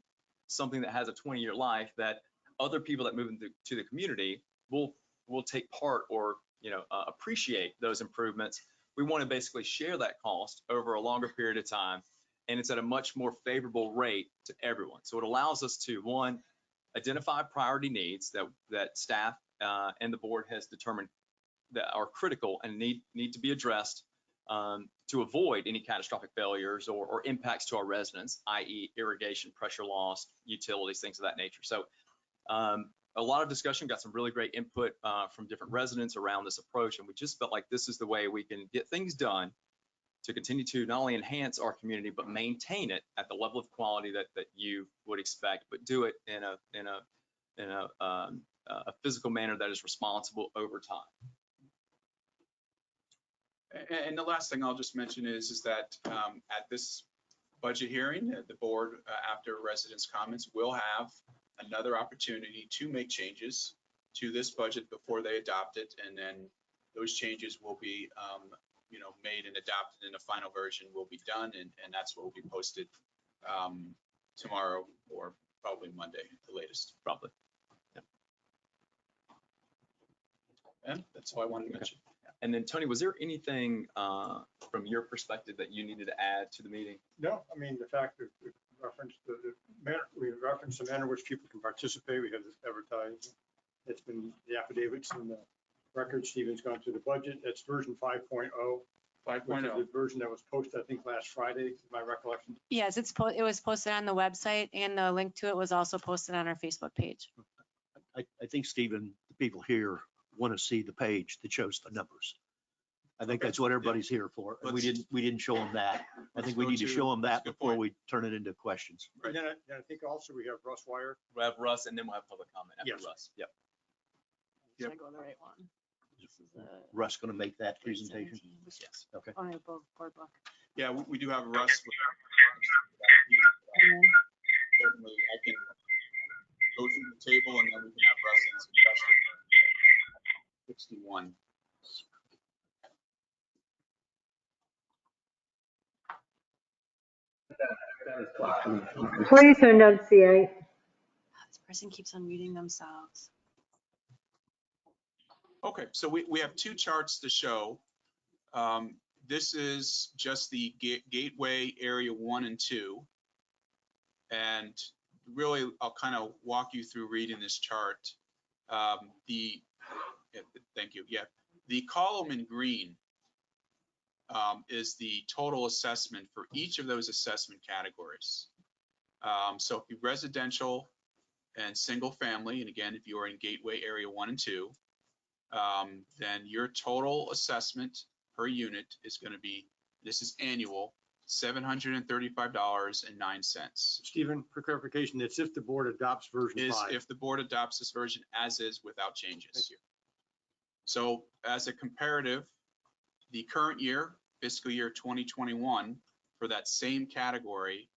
something that has a 20-year life that other people that move into the community will take part or, you know, appreciate those improvements. We want to basically share that cost over a longer period of time, and it's at a much more favorable rate to everyone. So it allows us to, one, identify priority needs that staff and the board has determined that are critical and need to be addressed to avoid any catastrophic failures or impacts to our residents, i.e. irrigation, pressure loss, utilities, things of that nature. So a lot of discussion, got some really great input from different residents around this approach, and we just felt like this is the way we can get things done to continue to not only enhance our community, but maintain it at the level of quality that you would expect, but do it in a physical manner that is responsible over time. And the last thing I'll just mention is that at this budget hearing, the board, after residents' comments, will have another opportunity to make changes to this budget before they adopt it, and then those changes will be you know, made and adopted, and the final version will be done, and that's what will be posted tomorrow or probably Monday at the latest. Probably. Yeah. And that's all I wanted to mention. And then Tony, was there anything from your perspective that you needed to add to the meeting? No, I mean, the fact that we referenced the manner, we referenced the manner in which people can participate. We have this advertising. It's been the affidavits and the records. Stephen's gone through the budget. That's version 5.0. 5.0. The version that was posted, I think, last Friday, my recollection. Yes, it was posted on the website, and the link to it was also posted on our Facebook page. I think, Stephen, the people here want to see the page that shows the numbers. I think that's what everybody's here for. And we didn't show them that. I think we need to show them that before we turn it into questions. And then I think also we have Russ Wire. We have Russ, and then we'll have public comment after Russ. Yep. Should I go the right one? This is Russ going to make that presentation? Yes. Okay. On a board book. Yeah, we do have Russ. Certainly, I can go through the table, and then we can have Russ answer questions. 61. Please enunciate. This person keeps unmuting themselves. Okay, so we have two charts to show. This is just the gateway area 1 and 2. And really, I'll kind of walk you through reading this chart. Thank you. Yeah, the column in green is the total assessment for each of those assessment categories. So if you residential and single family, and again, if you are in gateway area 1 and 2, then your total assessment per unit is going to be, this is annual, $735.09. Stephen, for clarification, it's if the board adopts version 5. If the board adopts this version as is without changes. Thank you. So as a comparative, The current year, fiscal year 2021, for that same category,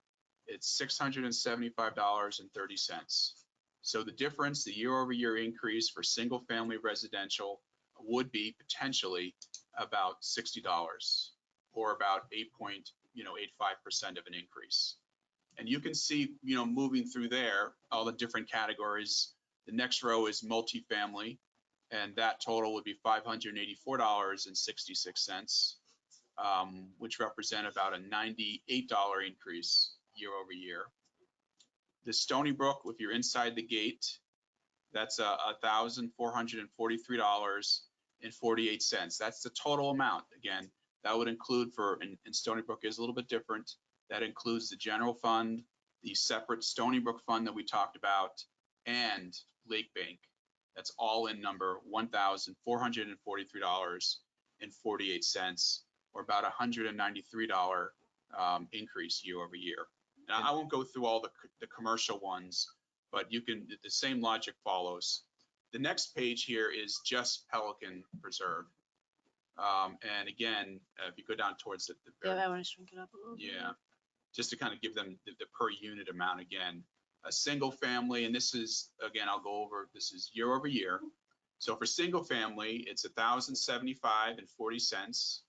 it's $675.30. So the difference, the year-over-year increase for single-family residential would be potentially about $60 or about 8.85% of an increase. And you can see, moving through there, all the different categories. The next row is multifamily, and that total would be $584.66, which represent about a $98 increase year over year. The Stony Brook, if you're inside the gate, that's $1,443.48. That's the total amount. Again, that would include and Stony Brook is a little bit different. That includes the general fund, the separate Stony Brook fund that we talked about, and Lake Bank. That's all in number $1,443.48, or about $193 increase year over year. Now, I won't go through all the commercial ones, but the same logic follows. The next page here is just Pelican Preserve. And again, if you go down towards the I want to shrink it up a little bit. Yeah, just to kind of give them the per unit amount again. A single family, and this is, again, I'll go over, this is year over year. So for single family, it's $1,075.40.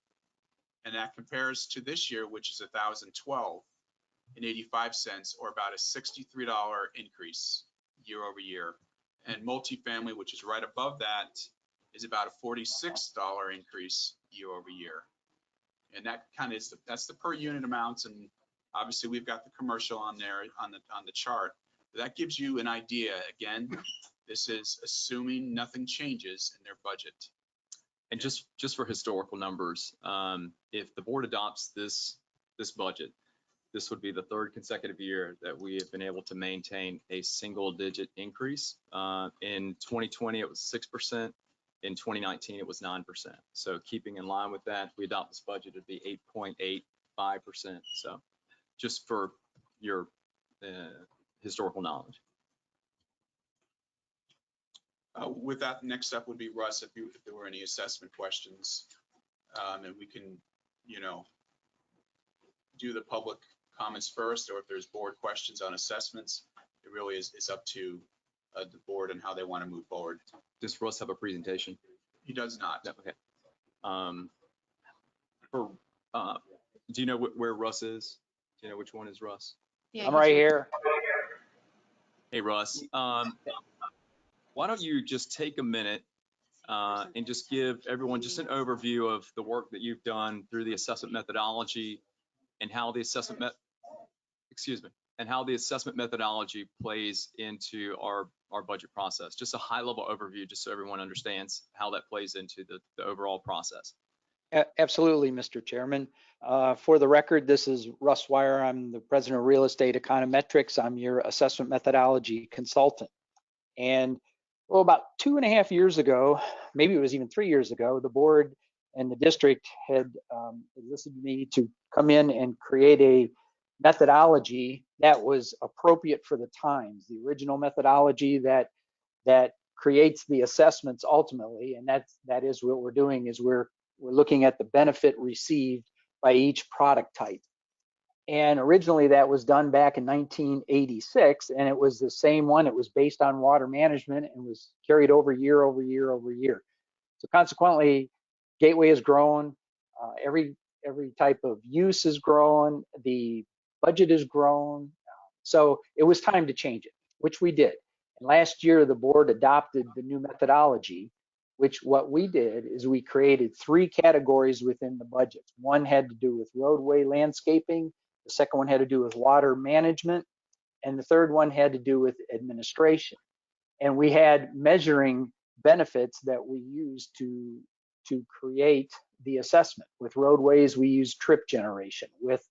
And that compares to this year, which is $1,012.85, or about a $63 increase year over year. And multifamily, which is right above that, is about a $46 increase year over year. And that kind of is that's the per unit amounts. And obviously we've got the commercial on there on the chart. That gives you an idea. Again, this is assuming nothing changes in their budget. And just for historical numbers, if the board adopts this budget, this would be the third consecutive year that we have been able to maintain a single-digit increase. In 2020, it was 6%. In 2019, it was 9%. So keeping in line with that, if we adopt this budget, it'd be 8.85%. So just for your historical knowledge. With that, next up would be Russ, if there were any assessment questions, and we can, do the public comments first, or if there's board questions on assessments, it really is up to the board and how they want to move forward. Does Russ have a presentation? He does not. No, okay. Do you know where Russ is? Do you know which one is Russ? Yeah, I'm right here. Hey, Russ. Why don't you just take a minute and just give everyone just an overview of the work that you've done through the assessment methodology and how the assessment methodology plays into our budget process. Just a high level overview, just so everyone understands how that plays into the overall process. Absolutely, Mr. Chairman. For the record, this is Russ Wire. I'm the president of Real Estate Econometrics. I'm your assessment methodology consultant. And well, about 2.5 years ago, maybe it was even 3 years ago, the board and the district had enlisted me to come in and create a methodology that was appropriate for the times. The original methodology that creates the assessments ultimately, and that is what we're doing, is we're looking at the benefit received by each product type. And originally that was done back in 1986, and it was the same one. It was based on water management and was carried over year over year over year. So consequently, Gateway has grown. Every type of use has grown. The budget has grown. So it was time to change it, which we did. And last year, the board adopted the new methodology, which what we did is we created 3 categories within the budget. One had to do with roadway landscaping. The second one had to do with water management. And the third one had to do with administration. And we had measuring benefits that we used to create the assessment. With roadways, we used trip generation. With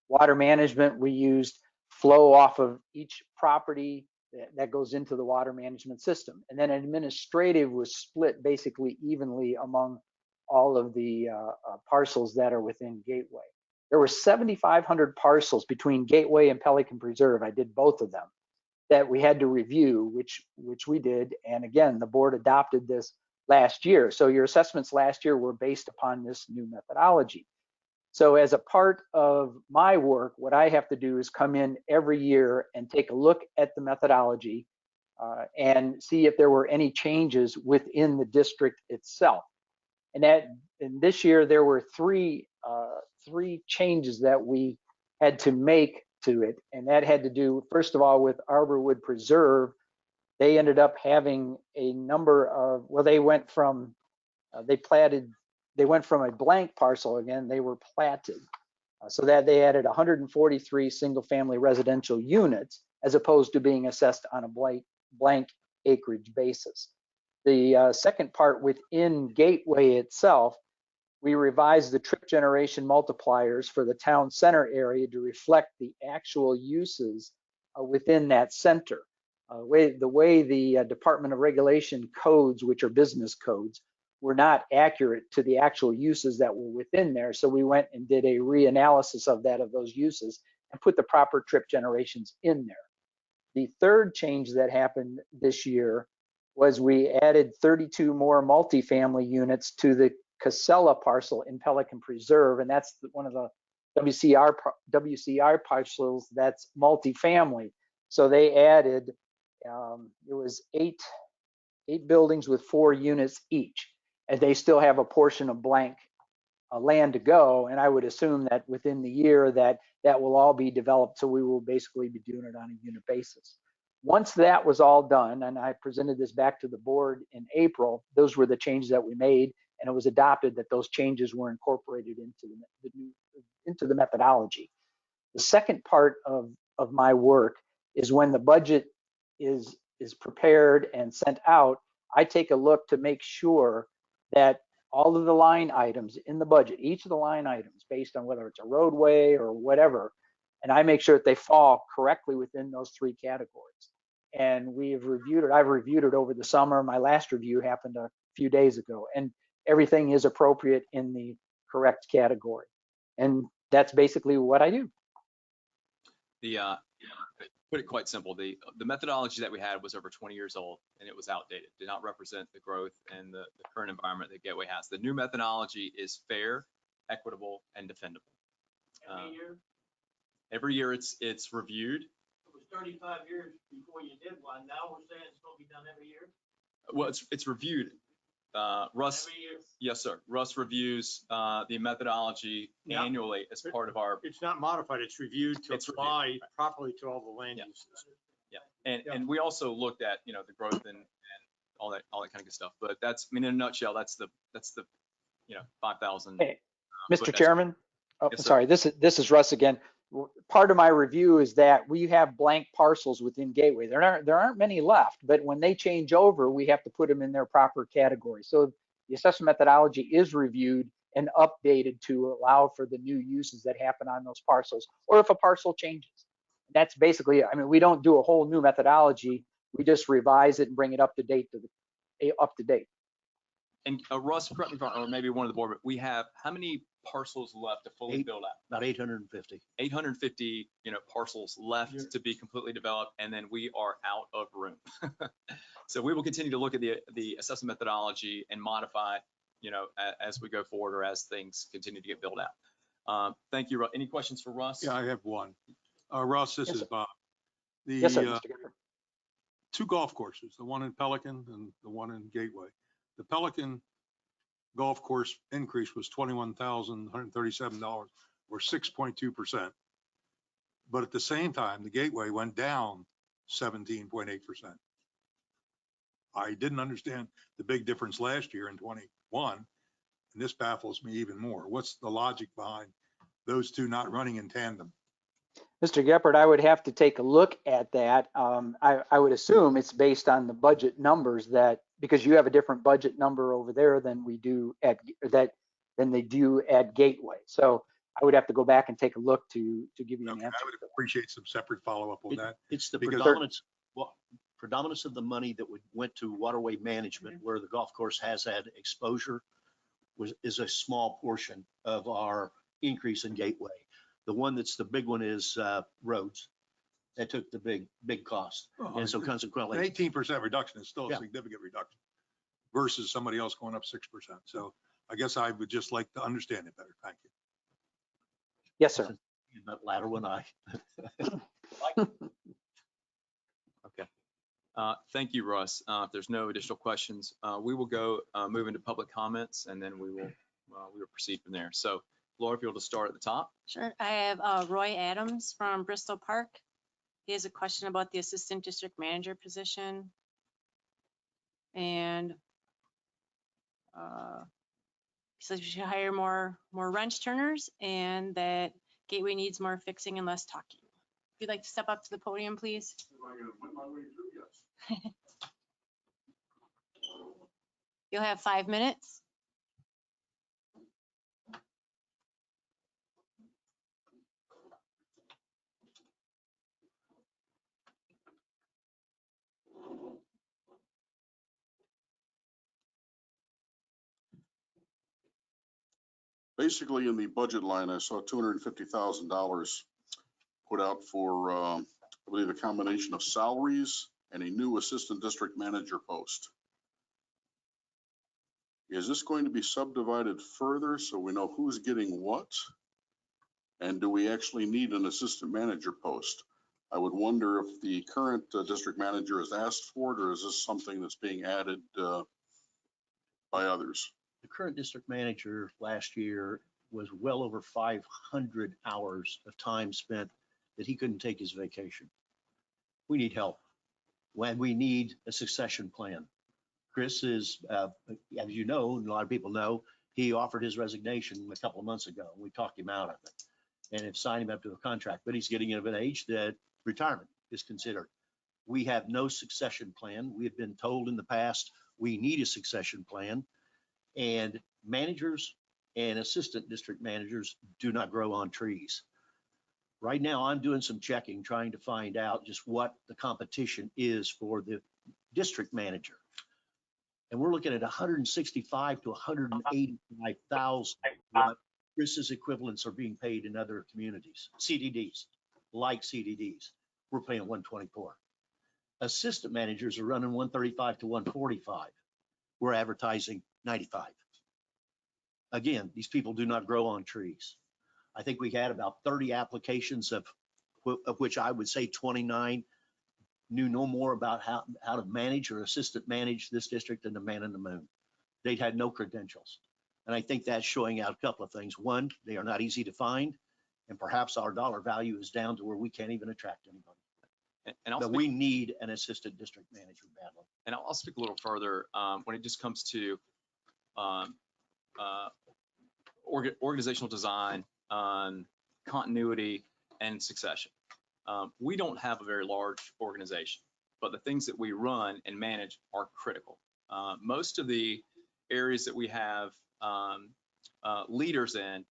water management, we used flow off of each property that goes into the water management system. And then administrative was split basically evenly among all of the parcels that are within Gateway. There were 7,500 parcels between Gateway and Pelican Preserve. I did both of them that we had to review, which we did. And again, the board adopted this last year. So your assessments last year were based upon this new methodology. So as a part of my work, what I have to do is come in every year and take a look at the methodology and see if there were any changes within the district itself. And this year there were three changes that we had to make to it, and that had to do, first of all, with Arborwood Preserve. They ended up having a number of, well, they went from they went from a blank parcel again, they were platted, so that they added 143 single-family residential units as opposed to being assessed on a blank acreage basis. The second part, within Gateway itself, we revised the trip generation multipliers for the town center area to reflect the actual uses within that center. The way the Department of Regulation codes, which are business codes, were not accurate to the actual uses that were within there. So we went and did a reanalysis of those uses and put the proper trip generations in there. The third change that happened this year was we added 32 more multifamily units to the Casella parcel in Pelican Preserve, and that's one of the WCR parcels that's multifamily. So they added, it was eight buildings with 4 units each, and they still have a portion of blank land to go. And I would assume that within the year that will all be developed. So we will basically be doing it on a unit basis. Once that was all done, and I presented this back to the board in April, those were the changes that we made, and it was adopted that those changes were incorporated into the methodology. The second part of my work is when the budget is prepared and sent out, I take a look to make sure that all of the line items in the budget, each of the line items, based on whether it's a roadway or whatever, and I make sure that they fall correctly within those 3 categories. And we've reviewed it. I've reviewed it over the summer. My last review happened a few days ago, and everything is appropriate in the correct category. And that's basically what I do. Put it quite simple. The methodology that we had was over 20 years old, and it was outdated. Did not represent the growth and the current environment that Gateway has. The new methodology is fair, equitable, and defendable. Every year it's reviewed. It was 35 years before you did one. Now we're saying it's going to be done every year? Well, it's reviewed. Russ, Every year? yes, sir. Russ reviews the methodology annually as part of our. It's not modified, it's reviewed to apply properly to all the land uses. Yeah, and we also looked at, the growth and all that kind of good stuff. But that's, in a nutshell, that's the 5,000. Hey, Mr. Chairman, Yes, sir. sorry, this is Russ again. Part of my review is that we have blank parcels within Gateway. There aren't many left, but when they change over, we have to put them in their proper category. So the assessment methodology is reviewed and updated to allow for the new uses that happen on those parcels, or if a parcel changes. That's basically, we don't do a whole new methodology. We just revise it and bring it up to date And Russ, correct me if I'm, or maybe one of the board, but we have how many parcels left to fully build out? About 850. 850, parcels left to be completely developed, and then we are out of room. So we will continue to look at the assessment methodology and modify it, as we go forward or as things continue to get built out. Thank you. Any questions for Russ? Yeah, I have one. Russ, this Yes, is sir. Bob. Yes, sir, Mr. Gifford. 2 golf courses, the one in Pelican and the one in Gateway. The Pelican golf course increase was $21,137, or 6.2%. But at the same time, the Gateway went down 17.8%. I didn't understand the big difference last year in 21, and this baffles me even more. What's the logic behind those 2 not running in tandem? Mr. Geppert, I would have to take a look at that. I would assume it's based on the budget numbers because you have a different budget number over there than we do than they do at Gateway. So I would have to go back and take a look to give you an answer. I would appreciate some separate follow-up on that. It's the because predominance of the money that went to waterway management, where the golf course has had exposure, is a small portion of our increase in Gateway. The one that's the big one is roads. That took the big cost. And so consequently, an 18% reduction is still a significant reduction. versus somebody else going up 6%. So I guess I would just like to understand it better. Thank you. Yes, sir. That latter one, Okay. Thank you, Russ. If there's no additional questions, we will go move into public comments, and then we will proceed from there. So Laura, if you'll just start at the top. Sure. I have Roy Adams from Bristol Park. He has a question about the assistant district manager position. And he says we should hire more wrench turners and that Gateway needs more fixing and less talking. If you'd like to step up to the podium, please. You'll have 5 minutes. Basically, in the budget line, I saw $250,000 put out for, I believe, a combination of salaries and a new assistant district manager post. Is this going to be subdivided further so we know who's getting what? And do we actually need an assistant manager post? I would wonder if the current district manager has asked for it, or is this something that's being added by others? The current district manager last year was well over 500 hours of time spent that he couldn't take his vacation. We need help. When we need a succession plan. Chris is, as you know, and a lot of people know, he offered his resignation a couple of months ago. We talked him out of it and have signed him up to a contract, but he's getting of an age that retirement is considered. We have no succession plan. We have been told in the past, we need a succession plan. And managers and assistant district managers do not grow on trees. Right now, I'm doing some checking, trying to find out just what the competition is for the district manager. And we're looking at 165 to 185,000 what Chris's equivalents are being paid in other communities, CDDs, like CDDs. We're paying 124. Assistant managers are running 135 to 145. We're advertising 95. Again, these people do not grow on trees. I think we had about 30 applications of which I would say 29 knew no more about how to manage or assistant manage this district than the man in the moon. They had no credentials. And I think that's showing out a couple of things. One, they are not easy to find, and perhaps our dollar value is down to where we can't even attract anybody. But we need an assistant district manager badly. And I'll speak a little further when it just comes to organizational design, continuity, and succession. We don't have a very large organization, but the things that we run and manage are critical. Most of the areas that we have leaders in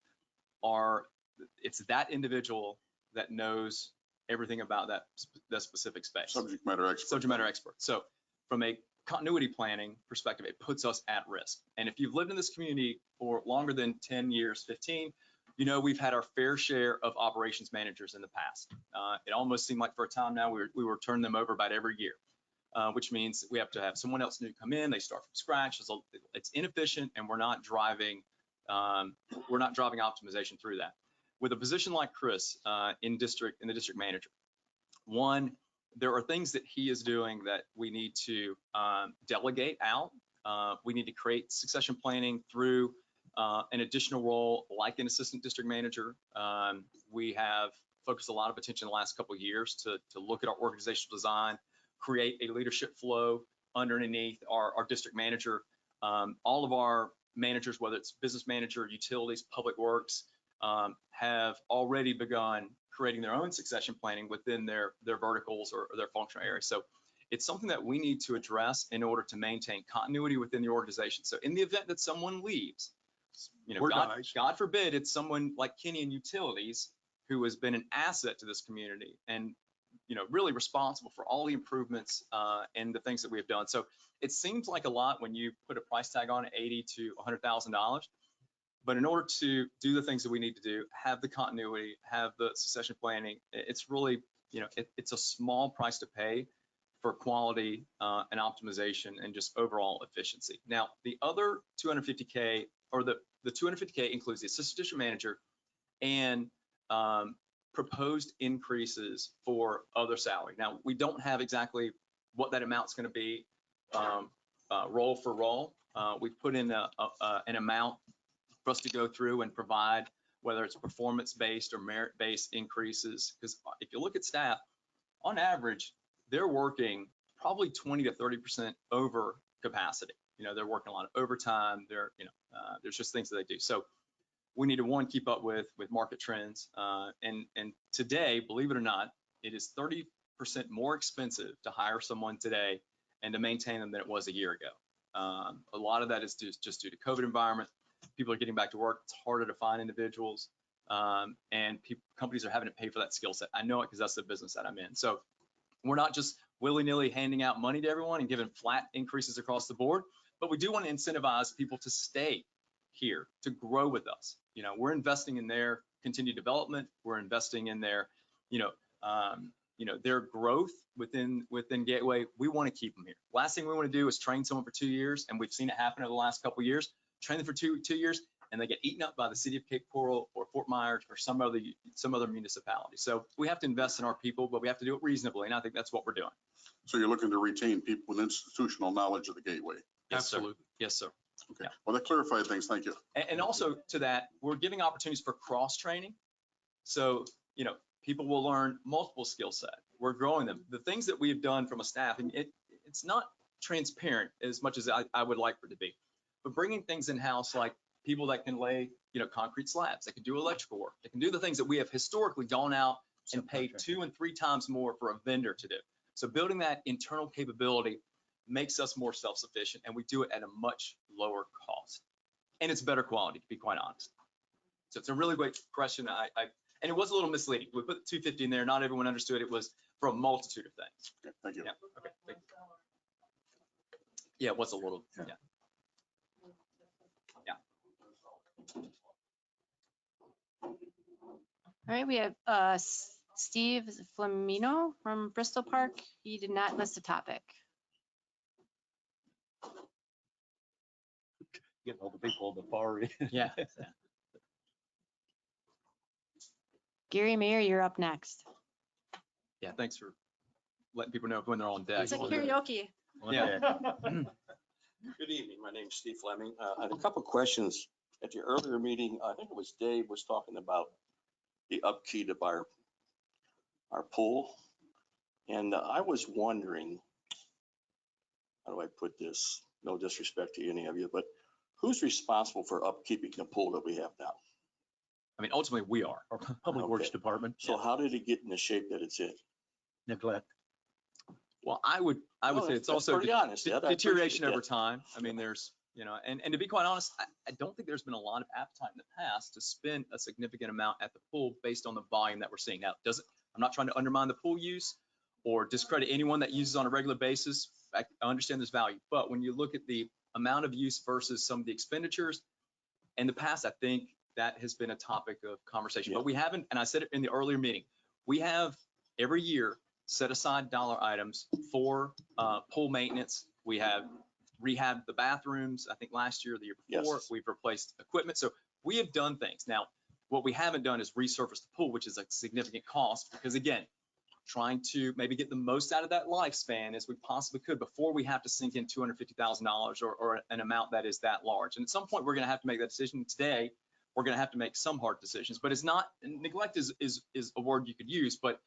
it's that individual that knows everything about that specific space. Subject matter expert. Subject matter expert. So from a continuity planning perspective, it puts us at risk. And if you've lived in this community for longer than 10 years, 15, you know, we've had our fair share of operations managers in the past. It almost seemed like for a time now we were turning them over about every year, which means we have to have someone else new come in. They start from scratch. It's inefficient, and we're not driving optimization through that. With a position like Chris in the district manager, one, there are things that he is doing that we need to delegate out. We need to create succession planning through an additional role like an assistant district manager. We have focused a lot of attention in the last couple of years to look at our organizational design, create a leadership flow underneath our district manager. All of our managers, whether it's business manager, utilities, public works, have already begun creating their own succession planning within their verticals or their functional areas. So it's something that we need to address in order to maintain continuity within the organization. So in the event that someone leaves, you know, God forbid it's someone like Kenny in Utilities who has been an asset to this community and, you know, really responsible for all the improvements and the things that we have done. So it seems like a lot when you put a price tag on it, $80,000 to $100,000. But in order to do the things that we need to do, have the continuity, have the succession planning, it's really, you know, it's a small price to pay for quality and optimization and just overall efficiency. Now, the other 250K, or the 250K includes the assistant district manager and proposed increases for other salary. Now, we don't have exactly what that amount's going to be role for role. We've put in an amount for us to go through and provide, whether it's performance-based or merit-based increases. Because if you look at staff, on average, they're working probably 20 to 30% over capacity. You know, they're working a lot of overtime. There's just things that they do. So we need to, one, keep up with market trends. And today, believe it or not, it is 30% more expensive to hire someone today and to maintain them than it was a year ago. A lot of that is just due to COVID environment. People are getting back to work. It's harder to find individuals, and companies are having to pay for that skill set. I know it because that's the business that I'm in. So we're not just willy-nilly handing out money to everyone and giving flat increases across the board, but we do want to incentivize people to stay here, to grow with us. You know, we're investing in their continued development. We're investing in their, their growth within Gateway. We want to keep them here. Last thing we want to do is train someone for 2 years, and we've seen it happen over the last couple of years. Train them for two years, and they get eaten up by the city of Cape Coral or Fort Myers or some other municipality. So we have to invest in our people, but we have to do it reasonably, and I think that's what we're doing. So you're looking to retain people with institutional knowledge of the Gateway? Yes, absolutely. Sir. Yes, sir. Okay. Yeah. Well, that clarified things. Thank you. And also to that, we're giving opportunities for cross training. So, people will learn multiple skill sets. We're growing them. The things that we've done from a staff, and it's not transparent as much as I would like for it to be, but bringing things in-house, like people that can lay, concrete slabs, that can do electrical work, that can do the things that we have historically gone out and paid 2 and 3 times more for a vendor to do. So building that internal capability makes us more self-sufficient, and we do it at a much lower cost. And it's better quality, to be quite honest. So it's a really great question. And it was a little misleading. We put 250 in there. Not everyone understood it was for a multitude of things. Okay, thank you. Yeah, okay, thank you. Yeah, it was a little, yeah. All right, we have Steve Flamino from Bristol Park. He did not list a topic. Getting all the people on the far end. Yeah. Gary Mayer, you're up next. Yeah, thanks for letting people know when they're on deck. It's like karaoke. Yeah. Good evening. My name's Steve Fleming. I had a couple questions. At the earlier meeting, I think it was Dave was talking about the upkeep of our pool. And I was wondering, how do I put this? No disrespect to any of you, but who's responsible for upkeeping the pool that we have now? I mean, ultimately we are. Our Public Works Department. So how did it get in the shape that it's in? Neglect. Well, I would say it's also deterioration over time. I mean, there's, and to be quite honest, I don't think there's been a lot of appetite in the past to spend a significant amount at the pool based on the volume that we're seeing. Now, I'm not trying to undermine the pool use or discredit anyone that uses on a regular basis. I understand there's value, but when you look at the amount of use versus some of the expenditures in the past, I think that has been a topic of conversation. Yeah. But we haven't, and I said it in the earlier meeting, we have every year set aside dollar items for pool maintenance. We have rehabbed the bathrooms, I think last year or the year before. Yes. We've replaced equipment. So we have done things. Now, what we haven't done is resurface the pool, which is a significant cost because, again, trying to maybe get the most out of that lifespan as we possibly could before we have to sink in $250,000 or an amount that is that large. And at some point, we're going to have to make that decision. Today, we're going to have to make some hard decisions, but it's not, neglect is a word you could use, but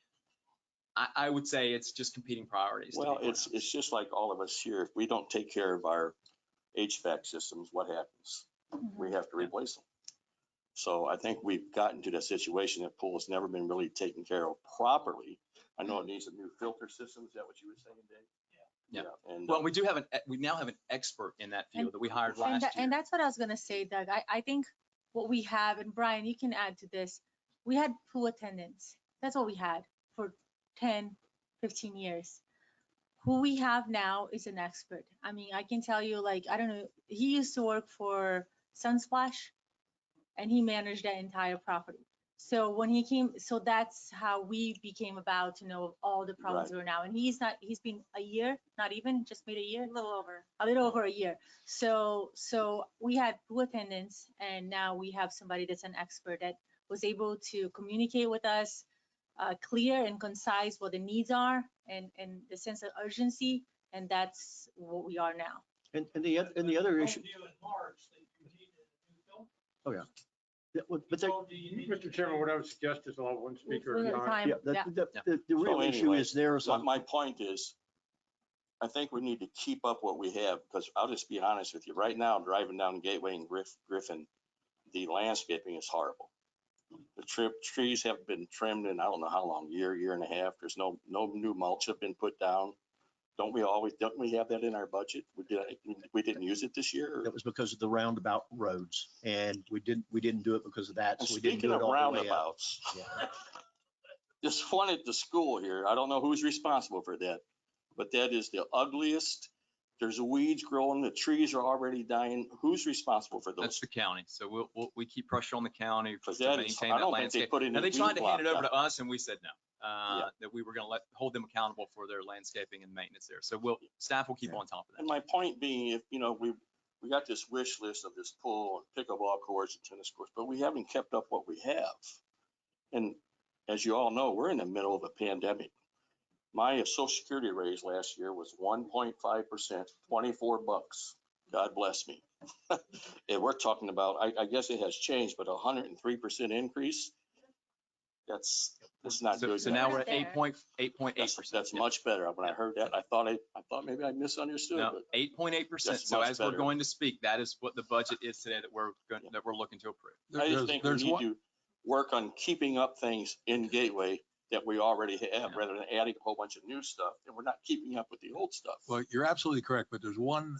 I would say it's just competing priorities. Well, it's just like all of us here. If we don't take care of our HVAC systems, what happens? Mm-hmm. We have to replace them. So I think we've gotten to that situation that pool has never been really taken care of properly. I know it needs a new filter system. Is that what you were saying, Dave? Yeah. And well, we now have an expert in that field that we hired last year. And that's what I was going to say, Doug. I think what we have, and Brian, you can add to this. We had pool attendants. That's what we had for 10, 15 years. Who we have now is an expert. I mean, I can tell you, like, I don't know, he used to work for Sunsplash and he managed that entire property. So when he came, so that's how we became about to know all the problems that are now. And he's been a year, not even, just made a year. A little over a year. So we had 2 attendants, and now we have somebody that's an expert that was able to communicate with us, clear and concise what the needs are, and the sense of urgency, and that's what we are now. And the other issue. Oh, yeah. But Mr. Chairman, what I would suggest is allow one speaker. At a time. the real issue anyway, is there's a. My point is, I think we need to keep up what we have, because I'll just be honest with you. Right now, driving down Gateway and Griffin, the landscaping is horrible. The trees have been trimmed in, I don't know how long, year and a half. There's no new mulch have been put down. Don't we have that in our budget? We didn't use it this year? That was because of the roundabout roads, and we didn't do it because of that. And so we didn't do speaking it of all the way out. roundabouts, this one at the school here, I don't know who's responsible for that, but that is the ugliest. There's weeds growing, the trees are already dying. Who's responsible for those? That's the county. So we keep pressure on the county to that is- maintain I that don't think they landscape. put in Now, a they tried weed to hand it block over to down. us, and we said no. That we were going to hold them accountable for their landscaping and maintenance there. So staff will keep on top of that. And my point being, if, we got this wish list of this pool and pickleball courts and tennis courts, but we haven't kept up what we have. And as you all know, we're in the middle of a pandemic. My Social Security raise last year was 1.5%, $24. God bless me. And we're talking about, I guess it has changed, but 103% increase. That's not good. So now we're at 8.8%. That's much better. When I heard that, I thought maybe I misunderstood. No, but 8.8%. that's So much as we're better. going to speak, that is what the budget is today that we're looking to approve. I just think we need to work on keeping up things in Gateway that we already have, rather than adding a whole bunch of new stuff, and we're not keeping up with the old stuff. Well, you're absolutely correct, but there's one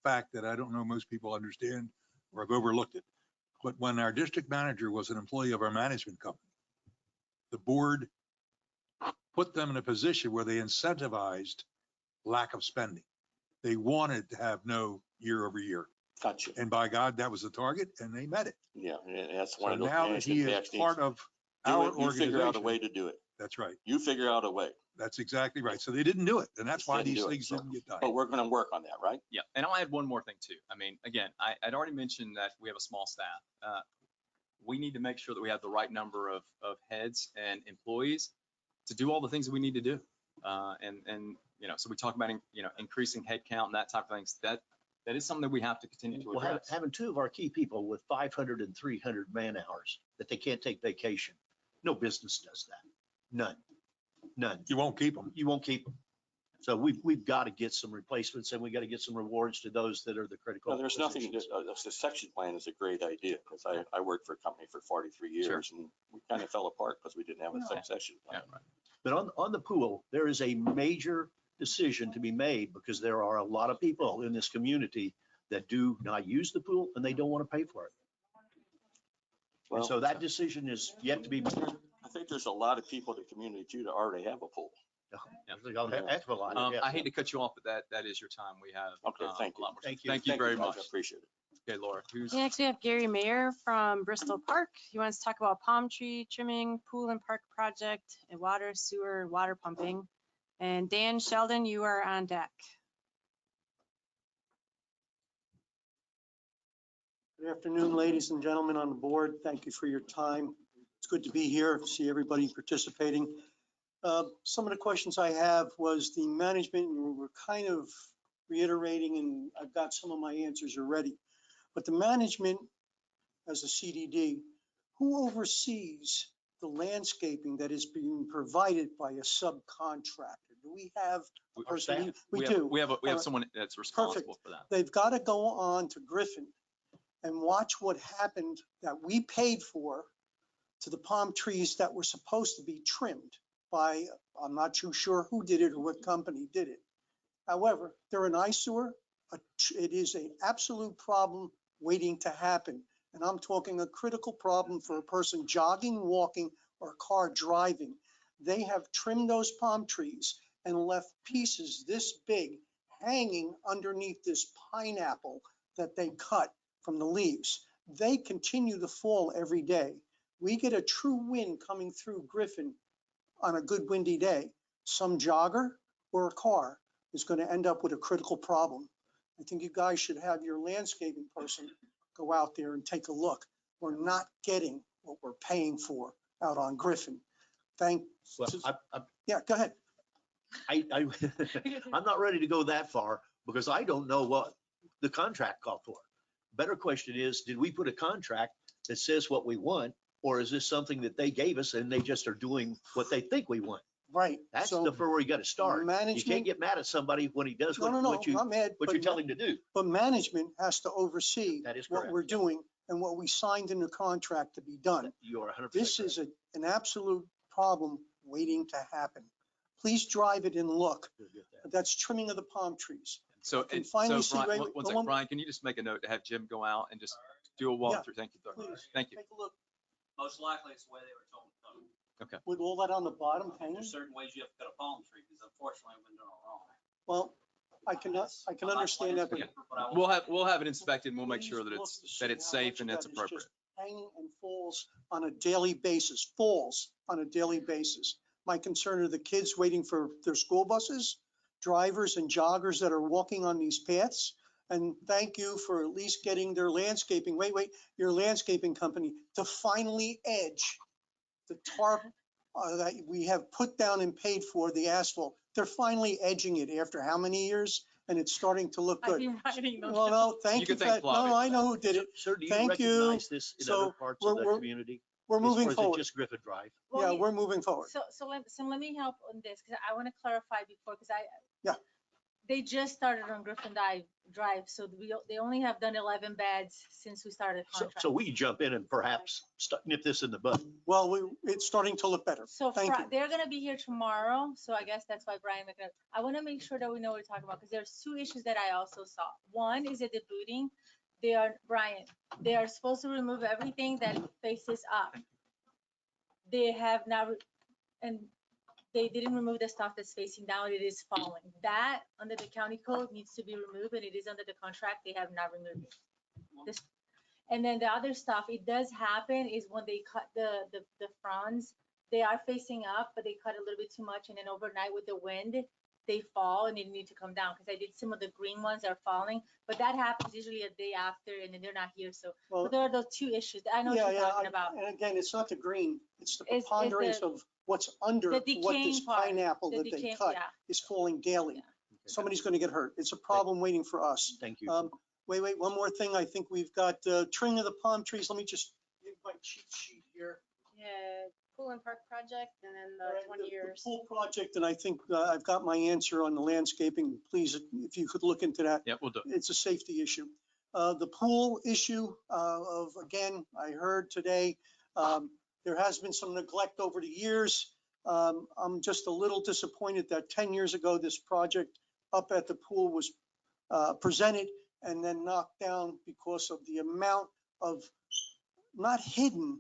fact that I don't know most people understand, or I've overlooked it. But when our district manager was an employee of our management company, the board put them in a position where they incentivized lack of spending. They wanted to have no year over year. Gotcha. And by God, that was the target, and they met it. Yeah, and that's one So of those now that he management is part of our You organization. figure out a way to do it. That's right. You figure out a way. That's exactly right. So they didn't do it, and that's why Didn't these do it, things so- didn't get done. But we're going to work on that, right? Yeah, and I'll add one more thing too. I mean, again, I'd already mentioned that we have a small staff. We need to make sure that we have the right number of heads and employees to do all the things that we need to do. So we talk about, increasing head count and that type of things. That is something that we have to continue to Well, address. having 2 of our key people with 500 and 300 man hours that they can't take vacation. No business does that. None. You won't keep them. You won't keep them. So we've got to get some replacements, and we got to get some rewards to those that are the critical. No, there's nothing, positions. the section plan is a great idea, because I worked for a company for 43 years, Sure. and we kind of fell apart because we didn't have a section plan. Yeah, right. But on the pool, there is a major decision to be made, because there are a lot of people in this community that do not use the pool and they don't want to pay for it. And Well, so that decision is yet to be made. I think there's a lot of people in the community too that already have a pool. Heck of a lot. Yeah. I hate to cut you off, but that is your time. We have Okay, thank a lot more. Thank you. Thank you very guys. much. I appreciate it. Okay, Laura, who's? Next, we have Gary Mayer from Bristol Park. He wants to talk about palm tree trimming, pool and park project, and water, sewer, water pumping. And Dan Sheldon, you are on deck. Good afternoon, ladies and gentlemen on the board. Thank you for your time. It's good to be here, see everybody participating. Some of the questions I have was the management, and we're kind of reiterating, and I've got some of my answers already. But the management as a CDD, who oversees the landscaping that is being provided by a subcontractor? Do we have a person? We do. We have someone that's responsible for that. They've got to go on to Griffin and watch what happened that we paid for to the palm trees that were supposed to be trimmed by, I'm not too sure who did it or what company did it. However, they're an eyesore. It is an absolute problem waiting to happen. And I'm talking a critical problem for a person jogging, walking, or a car driving. They have trimmed those palm trees and left pieces this big hanging underneath this pineapple that they cut from the leaves. They continue to fall every day. we get a true wind coming through Griffin on a good windy day, some jogger or a car is going to end up with a critical problem. I think you guys should have your landscaping person go out there and take a look. We're not getting what we're paying for out on Griffin. Well, Yeah, go ahead. I'm not ready to go that far because I don't know what the contract called for. Better question is, did we put a contract that says what we want, or is this something that they gave us and they just are doing what they think we want? Right. That's So the where you got to start. You management- can't get mad at somebody when he does No, what, no, no, what you I'm not mad, what but you tell him to do. But management has to oversee That is what correct. we're doing and what we signed in the contract to be done. You are 100%. This is an absolute problem waiting to happen. Please drive it and look. That's trimming of the palm trees. So, can and finally so see- Brian, wait, one no, second, one- Brian, can you just make a note to have Jim go out and just do a walkthrough? Thank you, sir. Please. Thank you. Take a look. Most likely it's the way they were told. Okay. With all that on the bottom hanging? There's certain ways you have to cut a palm tree because unfortunately we've been doing it wrong. Well, I can understand that. Okay. We'll have it inspected and we'll make sure that it's safe and it's appropriate. Hanging and falls on a daily basis, My concern are the kids waiting for their school buses, drivers and joggers that are walking on these paths. And thank you for at least getting their landscaping, your landscaping company to finally edge the tarp that we have put down and paid for, the asphalt. They're finally edging it after how many years? And it's starting to look I've good. been writing those. Well, no, thank you. No, I know who did it. Sir, do you Thank you. recognize this in So other parts of the we're- community? We're moving Or is it forward. just Griffin Drive? Yeah, we're moving forward. So let me help on this, because I want to clarify before, because Yeah. they just started on Griffin Drive, so they only have done 11 beds since we started the contract. So we can jump in and perhaps nip this in the bud. Well, it's starting to look better. So Thank you. they're gonna be here tomorrow, so I guess that's why Brian, I want to make sure that we know what we're talking about, because there's two issues that I also saw. One is at the booting, they are supposed to remove everything that faces up. They have not, and they didn't remove the stuff that's facing down, it is falling. That, under the county code, needs to be removed, and it is under the contract, they have not removed it. This, and then the other stuff, it does happen, is when they cut the fronds, they are facing up, but they cut a little bit too much, and then overnight with the wind, they fall and they need to come down, because I did some of the green ones are falling, but that happens usually a day after, and then they're not here, so there are those two issues. I know what you're talking about. And again, it's not the green, it's the It's preponderance the- of what's under the what this decaying part, pineapple the that they decaying- cut yeah. is falling daily. Somebody's going to get hurt. It's a problem waiting for us. Thank you. Wait, one more thing. I think we've got trimming of the palm trees. Let me just get my cheat sheet here. Yeah, pool and park project, and then the Right, 20 years. Pool project, and I think I've got my answer on the landscaping. Please, if you could look into that. Yeah, we'll do it. It's a safety issue. The pool issue again, I heard today, there has been some neglect over the years. I'm just a little disappointed that 10 years ago, this project up at the pool was presented and then knocked down because of the amount of, not hidden,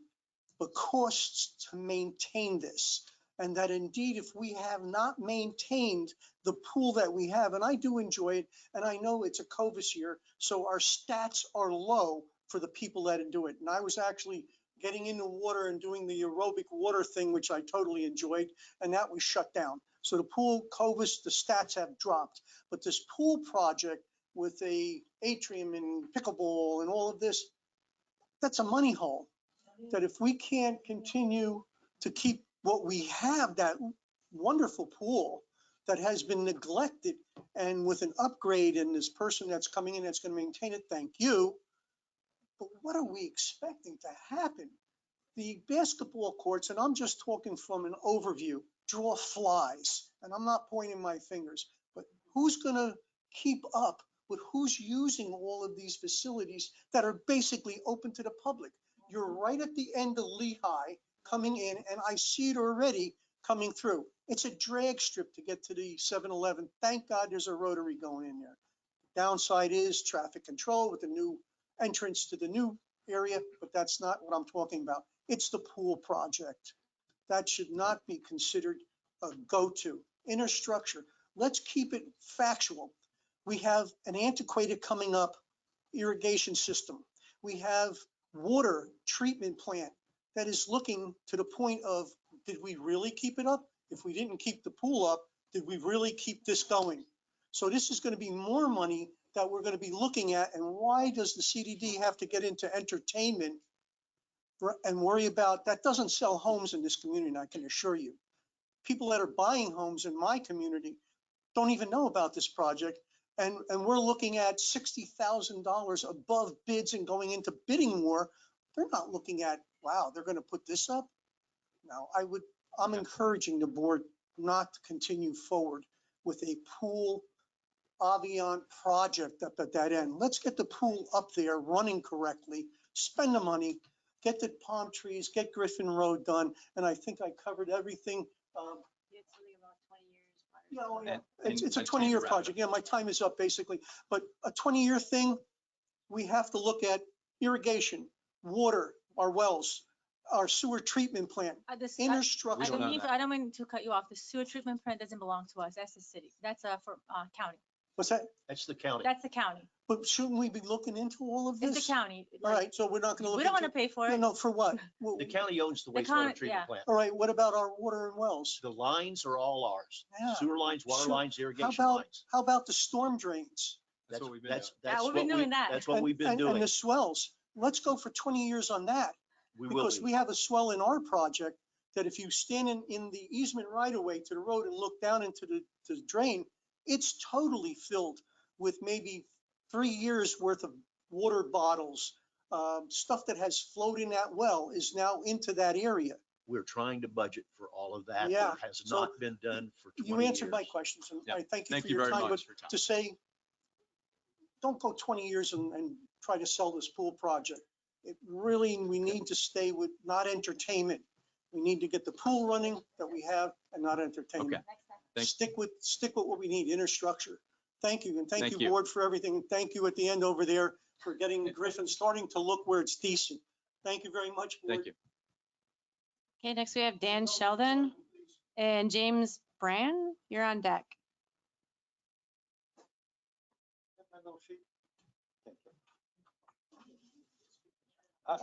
but costs to maintain this. And that indeed, if we have not maintained the pool that we have, and I do enjoy it, and I know it's a COVID year, so our stats are low for the people that do it. And I was actually getting in the water and doing the aerobic water thing, which I totally enjoyed, and that was shut down. So the pool, COVID, the stats have dropped. But this pool project with a atrium and pickleball and all of this, that's a money hole. That if we can't continue to keep what we have, that wonderful pool that has been neglected, and with an upgrade and this person that's coming in that's going to maintain it, thank you. But what are we expecting to happen? The basketball courts, and I'm just talking from an overview, draw flies, and I'm not pointing my fingers, but who's going to keep up with who's using all of these facilities that are basically open to the public? You're right at the end of Lehigh coming in, and I see it already coming through. It's a drag strip to get to the 7-Eleven. Thank God there's a rotary going in there. Downside is traffic control with the new entrance to the new area, but that's not what I'm talking about. It's the pool project. That should not be considered a go-to. Inner structure. Let's keep it factual. We have an antiquated coming up irrigation system. We have water treatment plant that is looking to the point of, did we really keep it up? If we didn't keep the pool up, did we really keep this going? So this is going to be more money that we're going to be looking at. And why does the CDD have to get into entertainment and worry about, that doesn't sell homes in this community, I can assure you. People that are buying homes in my community don't even know about this project. And we're looking at $60,000 above bids and going into bidding war. They're not looking at, wow, they're going to put this up. No, I'm encouraging the board not to continue forward with a pool Aviant project up at that end. Let's get the pool up there running correctly, spend the money, get the palm trees, get Griffin Road done. And I think I covered everything. It's only about 20 years. Yeah, it's a 20-year project. Yeah, my time is up basically, but a 20-year thing, we have to look at irrigation, water, our wells, our sewer treatment plant, infrastructure. I don't mean to cut you off. The sewer treatment plant doesn't belong to us. That's the city. That's for county. What's that? That's the county. That's the county. But shouldn't we be looking into all of this? It's the county. All right, so we're not going to look. We don't want to pay for it. No, for what? The county owns the The wastewater county- treatment yeah. plant. All right, what about our water and wells? The lines are all ours. Yeah. Sewer lines, water Sure. lines, irrigation How lines. about the storm drains? That's what we've been That's we've what been doing that. That's what we've been And doing. the swells. Let's go for 20 years on that. We will Because be. we have a swell in our project that if you stand in the easement right away to the road and look down into the drain, it's totally filled with maybe 3 years worth of water bottles. Stuff that has flowed in that well is now into that area. We're trying to budget for all of that. Yeah. That has So not been done for 20 You answered years. my questions, and Yep. I thank you Thank for you your very time. much But for your time. to say, don't go 20 years and try to sell this pool project. We need to stay with not entertainment. We need to get the pool running that we have and not entertainment. Okay. Thank- Stick with what we need, infrastructure. Thank you, and thank Thank you, you. board, for everything. And thank you at the end over there for getting Griffin starting to look where it's decent. Thank you very much, board. Thank you. Okay, next we have Dan Sheldon and James Brand. You're on deck.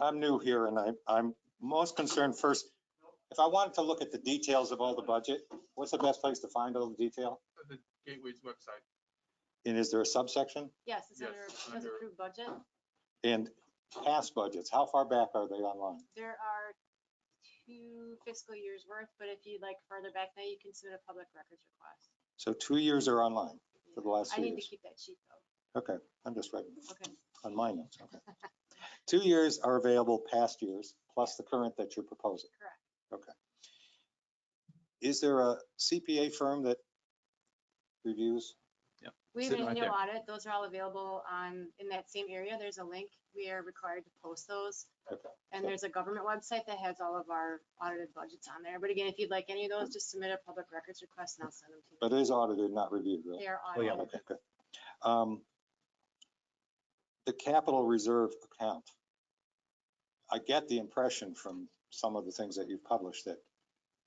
I'm new here and I'm most concerned first, if I wanted to look at the details of all the budget, what's the best place to find all the detail? The Gateway's website. And is there a subsection? Yes, it's Yes, under under- approved budget. And past budgets, how far back are they online? There are 2 fiscal years worth, but if you'd like further back now, you can submit a public records request. So 2 years are online for the last I 2 need to years. keep that sheet though. Okay, I'm just writing Okay. on my notes. Okay. 2 years are available past years, plus the current that you're proposing. Correct. Okay. Is there a CPA firm that reviews? We have Sitting an right annual there. audit. Those are all available in that same area. There's a link. We are required to post those. Okay. And there's a government website that has all of our audited budgets on there. But again, if you'd like any of those, just submit a public records request and I'll send them to you. But it is audited, not reviewed, right? They are Oh, yeah. audited. Okay, good. The capital reserve account. I get the impression from some of the things that you've published that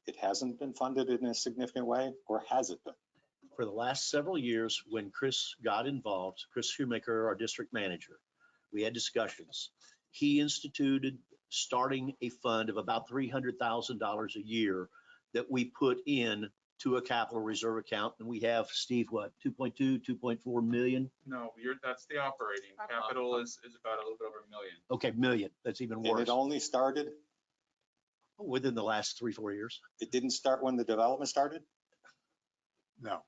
it hasn't been funded in a significant way, or has it been? For the last several years, when Chris got involved, Chris Shoemaker, our district manager, we had discussions. He instituted starting a fund of about $300,000 a year that we put in to a capital reserve account. And we have, Steve, what, 2.2, 2.4 million? No, that's the operating. Capital is about a little bit over $1 million. Okay, million. That's even And worse. it only started, Within the last 3-4 years. it didn't start when the development started? No,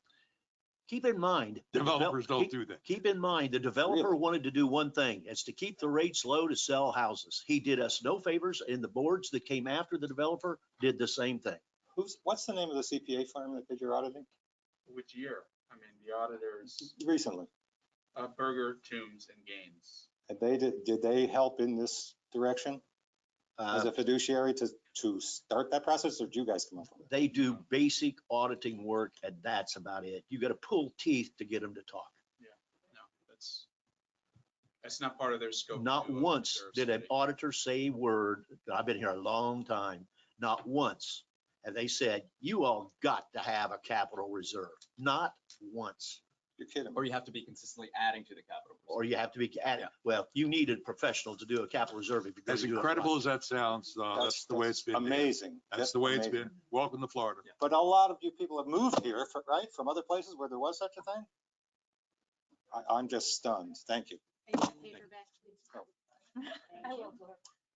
Keep in mind. the developers don't keep- do that. Keep in mind, the developer wanted to do one thing. It's to keep the rates low to sell houses. He did us no favors, and the boards that came after the developer did the same thing. What's the name of the CPA firm that did your auditing Which year? I mean, the auditors, recently? Berger, Toombs, and Gaines. And did they help in this direction as a fiduciary to start that process, or did you guys come up with it? They do basic auditing work, and that's about it. You got to pull teeth to get them to talk. No, that's not part of their scope. Not to once observe did an study. auditor say a word. I've been here a long time. Not once. And they said, you all got to have a capital reserve. Not once. You're kidding. Or you have to be consistently adding to the capital. Or you have to be adding, well, you need a professional to do a capital reserve if you're going As to do it. incredible as that sounds, that's the way it's been. Amazing. That's the way it's been. Welcome to Florida. But a lot of you people have moved here, right, from other places where there was such a thing? I'm just stunned. Thank you.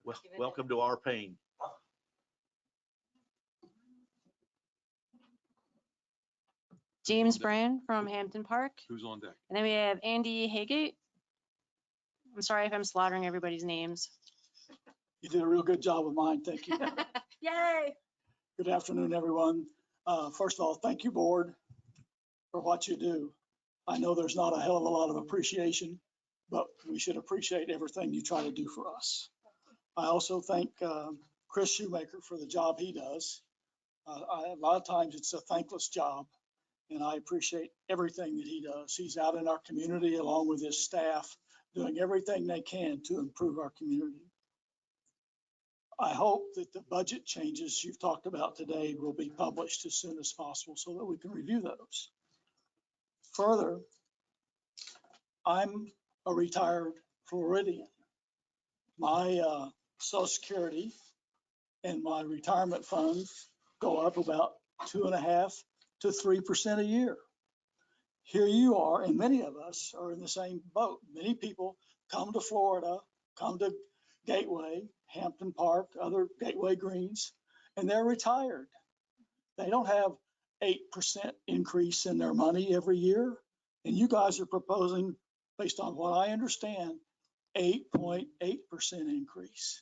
Well, welcome to our pain. James Brand from Hampton Park. Who's on deck? And then we have Andy Haygate. I'm sorry if I'm slaughtering everybody's names. You did a real good job of mine. Thank you. Yay. Good afternoon, everyone. First of all, thank you, board, for what you do. I know there's not a hell of a lot of appreciation, but we should appreciate everything you try to do for us. I also thank Chris Shoemaker for the job he does. A lot of times it's a thankless job, and I appreciate everything that he does. He's out in our community along with his staff, doing everything they can to improve our community. I hope that the budget changes you've talked about today will be published as soon as possible so that we can review those. Further, I'm a retired Floridian. My Social Security and my retirement funds go up about 2.5% to 3% a year. Here you are, and many of us are in the same boat. Many people come to Florida, come to Gateway, Hampton Park, other Gateway Greens, and they're retired. They don't have 8% increase in their money every year. And you guys are proposing, based on what I understand, 8.8% increase.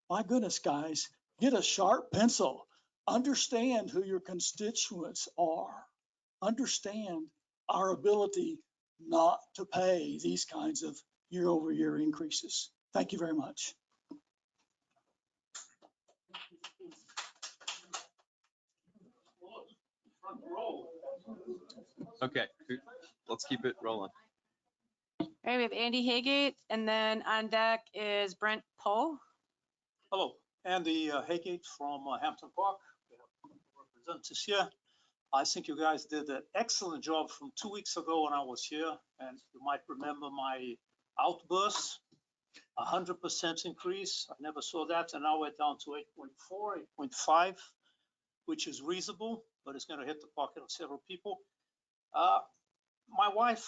My goodness, guys, get a sharp pencil. Understand who your constituents are. Understand our ability not to pay these kinds of year-over-year increases. Thank you very much. Okay, let's keep it rolling. All right, we have Andy Haygate, and then on deck is Brent Poe. Hello, Andy Haygate from Hampton Park. We have representatives here. I think you guys did an excellent job from 2 weeks ago when I was here, and you might remember my outburst, 100% increase. I never saw that, and now we're down to 8.4, 8.5, which is reasonable, but it's going to hit the pocket of several people. My wife,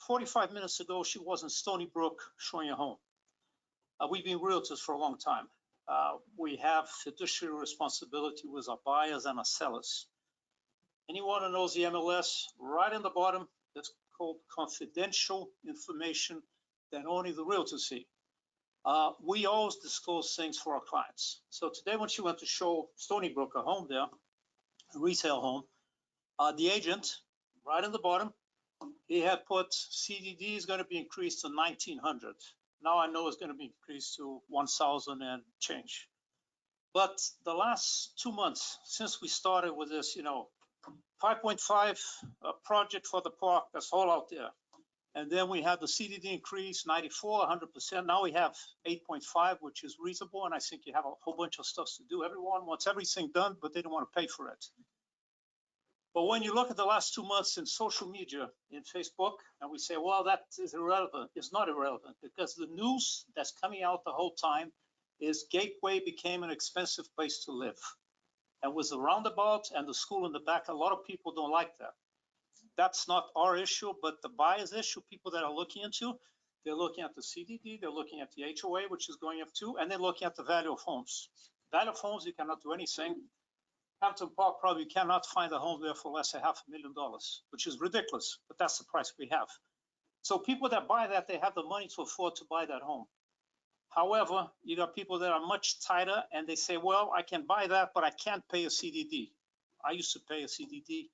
45 minutes ago, she was in Stony Brook showing a home. We've been realtors for a long time. We have fiduciary responsibility with our buyers and our sellers. Anyone who knows the MLS, right in the bottom, it's called confidential information that only the realtors see. We always disclose things for our clients. So today when she went to show Stony Brook a home there, a resale home, the agent, right in the bottom, he had put CDD is going to be increased to 1,900. Now I know it's going to be increased to 1,000 and change. But the last 2 months since we started with this, 5.5 project for the park, that's all out there. And then we had the CDD increase, 94, 100%. Now we have 8.5, which is reasonable. And I think you have a whole bunch of stuff to do. Everyone wants everything done, but they don't want to pay for it. But when you look at the last 2 months in social media, in Facebook, and we say, well, that is irrelevant. It's not irrelevant because the news that's coming out the whole time is Gateway became an expensive place to live. And with the roundabout and the school in the back, a lot of people don't like that. That's not our issue, but the buyer's issue, people that are looking into, they're looking at the CDD, they're looking at the HOA, which is going up too, and they're looking at the value of homes. Value of homes, you cannot do anything. Hampton Park probably cannot find a home there for less than $500,000, which is ridiculous, but that's the price we have. So people that buy that, they have the money to afford to buy that home. However, you got people that are much tighter and they say, well, I can buy that, but I can't pay a CDD. I used to pay a CDD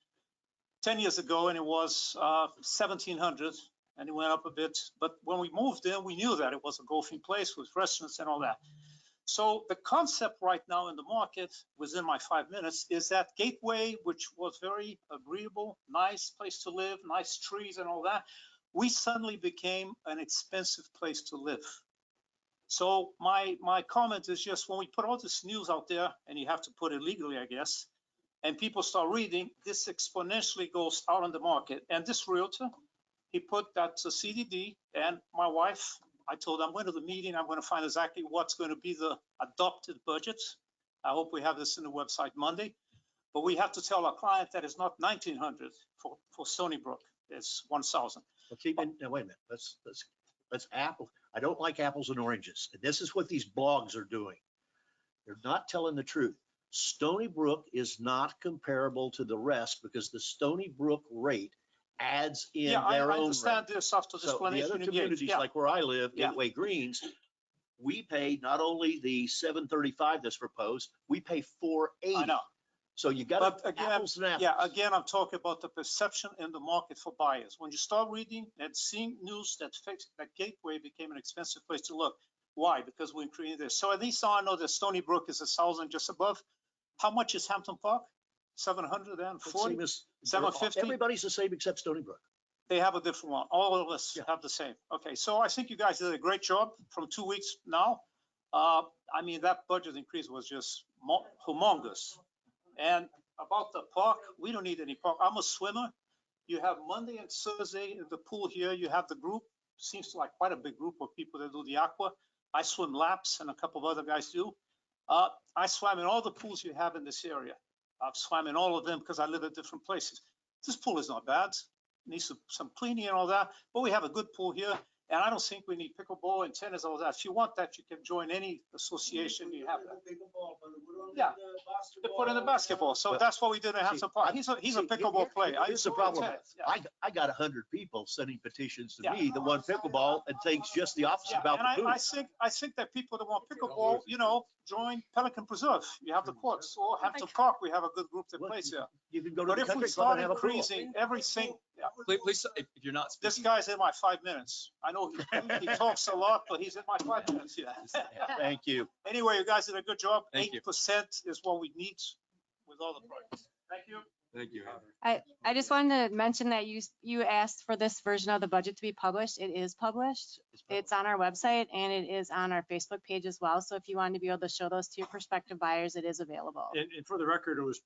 10 years ago and it was 1,700 and it went up a bit. But when we moved in, we knew that it was a golfing place with restaurants and all that. So the concept right now in the market within my 5 minutes is that Gateway, which was very agreeable, nice place to live, nice trees and all that, we suddenly became an expensive place to live. So my comment is just when we put all this news out there, and you have to put it legally, I guess, and people start reading, this exponentially goes out on the market. And this realtor, he put that to CDD, and my wife, I told her, I'm going to the meeting, I'm going to find exactly what's going to be the adopted budgets. I hope we have this in the website Monday, but we have to tell our client that it's not 1,900 for Stony Brook, it's 1,000. Well, now wait a minute, let's apple. I don't like apples and oranges. And this is what these blogs are doing. They're not telling the truth. Stony Brook is not comparable to the rest because the Stony Brook rate adds in Yeah, their I own understand rate. this after the So the explanation other you gave. communities, Yeah. like where I live, Yeah. Gateway Greens, we pay not only the 735 that's proposed, we pay 480. I know. So you got apples and apples. Yeah, again, I'm talking about the perception in the market for buyers. When you start reading and seeing news that Gateway became an expensive place to look. Why? Because we're increasing this. So at least I know that Stony Brook is 1,000 just above. How much is Hampton Park? 740? 750? Everybody's the same except Stony Brook. They have a different one. All of us have the same. Okay, so I think you guys did a great job from 2 weeks now. I mean, that budget increase was just humongous. And about the park, we don't need any park. I'm a swimmer. You have Monday and Thursday in the pool here. You have the group. Seems like quite a big group of people that do the aqua. I swim laps and a couple of other guys do. I swam in all the pools you have in this area. I've swam in all of them because I live at different places. This pool is not bad. Needs some cleaning and all that, but we have a good pool here. And I don't think we need pickleball and tennis, all that. If you want that, you can join any association you have. Yeah, to put in the basketball. So that's what we did in Hampton Park. He's a pickleball player. Here's the problem. I got 100 people sending petitions to me that want pickleball and thinks just the opposite about the pool. I think that people that want pickleball, join Pelican Preserve. You have the courts, or Hampton Park. We have a good group that plays here. You can go to But the if we country club start and have a pool. increasing everything, Please, if you're not this speaking. guy's in my 5 minutes. I know he talks a lot, but he's in my 5 minutes here. Thank you. Anyway, you guys did a good job. Thank you. 8% is what we need with all the projects. Thank you. Thank you, Heather. I just wanted to mention that you asked for this version of the budget to be published. It is published. It's on our website and it is on our Facebook page as well. So if you wanted to be able to show those to your prospective buyers, it is available. And for the record, it was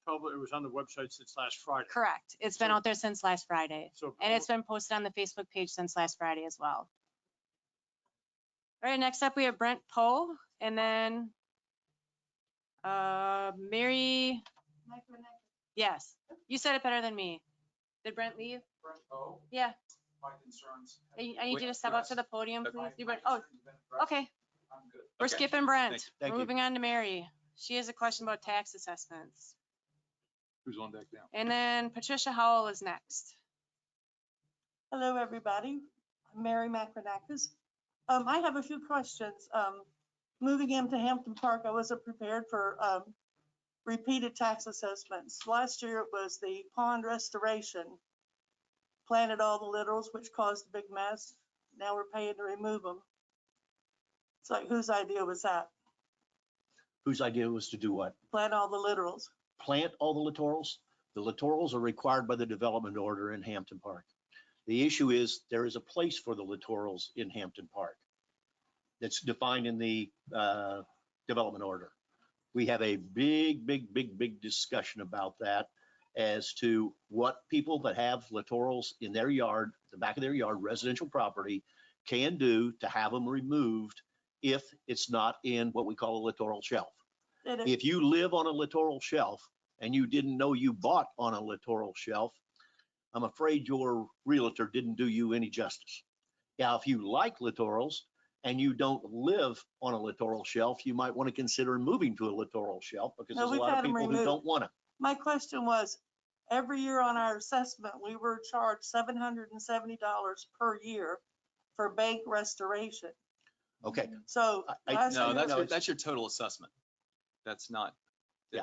on the website since last Friday. Correct. It's been out there since last Friday. So And it's been posted on the Facebook page since last Friday as well. All right, next up we have Brent Poe and then Mary. Yes, you said it better than me. Did Brent leave? Brent Poe. Yeah. My concerns. I need you to step up to the podium, please. You Brent. Oh, okay. I'm good. We're Okay. skipping Brent. Thank We're you. moving on to Mary. She has a question about tax assessments. Who's on deck now? And then Patricia Howell is next. Hello, everybody. I'm Mary Macronakis. I have a few questions. Moving into Hampton Park, I wasn't prepared for repeated tax assessments. Last year it was the pond restoration. Planted all the littles, which caused a big mess. Now we're paying to remove them. It's like, whose idea was that? Whose idea was to do what? Plant all the littles. Plant all the littorals? The littorals are required by the development order in Hampton Park. The issue is there is a place for the littorals in Hampton Park that's defined in the development order. We have a big discussion about that as to what people that have littorals in their yard, the back of their yard, residential property, can do to have them removed if it's not in what we call a littoral shelf. If you live on a littoral shelf and you didn't know you bought on a littoral shelf, I'm afraid your realtor didn't do you any justice. Now, if you like littorals and you don't live on a littoral shelf, you might want to consider moving to a littoral shelf because there's a lot of people who don't want to. My question was, every year on our assessment, we were charged $770 per year for bank restoration. Okay. So No, that's your total assessment. That's not,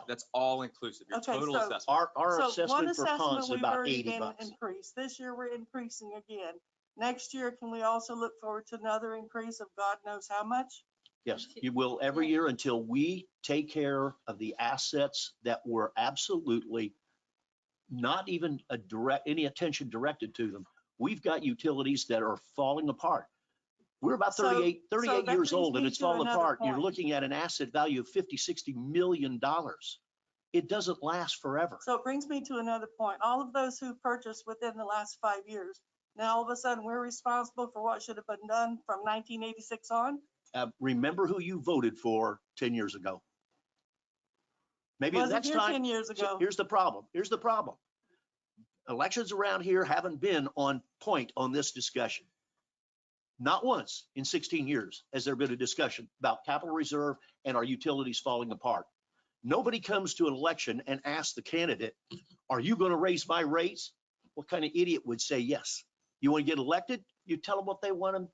that's all inclusive, your Okay, total so- assessment. Our So one assessment for ponds is we've about already 80 been bucks. increased. This year we're increasing again. Next year, can we also look forward to another increase of God knows how much? Yes, you will every year until we take care of the assets that were absolutely not even any attention directed to them. We've got utilities that are falling apart. We're about 38 so that years brings old and me it's to falling another apart. You're point. looking at an asset value of $50, $60 million. it doesn't last forever. So it brings me to another point. All of those who purchased within the last 5 years, now all of a sudden we're responsible for what should have been done from 1986 on? Remember who you voted for 10 years ago. Maybe the Wasn't next here time. 10 years ago. Here's the problem. Here's the problem. Elections around here haven't been on point on this discussion. Not once in 16 years has there been a discussion about capital reserve and our utilities falling apart. Nobody comes to an election and asks the candidate, are you going to raise my rates? What kind of idiot would say yes? You want to get elected? You tell them what they want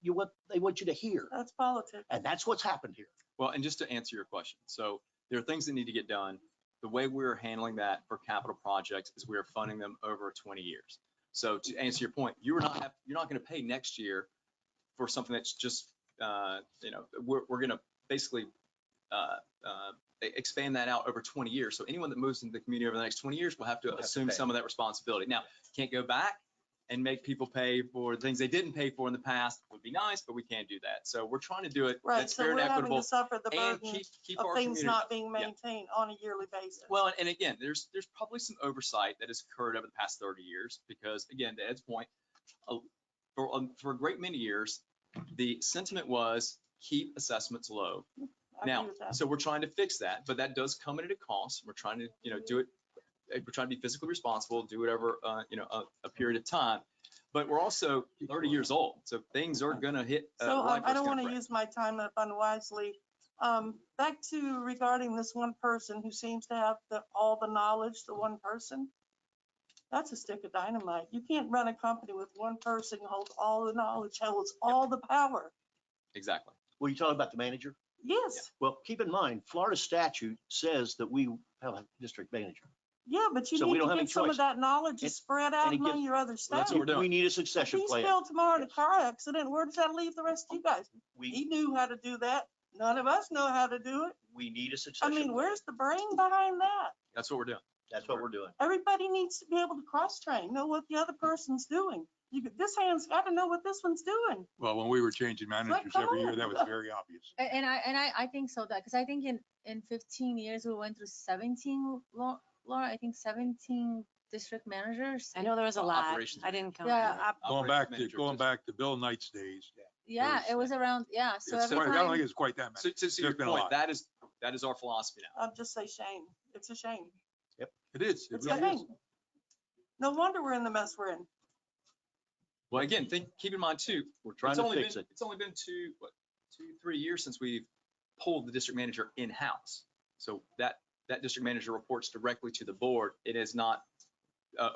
they want you to hear. That's politics. And that's what's happened here. Well, and just to answer your question, so there are things that need to get done. The way we're handling that for capital projects is we are funding them over 20 years. So to answer your point, you're not going to pay next year for something that's just, we're going to basically expand that out over 20 years. So anyone that moves into the community over the next 20 years will have to assume some of that responsibility. Now, can't go back and make people pay for things they didn't pay for in the past. Would be nice, but we can't do that. So we're trying to do it Right, that's so fair and we're having equitable. to suffer the and burden keep of our things community- not being Yeah. maintained on a yearly basis. Well, and again, there's probably some oversight that has occurred over the past 30 years because, again, to Ed's point, for a great many years, the sentiment was keep assessments low. I Now, agree with that. so we're trying to fix that, but that does come at a cost. We're trying to, do it. We're trying to be physically responsible, do whatever, a period of time. But we're also 30 years old, so things are gonna hit. So life I is don't gonna want to break. use my time up unwisely. Back to regarding this one person who seems to have all the knowledge, the one person. That's a stick of dynamite. You can't run a company with one person who holds all the knowledge, holds all the power. Exactly. Were you talking about the manager? Yes. Well, keep in mind, Florida statute says that we have a district manager. Yeah, but you So need we don't to have any get some of choice. that knowledge And- spread out and it among gives- your other That's staff. what we're doing. We need a If succession he's plan. killed tomorrow in a car accident, where does that leave the rest of you guys? We, He knew how to do that. None of us know how to do it. we need a I succession. mean, plan. where's the brain behind that? That's what we're doing. That's what we're doing. Everybody needs to be able to cross-train, know what the other person's doing. This hand's got to know what this one's doing. Well, when we were changing managers come every year, on. that was very obvious. And I think so that, because I think in 15 years, we went through 17, Laura, I think 17 district managers. I know there was a lot. Operations I didn't count. Yeah, them. Going Operation manager, back to Bill Knight's days. Yeah, it was around, yeah, so It's every quite- I don't time. think it's quite that many. So to your There's been a point, lot. that is our philosophy now. I'll just say shame. It's a shame. It is. It It's a really is. shame. No wonder we're in the mess we're in. Well, again, keep in mind too, We're trying it's to only fix been, it. it's only been 2-3 years since we've pulled the district manager in-house. So that district manager reports directly to the board. It is not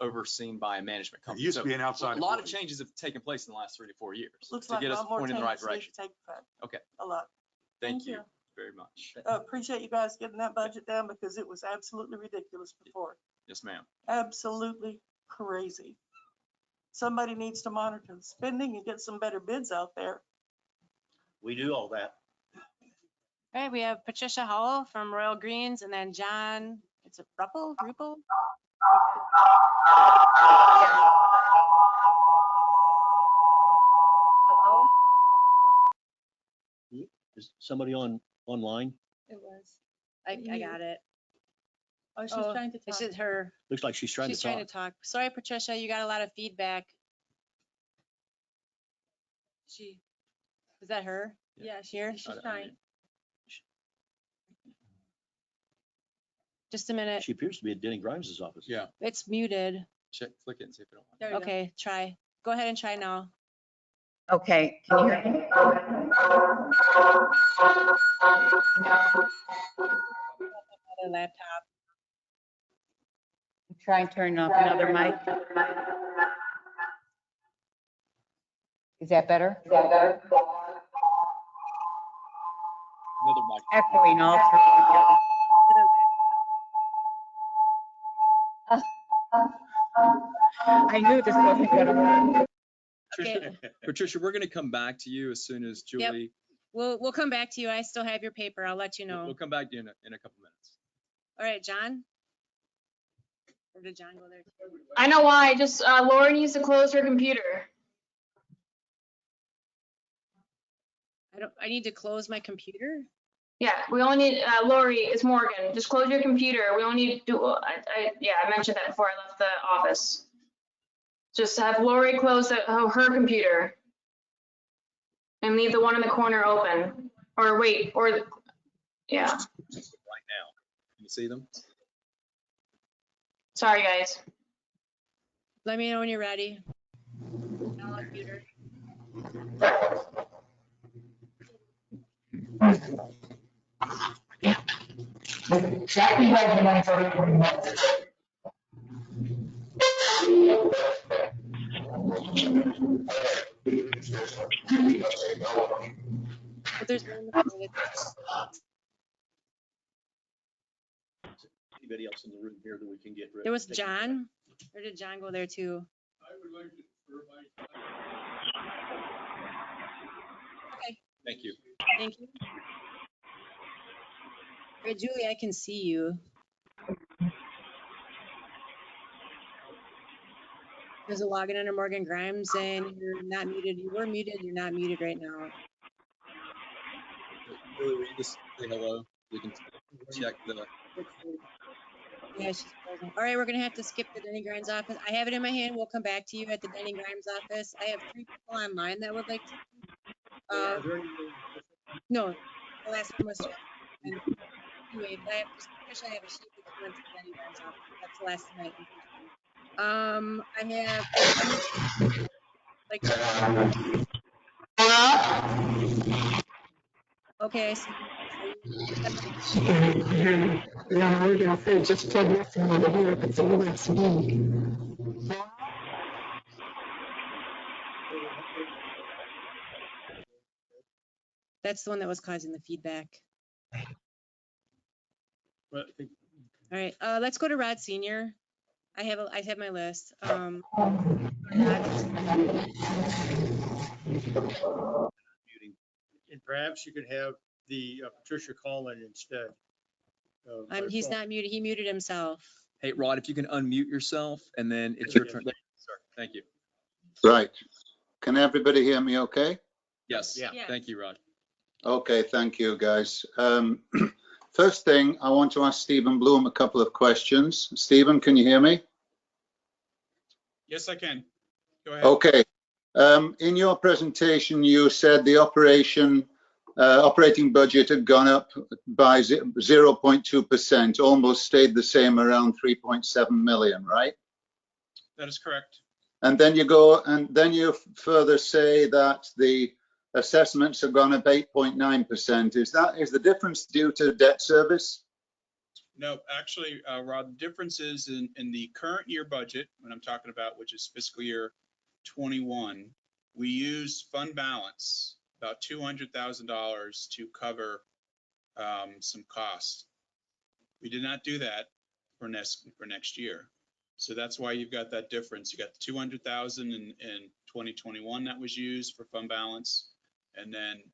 overseen by a management It company. used to So be an outside. a lot of employee. changes have taken place in the last 3 to 4 years Looks to like get a us lot more pointed in the right changes need direction. to take effect. Okay, A lot. thank Thank you you. very much. Appreciate you guys getting that budget down because it was absolutely ridiculous before. Yes, ma'am. Absolutely crazy. Somebody needs to monitor the spending and get some better bids out there. We do all that. All right, we have Patricia Howell from Royal Greens and then John, it's a Ruppel? Is somebody online? It was. I got it. Oh, she's Oh, trying to This talk. is her. Looks like she's trying She's to trying talk. to talk. Sorry, Patricia, you got a lot of feedback. Is that her? Yeah, Here? she's trying. Just a minute. She appears to be at Denny Grimes's office. Yeah. It's muted. Click it and see if it don't. There we go. Okay, try. Go ahead and try now. Okay, can you hear me? The laptop. Try and turn off another mic. Is that better? Another mic. Echoing all through. I knew this wasn't gonna work. Patricia, we're going to come back to you as soon as Yep. Julie. We'll come back to you. I still have your paper. I'll let you know. We'll come back to you in a couple minutes. All right, John? Or did John go there? I know why. Just Laura needs to close her computer. I need to close my computer? Yeah, we only need, Lori, it's Morgan. Just close your computer. We only need to do, I mentioned that before I left the office. Just have Lori close her computer. And leave the one in the corner open. Or wait, yeah. Right now. Can you see them? Sorry, guys. Let me know when you're ready. I'll unmute her. But there's one before that. Anybody else in the room here that we can get rid of? There was John, or did John go there too? I would like to Okay, Thank you. thank you. All right, Julie, I can see you. There's a login under Morgan Grimes and you're not muted. You were muted, you're not muted right now. Julie, will you just say hello? We can check the. Yeah, she's frozen. All right, we're gonna have to skip the Denny Grimes office. I have it in my hand. We'll come back to you at the Denny Grimes office. I have 3 people online that would like to. No, the last one was Jeff. And anyway, I have just officially have a sheet that went to the Denny Grimes office. That's the last thing I have like. Okay, I see. Yeah, we're gonna say just plug this in over here if it's a USB. That's the one that was causing the feedback. Well, All right, let's go to Rod Senior. I have my list. And perhaps you could have the Patricia Collin instead. He's not muted. He muted himself. Hey, Rod, if you can unmute yourself and then it's your turn. Sir, thank you. Right. Can everybody hear me okay? Yes. Yeah. Thank you, Rod. Okay, thank you, guys. First thing, I want to ask Stephen Bloom a couple of questions. Stephen, can you hear me? Yes, I can. Go ahead. Okay. In your presentation, you said the operating budget had gone up by 0.2%, almost stayed the same around 3.7 million, right? That is correct. And then you further say that the assessments have gone up 8.9%. Is the difference due to debt service? No, actually, Rod, the difference is in the current year budget, when I'm talking about, which is fiscal year 21, we used fund balance, about $200,000 to cover some costs. We did not do that for next year. So that's why you've got that difference. You got the 200,000 in 2021 that was used for fund balance. And then,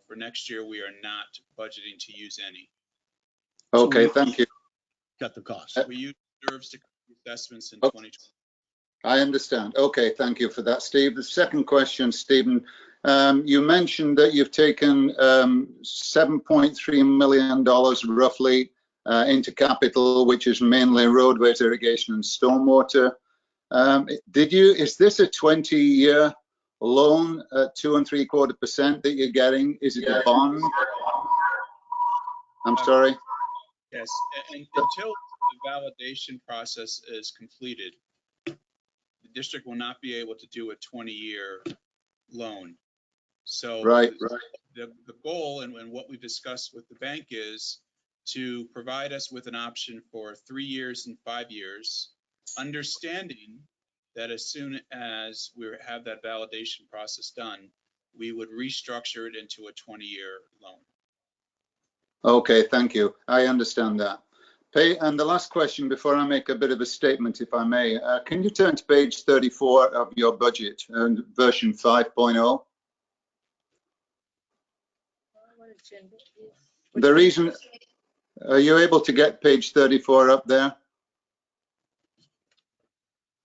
for next year, we are not budgeting to use any. Okay, thank you. Cut the cost. We use reserves to cover assessments in 2020. I understand. Okay, thank you for that, Steve. The second question, Stephen, you mentioned that you've taken $7.3 million roughly into capital, which is mainly roadways, irrigation, and stormwater. Is this a 20-year loan at 2.75% that you're getting? Is it a bond? I'm sorry. Yes, and until the validation process is completed, the district will not be able to do a 20-year loan. So the goal and what we've discussed with the bank is to provide us with an option for 3 years and 5 years, understanding that as soon as we have that validation process done, we would restructure it into a 20-year loan. Okay, thank you. I understand that. And the last question before I make a bit of a statement, if I may, can you turn to page 34 of your budget and version 5.0? The reason, are you able to get page 34 up there?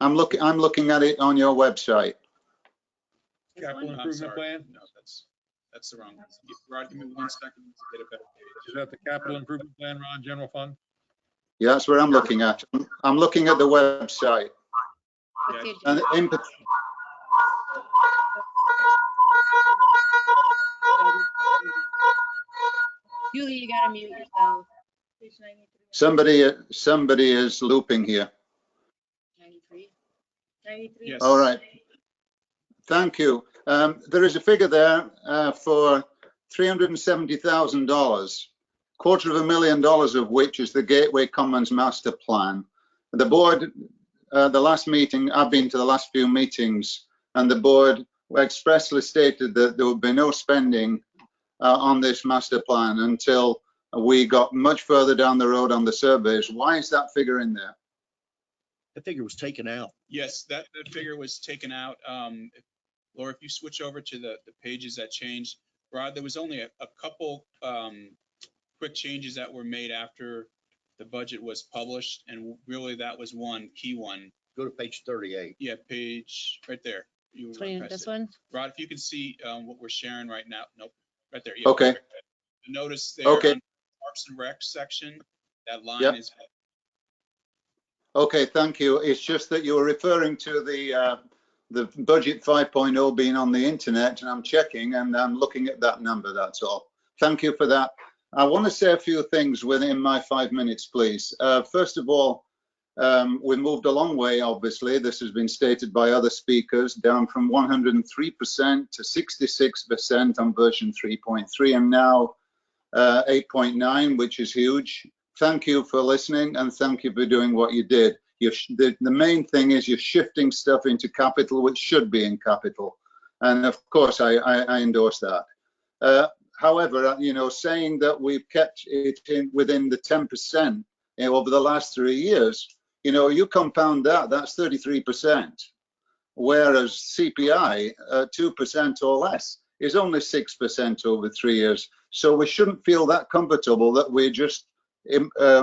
I'm looking at it on your website. Capital improvement plan? No, that's That's the wrong one. Rod, give me 1 second to get a better page. Is that the capital improvement plan, Ron, general fund? Yeah, that's what I'm looking at. I'm looking at the website. Okay, And in, Julie, you gotta mute yourself. Page 93. somebody is looping here. 93. 93. Yes. All right. Thank you. There is a figure there for $370,000, $250,000 of which is the Gateway Commons Master Plan. The board, the last meeting, I've been to the last few meetings, and the board expressly stated that there would be no spending on this master plan until we got much further down the road on the surveys. Why is that figure in there? The figure was taken out. Yes, that figure was taken out. Laura, if you switch over to the pages that changed, Rod, there was only a couple quick changes that were made after the budget was published, and really that was one key one. Go to page 38. Yeah, page right there. You were right past This it. one? Rod, if you can see what we're sharing right now. Nope, right there. Yeah, Okay. Notice there Okay. on Parks and Rec section, that line Yep. is. Okay, thank you. It's just that you were referring to the budget 5.0 being on the internet, and I'm checking and I'm looking at that number, that's all. Thank you for that. I want to say a few things within my 5 minutes, please. First of all, we moved a long way, obviously. This has been stated by other speakers, down from 103% to 66% on version 3.3, and now 8.9, which is huge. Thank you for listening, and thank you for doing what you did. The main thing is you're shifting stuff into capital, which should be in capital. And of course, I endorse that. However, you know, saying that we've kept it within the 10% over the last 3 years, you know, you compound that, that's 33%. Whereas CPI, 2% or less, is only 6% over 3 years. So we shouldn't feel that comfortable that we're just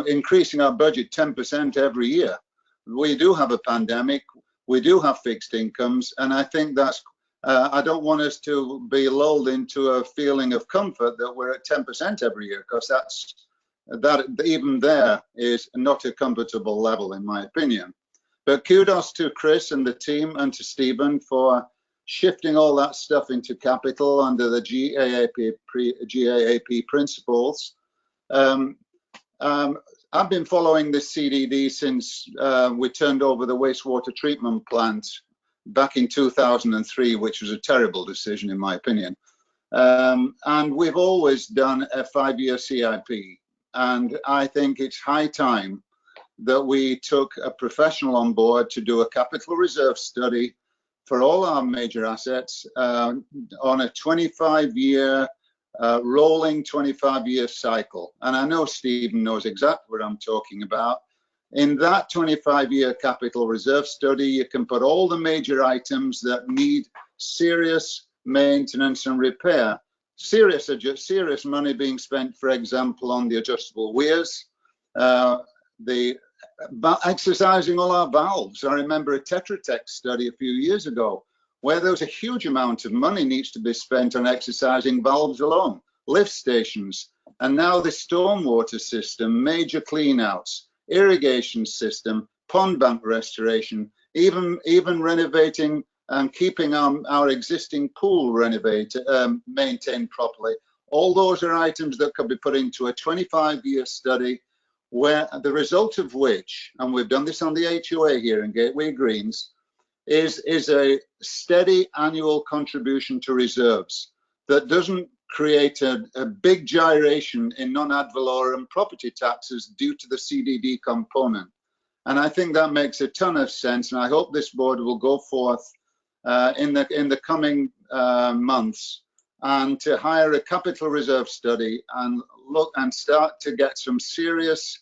increasing our budget 10% every year. We do have a pandemic, we do have fixed incomes, and I think that's, I don't want us to be lulled into a feeling of comfort that we're at 10% every year, because that even there is not a comfortable level, in my opinion. But kudos to Chris and the team and to Stephen for shifting all that stuff into capital under the GAAP principles. I've been following this CDD since we turned over the wastewater treatment plant back in 2003, which was a terrible decision in my opinion. And we've always done a 5-year CIP. And I think it's high time that we took a professional on board to do a capital reserve study for all our major assets on a 25-year rolling 25-year cycle. And I know Stephen knows exactly what I'm talking about. In that 25-year capital reserve study, you can put all the major items that need serious maintenance and repair. Serious money being spent, for example, on the adjustable weirs, exercising all our valves. I remember a Tetra Tech study a few years ago where there was a huge amount of money needs to be spent on exercising valves alone, lift stations, and now the stormwater system, major cleanouts, irrigation system, pond bank restoration, even renovating and keeping our existing pool maintained properly. All those are items that could be put into a 25-year study, where the result of which, and we've done this on the HOA here in Gateway Greens, is a steady annual contribution to reserves that doesn't create a big gyration in non-ad valorem property taxes due to the CDD component. And I think that makes a ton of sense, and I hope this board will go forth in the coming months and to hire a capital reserve study and look and start to get some serious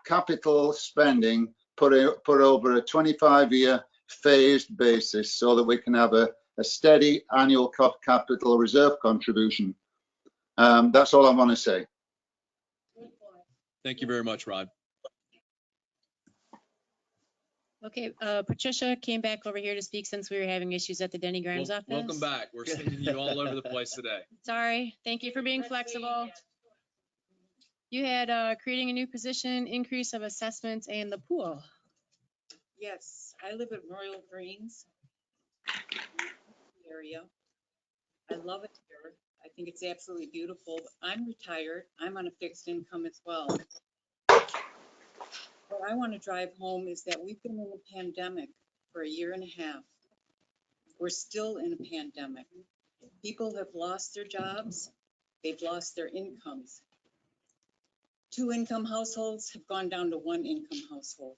capital spending put over a 25-year phased basis so that we can have a steady annual capital reserve contribution. That's all I want to say. Thank you very much, Rod. Okay, Patricia came back over here to speak since we were having issues at the Denny Grimes office. Welcome back. We're sending you all over the place today. Sorry, thank you for being flexible. You had creating a new position, increase of assessments and the pool. Yes, I live at Royal Greens area. I love it here. I think it's absolutely beautiful. I'm retired. I'm on a fixed income as well. What I want to drive home is that we've been in a pandemic for a year and a half. We're still in a pandemic. People have lost their jobs. They've lost their incomes. 2-income households have gone down to 1-income household.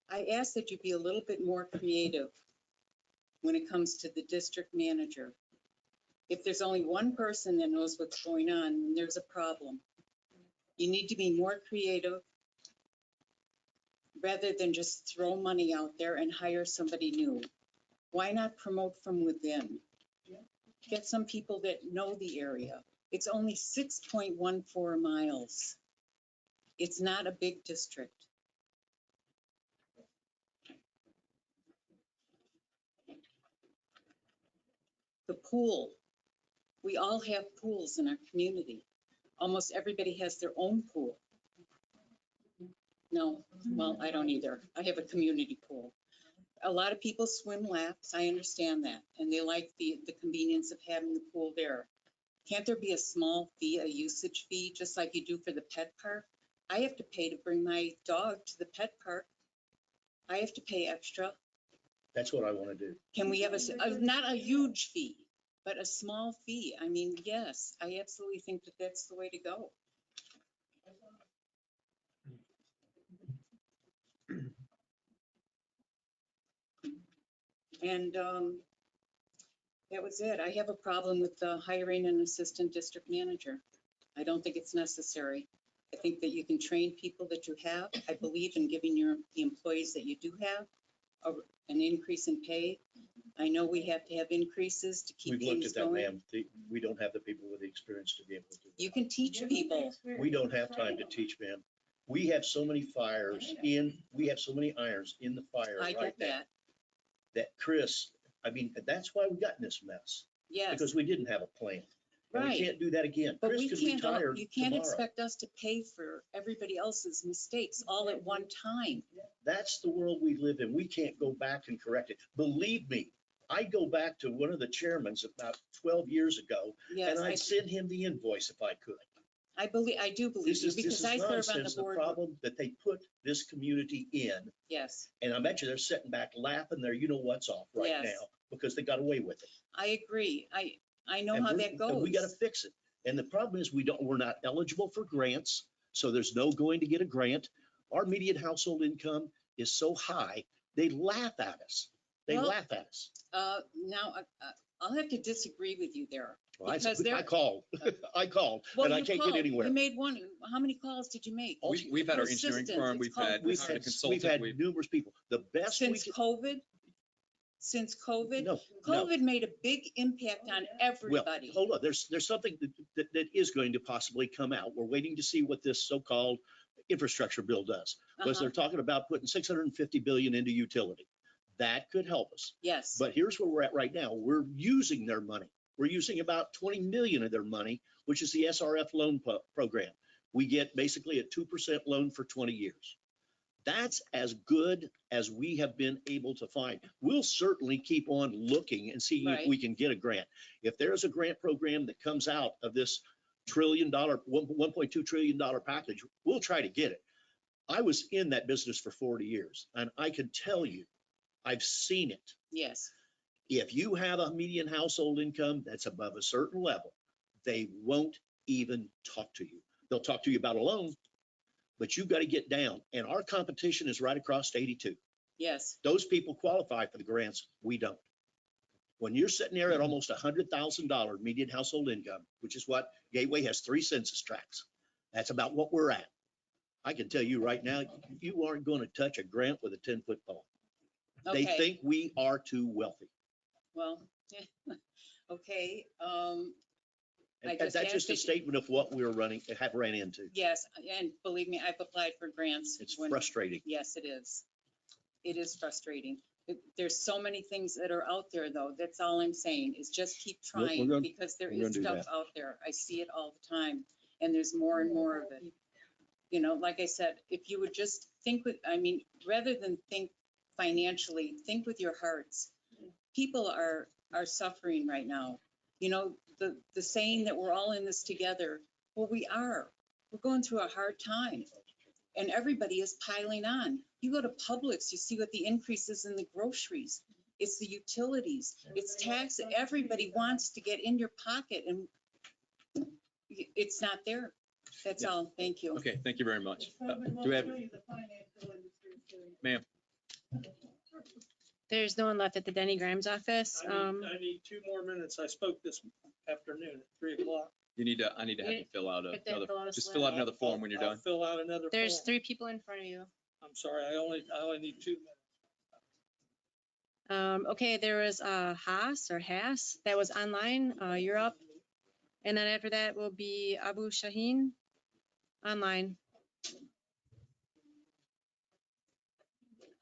I ask that you be a little bit more creative when it comes to the district manager. If there's only one person that knows what's going on, then there's a problem. You need to be more creative rather than just throw money out there and hire somebody new. Why not promote from within? Get some people that know the area. It's only 6.14 miles. It's not a big district. The pool. We all have pools in our community. Almost everybody has their own pool. No, well, I don't either. I have a community pool. A lot of people swim laps. I understand that. And they like the convenience of having the pool there. Can't there be a small fee, a usage fee, just like you do for the pet park? I have to pay to bring my dog to the pet park. I have to pay extra. That's what I want to do. Can we have not a huge fee, but a small fee? I mean, yes, I absolutely think that that's the way to go. And that was it. I have a problem with hiring an assistant district manager. I don't think it's necessary. I think that you can train people that you have. I believe in giving the employees that you do have an increase in pay. I know we have to have increases to keep We've looked things at that, going. ma'am. We don't have the people with the experience to be able to do that. You can teach people. We don't have time to teach, ma'am. We have so many fires we have so many irons in the fire I right get now. that. That Chris, I mean, that's why we got in this mess. Yes. Because we didn't have a plan. And Right. we can't do that again. But Chris we could can't, retire you can't tomorrow. expect us to pay for everybody else's mistakes all at one time. That's the world we live in. We can't go back and correct it. Believe me, I go back to one of the chairmans about 12 years ago, Yes, and I'd send him the invoice if I could. I do believe This you is because I serve on the nonsense, the board. problem that they put this community in. Yes, And I bet you they're sitting back laughing their you-know-what's off right Yes. now because they got away with it. I agree. I know And how we're- that goes. and we got to fix it. And the problem is we're not eligible for grants. So there's no going to get a grant. Our median household income is so high, they laugh at us. They Well, laugh at us. Now, I'll have to disagree with you there. Well, I because they're- called, I called, Well, and I you can't called. get anywhere. You made one. How many calls did you make? We've had our engineering Persistence. firm, It's we've called had We've a had consultant. numerous people. The best we Since could. COVID? Since COVID? No. COVID made a big impact on Well, everybody. hold on, there's something that is going to possibly come out. We're waiting to see what this so-called infrastructure bill does. Because they're talking about putting 650 billion into utility. That could help us. Yes. But here's where we're at right now. We're using their money. We're using about 20 million of their money, which is the SRF loan program. We get basically a 2% loan for 20 years. That's as good as we have been able to find. We'll certainly keep on looking and seeing if we can get a grant. If there's a grant program that comes out of this $1.2 trillion package, we'll try to get it. I was in that business for 40 years, and I can tell you, I've seen it. Yes. If you have a median household income that's above a certain level, they won't even talk to you. They'll talk to you about a loan, but you've got to get down. And our competition is right across 82. Yes. Those people qualify for the grants. We don't. When you're sitting there at almost $100,000 median household income, which is what Gateway has 3 census tracts. That's about what we're at. I can tell you right now, you aren't going to touch a grant with a 10-foot pole. They Okay. think we are too wealthy. Well, okay. And I just that's just a asked it- statement of what we're have ran into. Yes, and believe me, I've applied for grants. It's frustrating. Yes, it is. It is frustrating. There's so many things that are out there though. That's all I'm saying is just keep We're trying gonna- because there we're is gonna do stuff that. out there. I see it all the time and there's more and more of it. You know, like I said, if you would just think with, I mean, rather than think financially, think with your hearts. People are suffering right now. You know, the saying that we're all in this together, well, we are. We're going through a hard time and everybody is piling on. You go to Publix, you see what the increase is in the groceries. It's the utilities, it's tax. Everybody wants to get in your pocket and it's not there. That's all. Thank you. Okay, thank you very much. Do we have, ma'am? There's no one left at the Denny Grimes office. I need 2 more minutes. I spoke this afternoon at 3 o'clock. You need to, I need to have you fill out Have to another, fill out a just fill out another form when you're I'll done. fill out another There's form. 3 people in front of you. I'm sorry, I only need 2 minutes. Okay, there was Haas that was online. You're up. And then after that will be Abu Shaheen online.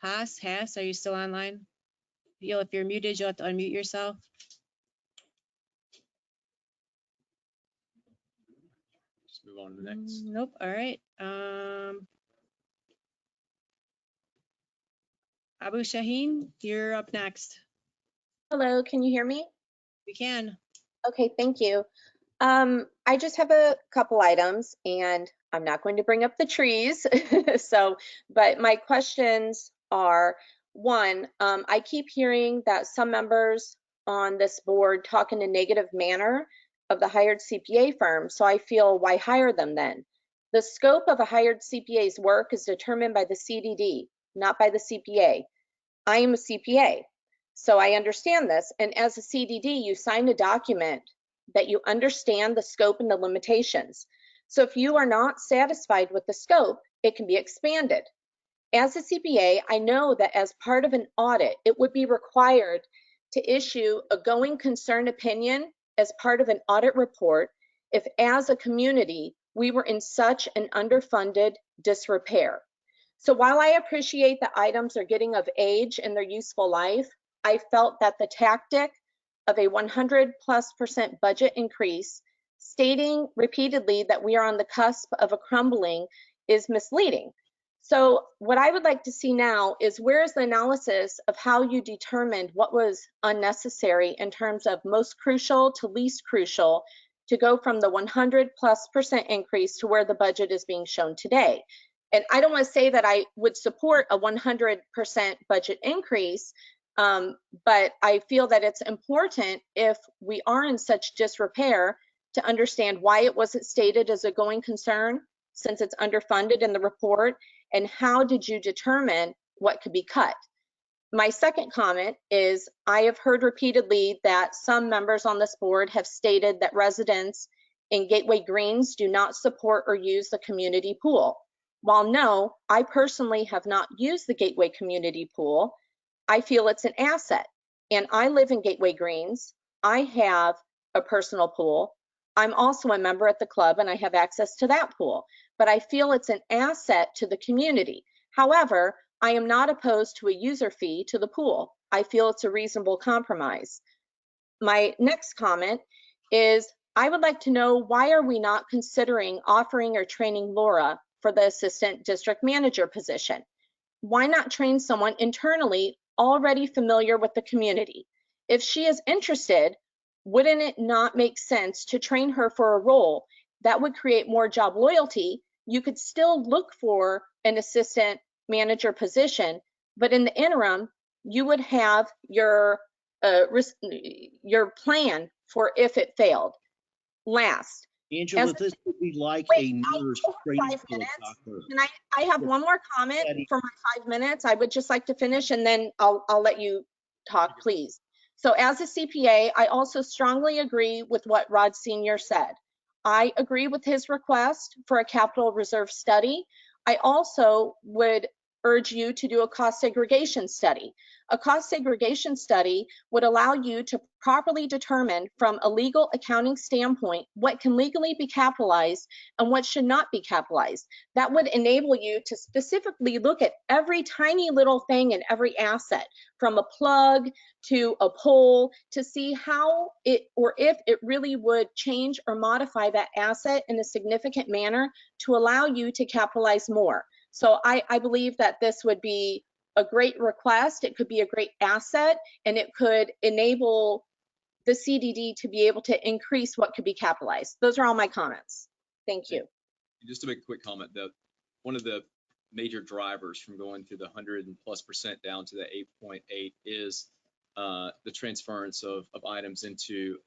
Haas, are you still online? If you're muted, you'll have to unmute yourself. Just move on to the next. Nope. All right. Abu Shaheen, you're up next. Hello, can you hear me? We can. Okay, thank you. I just have a couple items and I'm not going to bring up the trees. But my questions are, one, I keep hearing that some members on this board talk in a negative manner of the hired CPA firm. So I feel, why hire them then? The scope of a hired CPA's work is determined by the CDD, not by the CPA. I am a CPA, so I understand this. And as a CDD, you sign a document that you understand the scope and the limitations. So if you are not satisfied with the scope, it can be expanded. As a CPA, I know that as part of an audit, it would be required to issue a going concern opinion as part of an audit report if as a community, we were in such an underfunded disrepair. So while I appreciate the items are getting of age in their useful life, I felt that the tactic of a 100+% budget increase, stating repeatedly that we are on the cusp of a crumbling, is misleading. So what I would like to see now is, where is the analysis of how you determined what was unnecessary in terms of most crucial to least crucial to go from the 100+% increase to where the budget is being shown today? And I don't want to say that I would support a 100% budget increase, but I feel that it's important, if we are in such disrepair, to understand why it wasn't stated as a going concern, since it's underfunded in the report, and how did you determine what could be cut? My second comment is, I have heard repeatedly that some members on this board have stated that residents in Gateway Greens do not support or use the community pool. While no, I personally have not used the Gateway community pool, I feel it's an asset. And I live in Gateway Greens. I have a personal pool. I'm also a member at the club and I have access to that pool, but I feel it's an asset to the community. However, I am not opposed to a user fee to the pool. I feel it's a reasonable compromise. My next comment is, I would like to know, why are we not considering offering or training Laura for the assistant district manager position? Why not train someone internally already familiar with the community? If she is interested, wouldn't it not make sense to train her for a role that would create more job loyalty? You could still look for an assistant manager position, but in the interim, you would have your plan for if it failed. Last, Angela, this would be like a nurse training for a doctor. and I have one more comment for my 5 minutes. I would just like to finish and then I'll let you talk, please. So as a CPA, I also strongly agree with what Rod Sr. said. I agree with his request for a capital reserve study. I also would urge you to do a cost segregation study. A cost segregation study would allow you to properly determine from a legal accounting standpoint what can legally be capitalized and what should not be capitalized. That would enable you to specifically look at every tiny little thing in every asset, from a plug to a pole, to see how it or if it really would change or modify that asset in a significant manner to allow you to capitalize more. So I believe that this would be a great request. It could be a great asset, and it could enable the CDD to be able to increase what could be capitalized. Those are all my comments. Thank you. Just to make a quick comment, though, one of the major drivers from going to the 100+% down to the 8.8 is the transference of items into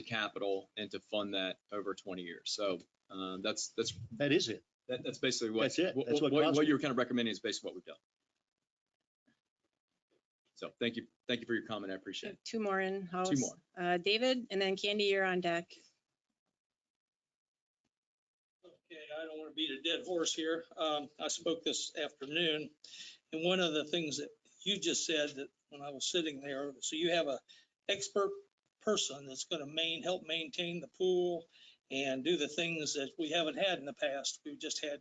capital and to fund that over 20 years. So that is it. That's basically what, That's it. That's what you're kind of recommending is basically what we've done. So thank you for your comment. I appreciate it. Two more in house. Two more. David, and then Candy, you're on deck. Okay, I don't want to beat a dead horse here. I spoke this afternoon, and one of the things that you just said that when I was sitting there, so you have a expert person that's going to help maintain the pool and do the things that we haven't had in the past. We've just had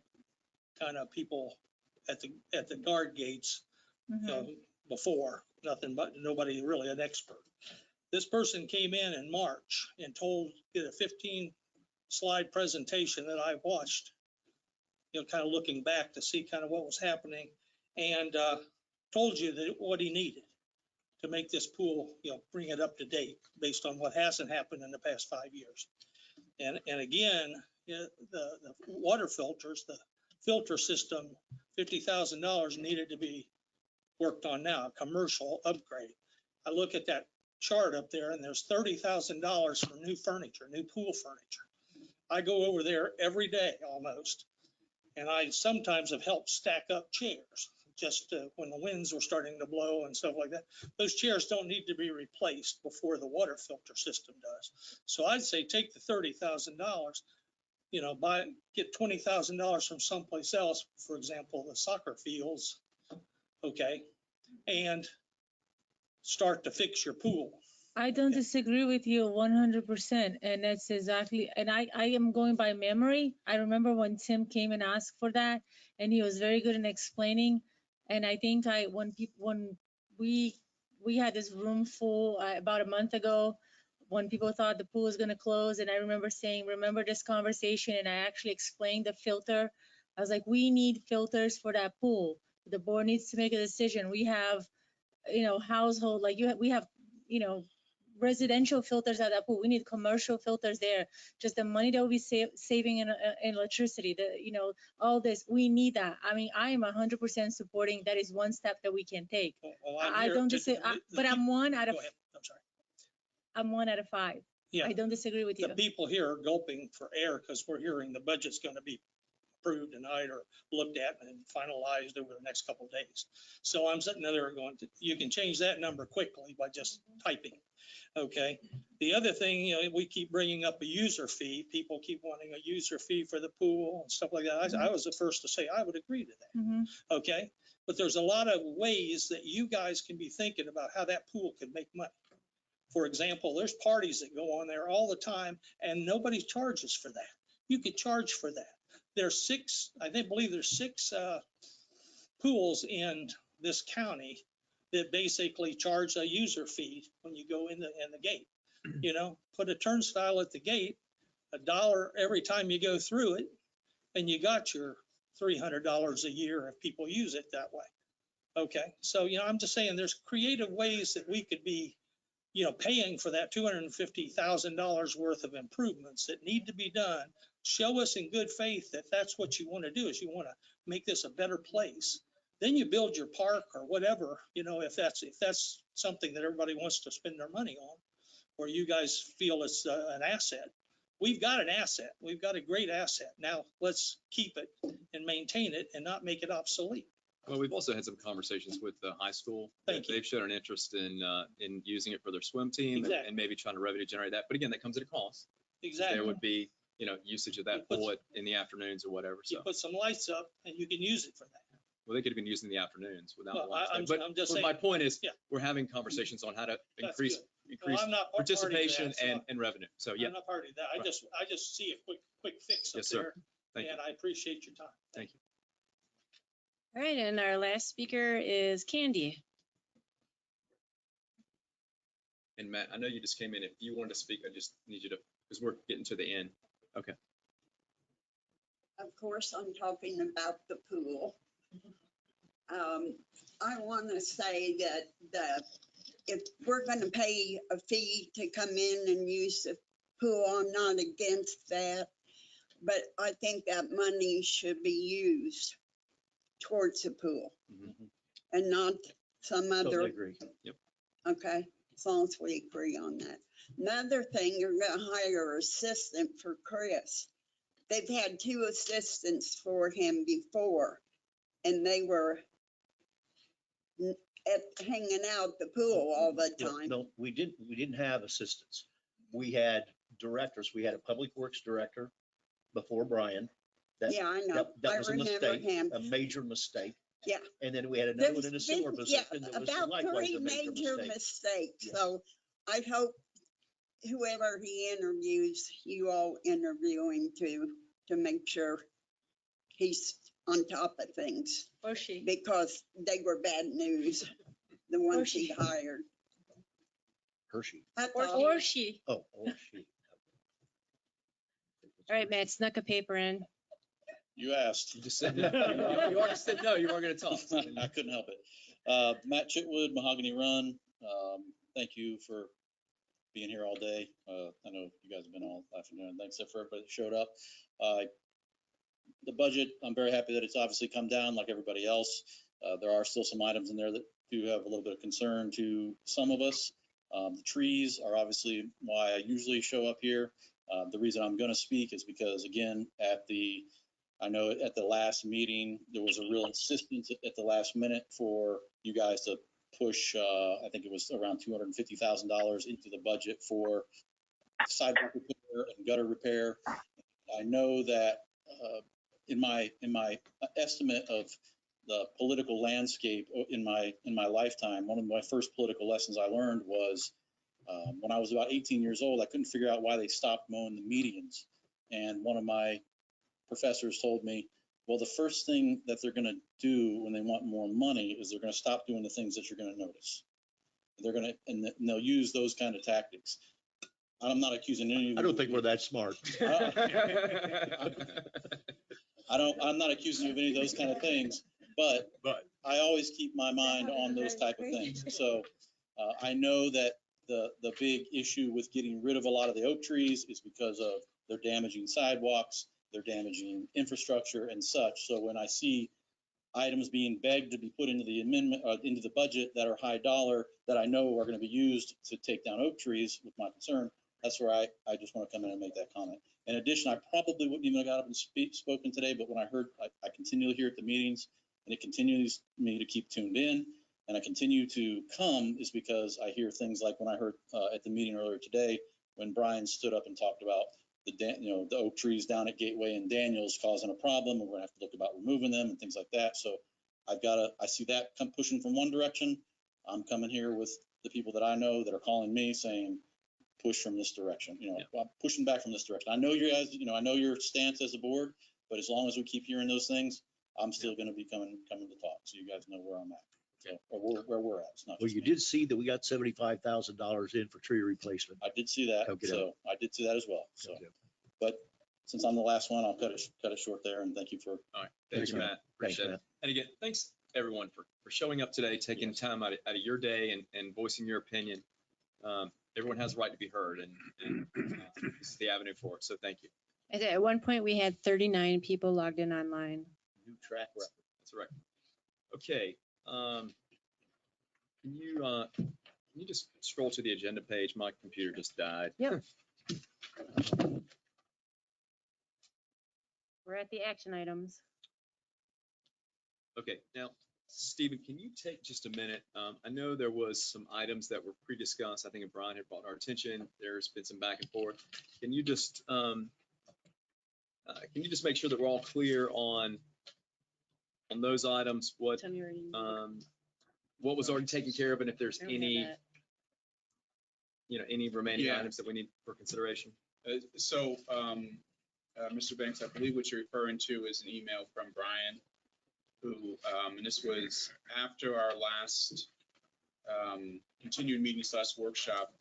kind of people at the guard gates, you know, before, nobody really an expert. This person came in March and did a 15-slide presentation that I watched, you know, kind of looking back to see kind of what was happening, and told you that what he needed to make this pool, you know, bring it up to date based on what hasn't happened in the past 5 years. And again, you know, the water filters, the filter system, $50,000 needed to be worked on now, a commercial upgrade. I look at that chart up there and there's $30,000 for new furniture, new pool furniture. I go over there every day almost, and I sometimes have helped stack up chairs just when the winds were starting to blow and stuff like that. Those chairs don't need to be replaced before the water filter system does. So I'd say take the $30,000, you know, get $20,000 from someplace else, for example, the soccer fields, okay, and start to fix your pool. I don't disagree with you 100%, and that's exactly, and I am going by memory. I remember when Tim came and asked for that, and he was very good in explaining. And I think when we had this room full about a month ago, when people thought the pool was going to close, and I remember saying, remember this conversation, and I actually explained the filter. I was like, we need filters for that pool. The board needs to make a decision. We have, you know, household, like we have, you know, residential filters at that pool. We need commercial filters there. Just the money that we'll be saving in electricity, you know, all this, we need that. I mean, I am 100% supporting that is one step that we can take. Well, I don't disagree, but I'm one out of, go ahead. I'm sorry. I'm 1 out of 5. Yeah. I don't disagree with you. The people here are gulping for air because we're hearing the budget's going to be approved tonight or looked at and finalized over the next couple of days. So I'm sitting there going, you can change that number quickly by just typing. Okay. The other thing, you know, we keep bringing up a user fee. People keep wanting a user fee for the pool and stuff like that. I was the first to say I would agree to that. Okay. But there's a lot of ways that you guys can be thinking about how that pool could make money. For example, there's parties that go on there all the time and nobody charges for that. You could charge for that. There's 6, I believe there's 6 pools in this county that basically charge a user fee when you go in the gate. You know, put a turnstile at the gate, $1 every time you go through it, and you got your $300 a year if people use it that way. Okay, so, you know, I'm just saying there's creative ways that we could be, you know, paying for that $250,000 worth of improvements that need to be done. Show us in good faith that that's what you want to do, is you want to make this a better place. Then you build your park or whatever, you know, if that's something that everybody wants to spend their money on, or you guys feel it's an asset. We've got an asset. We've got a great asset. Now let's keep it and maintain it and not make it obsolete. Well, we've also had some conversations with the high school. They've shown an interest in using it for their swim team and maybe trying to revenue generate that. But again, that comes at a cost. Exactly. There would be, you know, usage of that pool in the afternoons or whatever. So you put some lights up and you can use it for that. Well, they could have been used in the afternoons without Well, lunch. I'm But just my saying, point is, yeah. we're having conversations on how to That's increase, good. Well, I'm not party to that, participation so and revenue. So, yeah. I'm not party to that. Right. I just see a quick fix up Yes, sir. there. Thank you. And I appreciate your time. Thank you. All right, and our last speaker is Candy. And Matt, I know you just came in. If you wanted to speak, I just need you to, because we're getting to the end. Okay. Of course, I'm talking about the pool. I want to say that if we're going to pay a fee to come in and use the pool, I'm not against that. But I think that money should be used towards the pool and not some other. Totally agree. Yep. Okay, as long as we agree on that. Another thing, you're going to hire an assistant for Chris. They've had 2 assistants for him before, and they were hanging out the pool all the time. No, we didn't have assistants. We had directors. We had a public works director before Brian. Yeah, I know. That I was a remember mistake, him. a major mistake. Yeah. And then we had another one in a similar position that was about likewise 3 a major major mistake. mistakes. Yeah. So I hope whoever he interviews, you all interview him to make sure he's on top of things. Or she. Because they were bad news, the ones he hired. Hershey. Or she. Oh, or she. All right, Matt, snuck a paper in. You asked. You just said no. You already said no, you weren't going to talk. I couldn't help it. Matt Chitwood, Mahogany Run. Thank you for being here all day. I know you guys have been all afternoon. Thanks for everybody that showed up. The budget, I'm very happy that it's obviously come down like everybody else. There are still some items in there that do have a little bit of concern to some of us. The trees are obviously why I usually show up here. The reason I'm going to speak is because, again, I know at the last meeting, there was a real insistence at the last minute for you guys to push, I think it was around $250,000 into the budget for sidewalk repair and gutter repair. I know that in my estimate of the political landscape in my lifetime, one of my first political lessons I learned was when I was about 18 years old, I couldn't figure out why they stopped mowing the medians. And one of my professors told me, well, the first thing that they're going to do when they want more money is they're going to stop doing the things that you're going to notice. And they'll use those kind of tactics. I'm not accusing any of you. I don't think we're that smart. I'm not accusing you of any of those kind of things, but I always keep my mind on those type of things. So I know that the big issue with getting rid of a lot of the oak trees is because of they're damaging sidewalks, they're damaging infrastructure and such. So when I see items being begged to be put into the amendment, into the budget that are high dollar that I know are going to be used to take down oak trees, with my concern, that's where I just want to come in and make that comment. In addition, I probably wouldn't even have got up and spoken today, but when I heard, I continue to hear at the meetings, and it continues me to keep tuned in, and I continue to come is because I hear things like when I heard at the meeting earlier today, when Brian stood up and talked about the oak trees down at Gateway and Daniels causing a problem, and we're gonna have to look about removing them and things like that. So I see that come pushing from one direction. I'm coming here with the people that I know that are calling me saying, push from this direction, I'm pushing back from this direction. I know you guys, I know your stance as a board, but as long as we keep hearing those things, I'm still going to be coming to talk. So you guys know where I'm at. So, or where we're at. It's not Well, you did see that we got $75,000 in for tree replacement. I did see that. So I did see that as well. So, but since I'm the last one, I'll cut it short there. And thank you for. All right. Thank you, Matt. Appreciate it. And again, thanks everyone for showing up today, taking time out of your day and voicing your opinion. Everyone has the right to be heard, and this is the avenue for it. So thank you. At one point, we had 39 people logged in online. New track record. That's right. Okay. Can you just scroll to the agenda page? My computer just died. Yep. We're at the action items. Okay. Now, Stephen, can you take just a minute? I know there was some items that were pre-discussed. I think Brian had brought our attention. There's been some back and forth. Can you just make sure that we're all clear on on those items, what, Tell me where you- what was already taken care of, and if there's I don't have any, that. any remaining Yeah. items that we need for consideration. Mr. Banks, I believe what you're referring to is an email from Brian, who, and this was after our last continued meeting/workshop,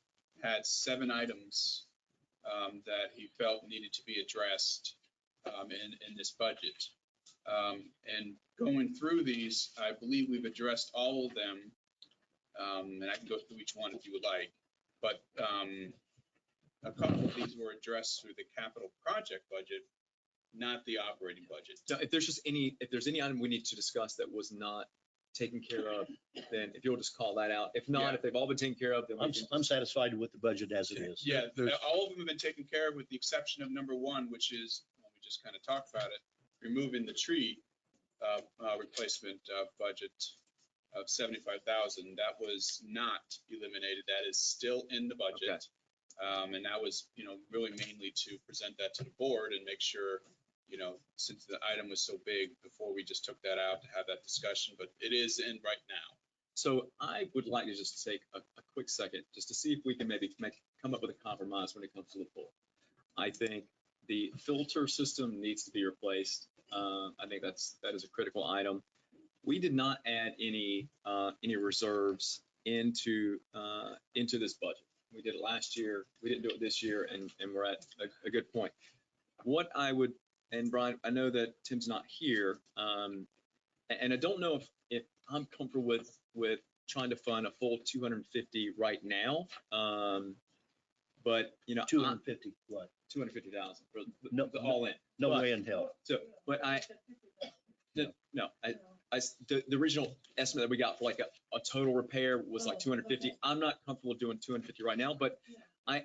had 7 items that he felt needed to be addressed in this budget. And going through these, I believe we've addressed all of them. And I can go through each one if you would like. But a couple of these were addressed through the capital project budget, not the operating budget. Now, if there's any item we need to discuss that was not taken care of, then if you'll just call that out. If not, Yeah. if they've all been taken care of, then we can. I'm satisfied with the budget as it is. Yeah, all of them have been taken care of with the exception of number 1, which is, well, we just kind of talked about it, removing the tree replacement budget of 75,000. That was not eliminated. That is still in the budget. Okay. And that was, really mainly to present that to the board and make sure, since the item was so big, before we just took that out to have that discussion, but it is in right now. So I would like to just take a quick second just to see if we can maybe come up with a compromise when it comes to the pool. I think the filter system needs to be replaced. I think that is a critical item. We did not add any reserves into this budget. We did it last year. We didn't do it this year, and we're at a good point. What I would, and Brian, I know that Tim's not here, and I don't know if I'm comfortable with trying to fund a full 250 right now. But 250, what? 250,000 for No, the all in. No way in hell. So, but the original estimate that we got for like a total repair was like 250. I'm not comfortable doing 250 right now, but I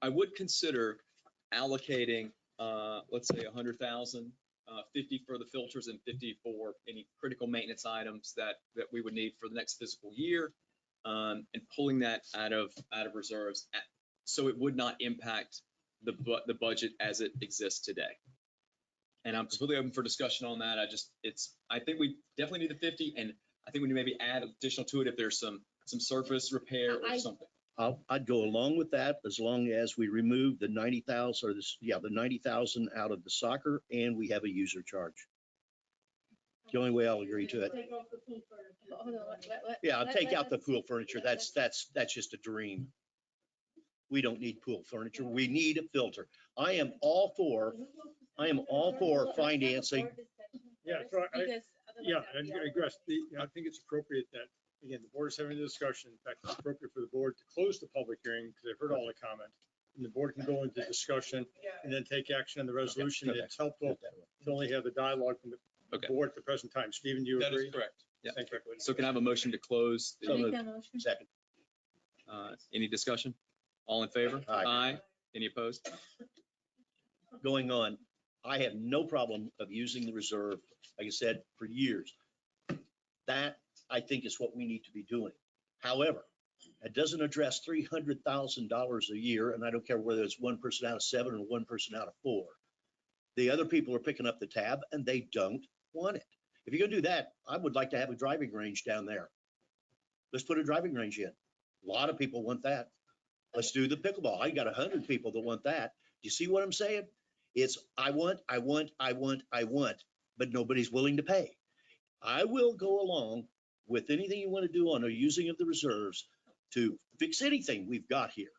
would consider allocating, let's say 100,000, 50 for the filters and 50 for any critical maintenance items that we would need for the next fiscal year, and pulling that out of reserves, so it would not impact the budget as it exists today. And I'm completely open for discussion on that. I think we definitely need the 50, and I think we need to maybe add additional to it if there's some surface repair or something. I'd go along with that as long as we remove the 90,000 or the 90,000 out of the soccer and we have a user charge. The only way I'll agree to it. Yeah, I'll take out the pool furniture. That's just a dream. We don't need pool furniture. We need a filter. I am all for financing. Yeah, so I think it's appropriate that, again, the board is having a discussion. In fact, it's appropriate for the board to close the public hearing because they've heard all the comments. And the board can go into discussion and then take action on the resolution. Okay. It's helpful to only have the dialogue from the board at the present time. Stephen, do you agree? That is correct. Yeah. Thank you. So can I have a motion to close? So moved. Second. Any discussion? All in favor? Aye. Any opposed? Going on, I have no problem of using the reserve, like I said, for years. That, I think, is what we need to be doing. However, it doesn't address $300,000 a year, and I don't care whether it's one person out of 7 or one person out of 4. The other people are picking up the tab, and they don't want it. If you're gonna do that, I would like to have a driving range down there. Let's put a driving range in. A lot of people want that. Let's do the pickleball. I got 100 people that want that. Do you see what I'm saying? It's I want, but nobody's willing to pay. I will go along with anything you want to do on the using of the reserves to fix anything we've got here.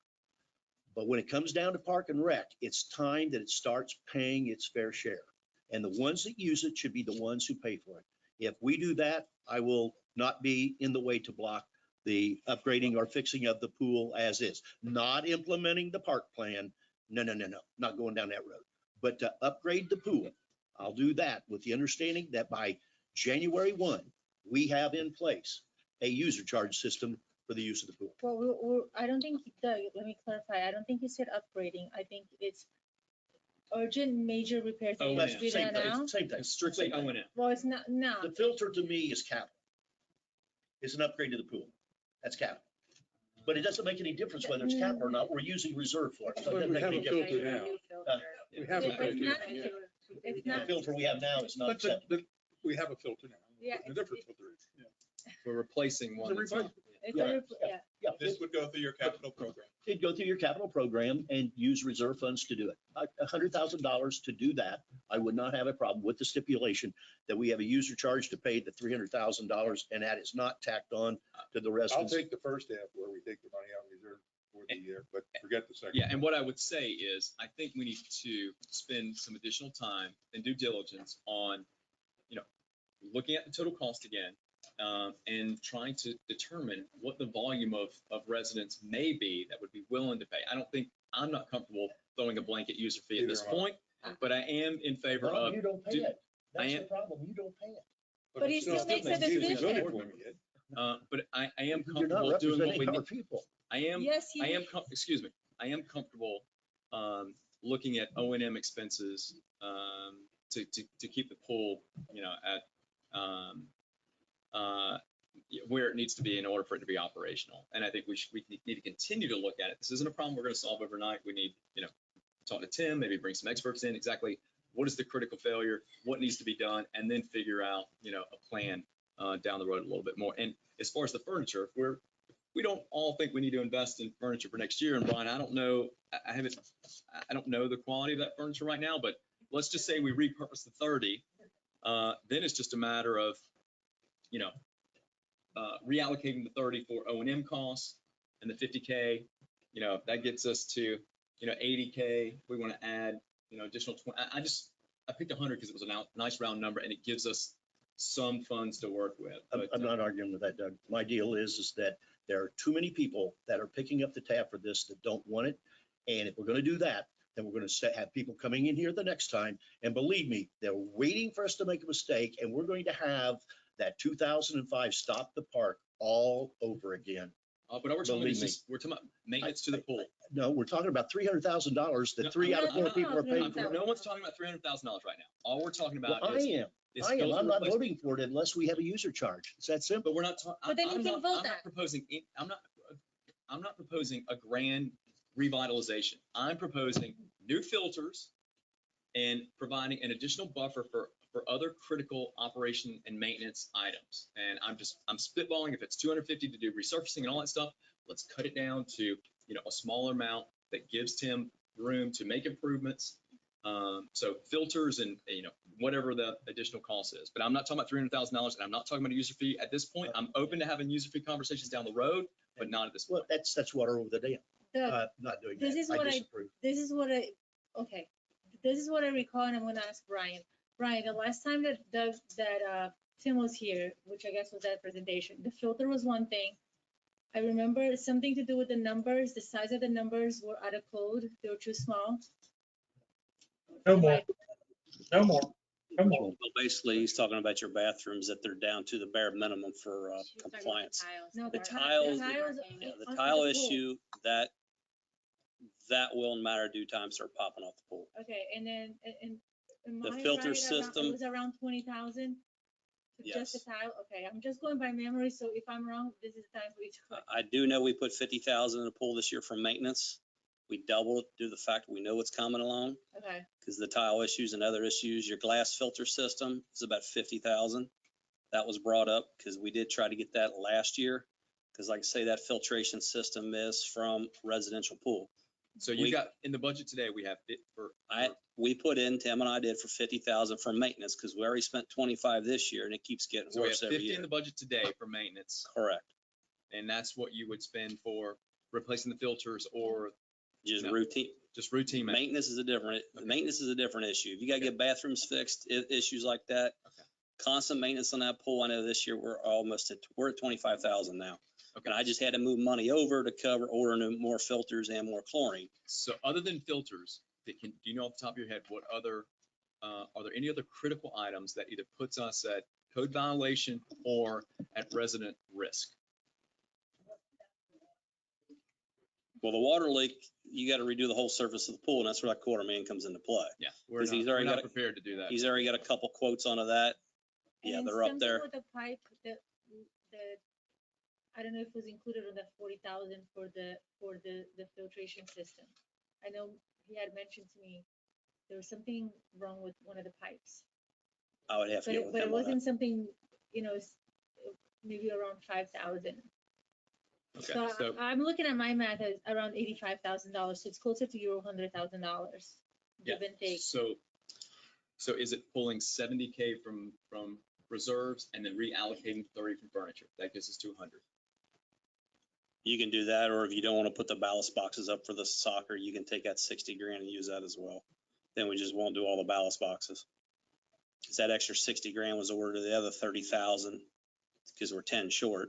But when it comes down to Park and Rec, it's time that it starts paying its fair share. And the ones that use it should be the ones who pay for it. If we do that, I will not be in the way to block the upgrading or fixing of the pool as is. Not implementing the park plan. No, not going down that road. But to upgrade the pool, I'll do that with the understanding that by January 1, we have in place a user charge system for the use of the pool. Well, I don't think, Doug, let me clarify. I don't think you said upgrading. I think it's urgent major repairs. Oh, that yeah. you do that now. Same thing. Strictly O&M. Well, it's not now. The filter to me is capital. It's an upgrade to the pool. That's capital. But it doesn't make any difference whether it's capital or not. We're using reserve for it. So it doesn't make any difference. We have a filter. It's not. The filter we have now is not But acceptable. we have a filter now. Yeah, Putting a different filter in. We're replacing one. that's not- It's Yeah. a rep- yeah. Yeah, This would go through your capital program. it'd go through your capital program and use reserve funds to do it. $100,000 to do that, I would not have a problem with the stipulation that we have a user charge to pay the $300,000 and that is not tacked on to the I'll residents. take the first half where we take the money out of reserve for the year, but forget the second. Yeah, and what I would say is, I think we need to spend some additional time and due diligence on, looking at the total cost again, and trying to determine what the volume of residents may be that would be willing to pay. I'm not comfortable throwing a blanket user fee at this Neither am I. point, but I am in favor No, of. you don't pay do- it. I That's am- the problem. You don't pay it. But he it's still makes a makes you decision. voted for me, Ed. But I am You're not comfortable doing what we representing our need. people. Yes, he I am, is. excuse me, I am comfortable, looking at O&M expenses, to keep the pool, at, where it needs to be in order for it to be operational. And I think we need to continue to look at it. This isn't a problem we're going to solve overnight. We need, talk to Tim, maybe bring some experts in, exactly what is the critical failure, what needs to be done, and then figure out, a plan, down the road a little bit more. And as far as the furniture, we don't all think we need to invest in furniture for next year. And Brian, I don't know, I don't know the quality of that furniture right now, but let's just say we repurpose the 30. Then it's just a matter of, reallocating the 30 for O&M costs and the 50K, that gets us to, 80K. We want to add, additional 20. I picked 100 because it was a nice round number and it gives us some funds to work with. I'm not arguing with that, Doug. My deal is that there are too many people that are picking up the tab for this that don't want it. And if we're going to do that, then we're going to have people coming in here the next time. And believe me, they're waiting for us to make a mistake. And we're going to have that 2005 Stop the Park all over again. But we're talking, Believe me. we're talking about maintenance to the pool. No, we're talking about $300,000 that 3 out of 4 people are paying for. No one's talking about $300,000 right now. All we're talking about Well, is. I am. I'm not voting for it unless we have a user charge. It's that simple. But we're not talking. But then you can vote I'm that. not proposing. I'm not proposing a grand revitalization. I'm proposing new filters and providing an additional buffer for other critical operation and maintenance items. And I'm spitballing. If it's 250 to do resurfacing and all that stuff, let's cut it down to, a smaller amount that gives Tim room to make improvements. So filters and, whatever the additional cost is. But I'm not talking about $300,000 and I'm not talking about a user fee at this point. I'm open to having user fee conversations down the road, but not at this point. Well, that's water over the dam. Doug, Not doing this that. is what disapprove. this is what I, okay. This is what I recall, and I'm gonna ask Brian. Brian, the last time that Tim was here, which I guess was that presentation, the filter was one thing. I remember something to do with the numbers, the size of the numbers were out of code, they were too small. No more. No more. No more. Well, basically, he's talking about your bathrooms, that they're down to the bare minimum for compliance. No, The tiles, tiles, yeah, the tile issue, that will in matter of due time start popping off the pool. Okay, and then, and. The filter system- It was around 20,000? Just the Yes. tile? Okay, I'm just going by memory, so if I'm wrong, this is the time for you to correct. I do know we put 50,000 in the pool this year for maintenance. We doubled it due to the fact we know what's coming along. Okay, Because the tile issues and other issues, your glass filter system is about 50,000. That was brought up because we did try to get that last year. Because like I say, that filtration system is from residential pool. So you got, in the budget today, we have it for. We put in, Tim and I did, for 50,000 for maintenance because we already spent 25 this year and it keeps getting So we have worse every 50 in year. the budget today for maintenance. Correct. And that's what you would spend for replacing the filters or. Just No, routine. Just routine maintenance. Maintenance is a different issue. If you gotta get bathrooms fixed, issues like that. Okay. Constant maintenance on that pool. I know this year we're at 25,000 now. Okay. And I just had to move money over to cover ordering more filters and more chlorine. So other than filters, do you know off the top of your head, what other, are there any other critical items that either puts us at code violation or at resident risk? Well, the water leak, you gotta redo the whole surface of the pool, and that's where that quarter man comes into play. Yeah, Because we're not prepared to do that. He's already got a couple quotes onto that. Yeah, and they're up something there. with the pipe, I don't know if it was included on the 40,000 for the filtration system. I know he had mentioned to me, there was something wrong with one of the pipes. I would have to get with But it him on that. wasn't something, maybe around 5,000. Okay, So so, I'm looking at my math as around $85,000, so it's closer to your $100,000, yeah, give and take. so is it pulling 70K from reserves and then reallocating 30 from furniture? That gets us to 100. You can do that, or if you don't want to put the ballast boxes up for the soccer, you can take that 60 grand and use that as well. Then we just won't do all the ballast boxes. Because that extra 60 grand was ordered the other 30,000, because we're 10 short,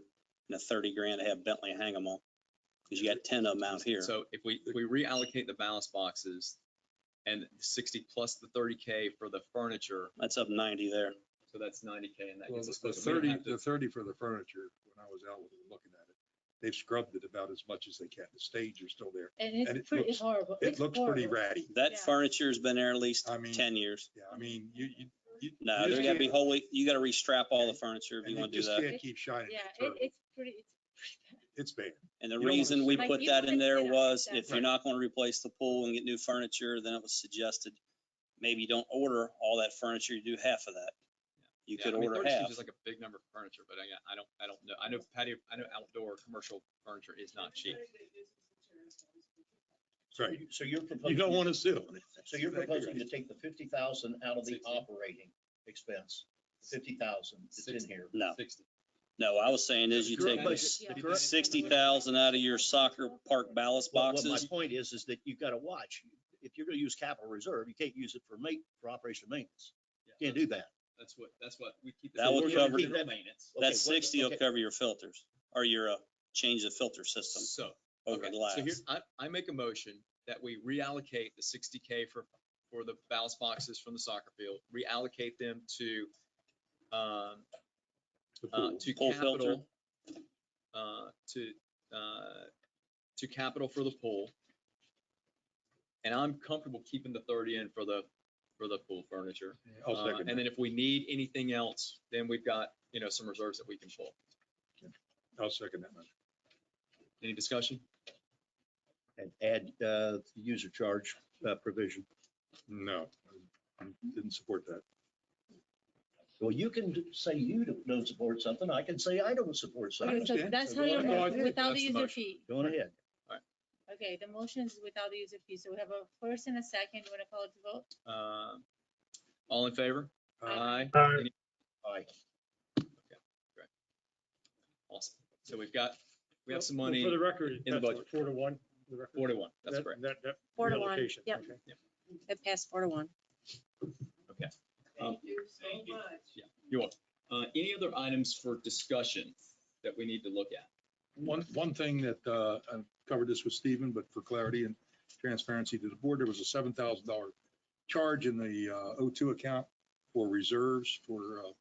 and a 30 grand to have Bentley hang them all. Because you got 10 of them out here. So if we reallocate the ballast boxes and 60 plus the 30K for the furniture, That's up 90 there. so that's 90K, and that Well, gets us the close. We don't 30, have to- the 30 for the furniture, when I was out looking at it, they've scrubbed it about as much as they can. The stage is still there. And and it's it pretty looks- horrible. It It's looks pretty horrible. ratty. That Yeah. furniture's been there at least I mean, 10 years. Yeah, I mean, you No, just there gotta be can't- whole, you gotta restrap all the furniture if and you you wanna do just that. can't keep shining. Yeah, the turd. it's pretty bad. It's bad. And the You don't wanna reason we sit- put you that don't in wanna there sit on was it, if you're not gonna replace the pool and get new furniture, then it was suggested, maybe don't order all that furniture, you do half of that. You Yeah, could I mean, order 30 seems half. just like a big number for furniture, but I don't know. I know outdoor commercial furniture is not cheap. Right. So you're You proposing. don't want to sit on it. So you're Exactly proposing to right. take the 50,000 out of the 60. operating expense, 50,000 that's in 60. here. No, 60. no, I was saying is you The current take budget- the current- 60,000 out of your soccer park ballast Well, what my boxes. point is that you've got to watch. If you're going to use capital reserve, you can't use it for operation and maintenance. Yeah, Can't do that. That's what we keep. That would we're gonna cover- keep that- maintenance. Okay, That 60 will okay. cover your filters or your change the filter system So, over okay, glass. so here, I make a motion that we reallocate the 60K for the ballast boxes from the soccer field, reallocate them to Pool filter. capital, to capital for the pool. And I'm comfortable keeping the 30 in for the pool furniture. I'll second And then that. if we need anything else, then we've got, some reserves that we can pull. I'll second that motion. Any discussion? And add the user charge provision. No, I didn't support that. Well, you can say you don't support something. I can say I don't support Okay, something. so that's So how go your ahead. motion, That's without the the user motion. fee. Go on ahead. Okay, the motion is without the user fee. So we have a first and a second. You want to call it to vote? All in favor? Aye. Any- Aye. Awesome. So we have some Well, money. For the record, in the that's budget. 4-1. for the record. 4 to 1. That's That- correct. That 4-1, reallocation, yep. okay. It passed 4-1. Okay. Thank you so much. Yeah, you're welcome. Any other items for discussion that we need to look at? One thing that I've covered this with Stephen, but for clarity and transparency to the board, there was a $7,000 charge in the O2 account for reserves for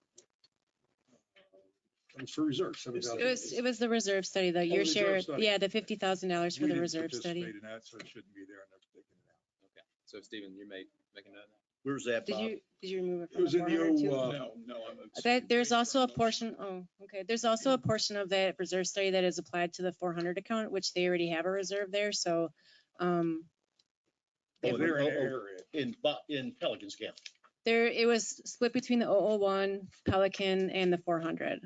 it was for reserves. It was the reserve study, though. Your reserve share, study. yeah, the $50,000 for We the didn't reserve study. participate in that, so it shouldn't be there, and that's taking it out. Okay. So Stephen, you make a note of that? Where's that, Did Bob? you remove it It from was the in the 400 too? No, That, there's also a portion, there's also a portion of that reserve study that is applied to the 400 account, which they already have a reserve there, so, Oh, they're in Oh, error. in Pelican's camp. there, it was split between the 001, Pelican, and the 400.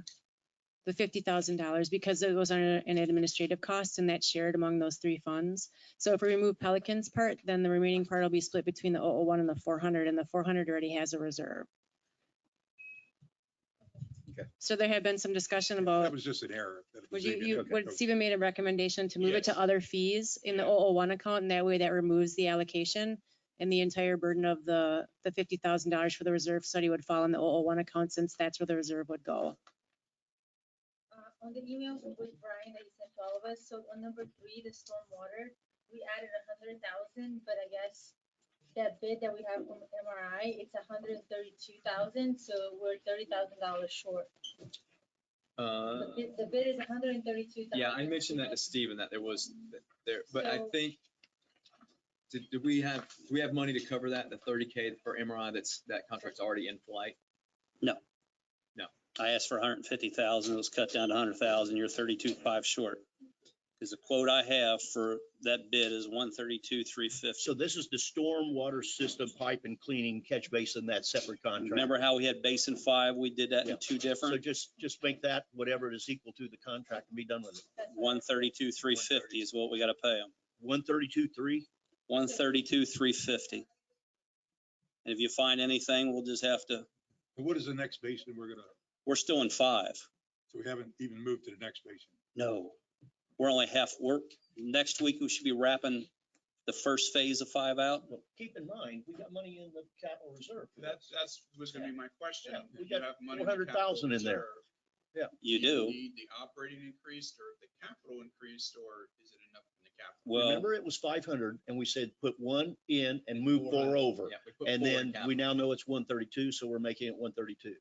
The $50,000, because it was on an administrative cost, and that's shared among those three funds. So if we remove Pelican's part, then the remaining part will be split between the 001 and the 400, and the 400 already has a reserve. Okay. So there had been some discussion That about, was just an error. that it was would in you, there. would Stephen made a recommendation to move it to Yes. other fees in the 001 account, and that way that removes the allocation, and the entire burden of the $50,000 for the reserve study would fall in the 001 account, since that's where the reserve would go. On the email with Brian that he sent to all of us, so on number 3, the stormwater, we added 100,000, but I guess that bid that we have from MRI, it's 132,000, so we're $30,000 short. The bid is 132,000. Yeah, I mentioned that to Stephen, that there was but I So- think, do we have money to cover that, the 30K for MRI, that contract's already in flight? I asked for 150,000, it was cut down to 100,000, you're 32.5 short. Because the quote I have for that bid is 132,350. So this is the storm water system pipe and cleaning catch basin, that separate contract. Remember how we had Basin 5? We did that Yeah. in two So different, just make that whatever it is equal to the contract and be done with it. 132,350 is what we got to pay them. 132.3. 132,350. And if you find anything, we'll just have to, And what is the next basin we're still in 5. so we haven't even moved to the next basin. No, we're only next week we should be wrapping the first phase of 5 out. Well, keep in mind, we got money in the capital reserve. That's was gonna be my question. Yeah, we If you got have money in the 400,000 in there. capital Yeah. You do do. Need the operating increased or the capital increased, or is it enough in the capital? Well, Remember, it was 500 and we said put 1 in and move 4 over. Yeah, we put And 4 in then capital. we now know it's 132, so we're making it 132.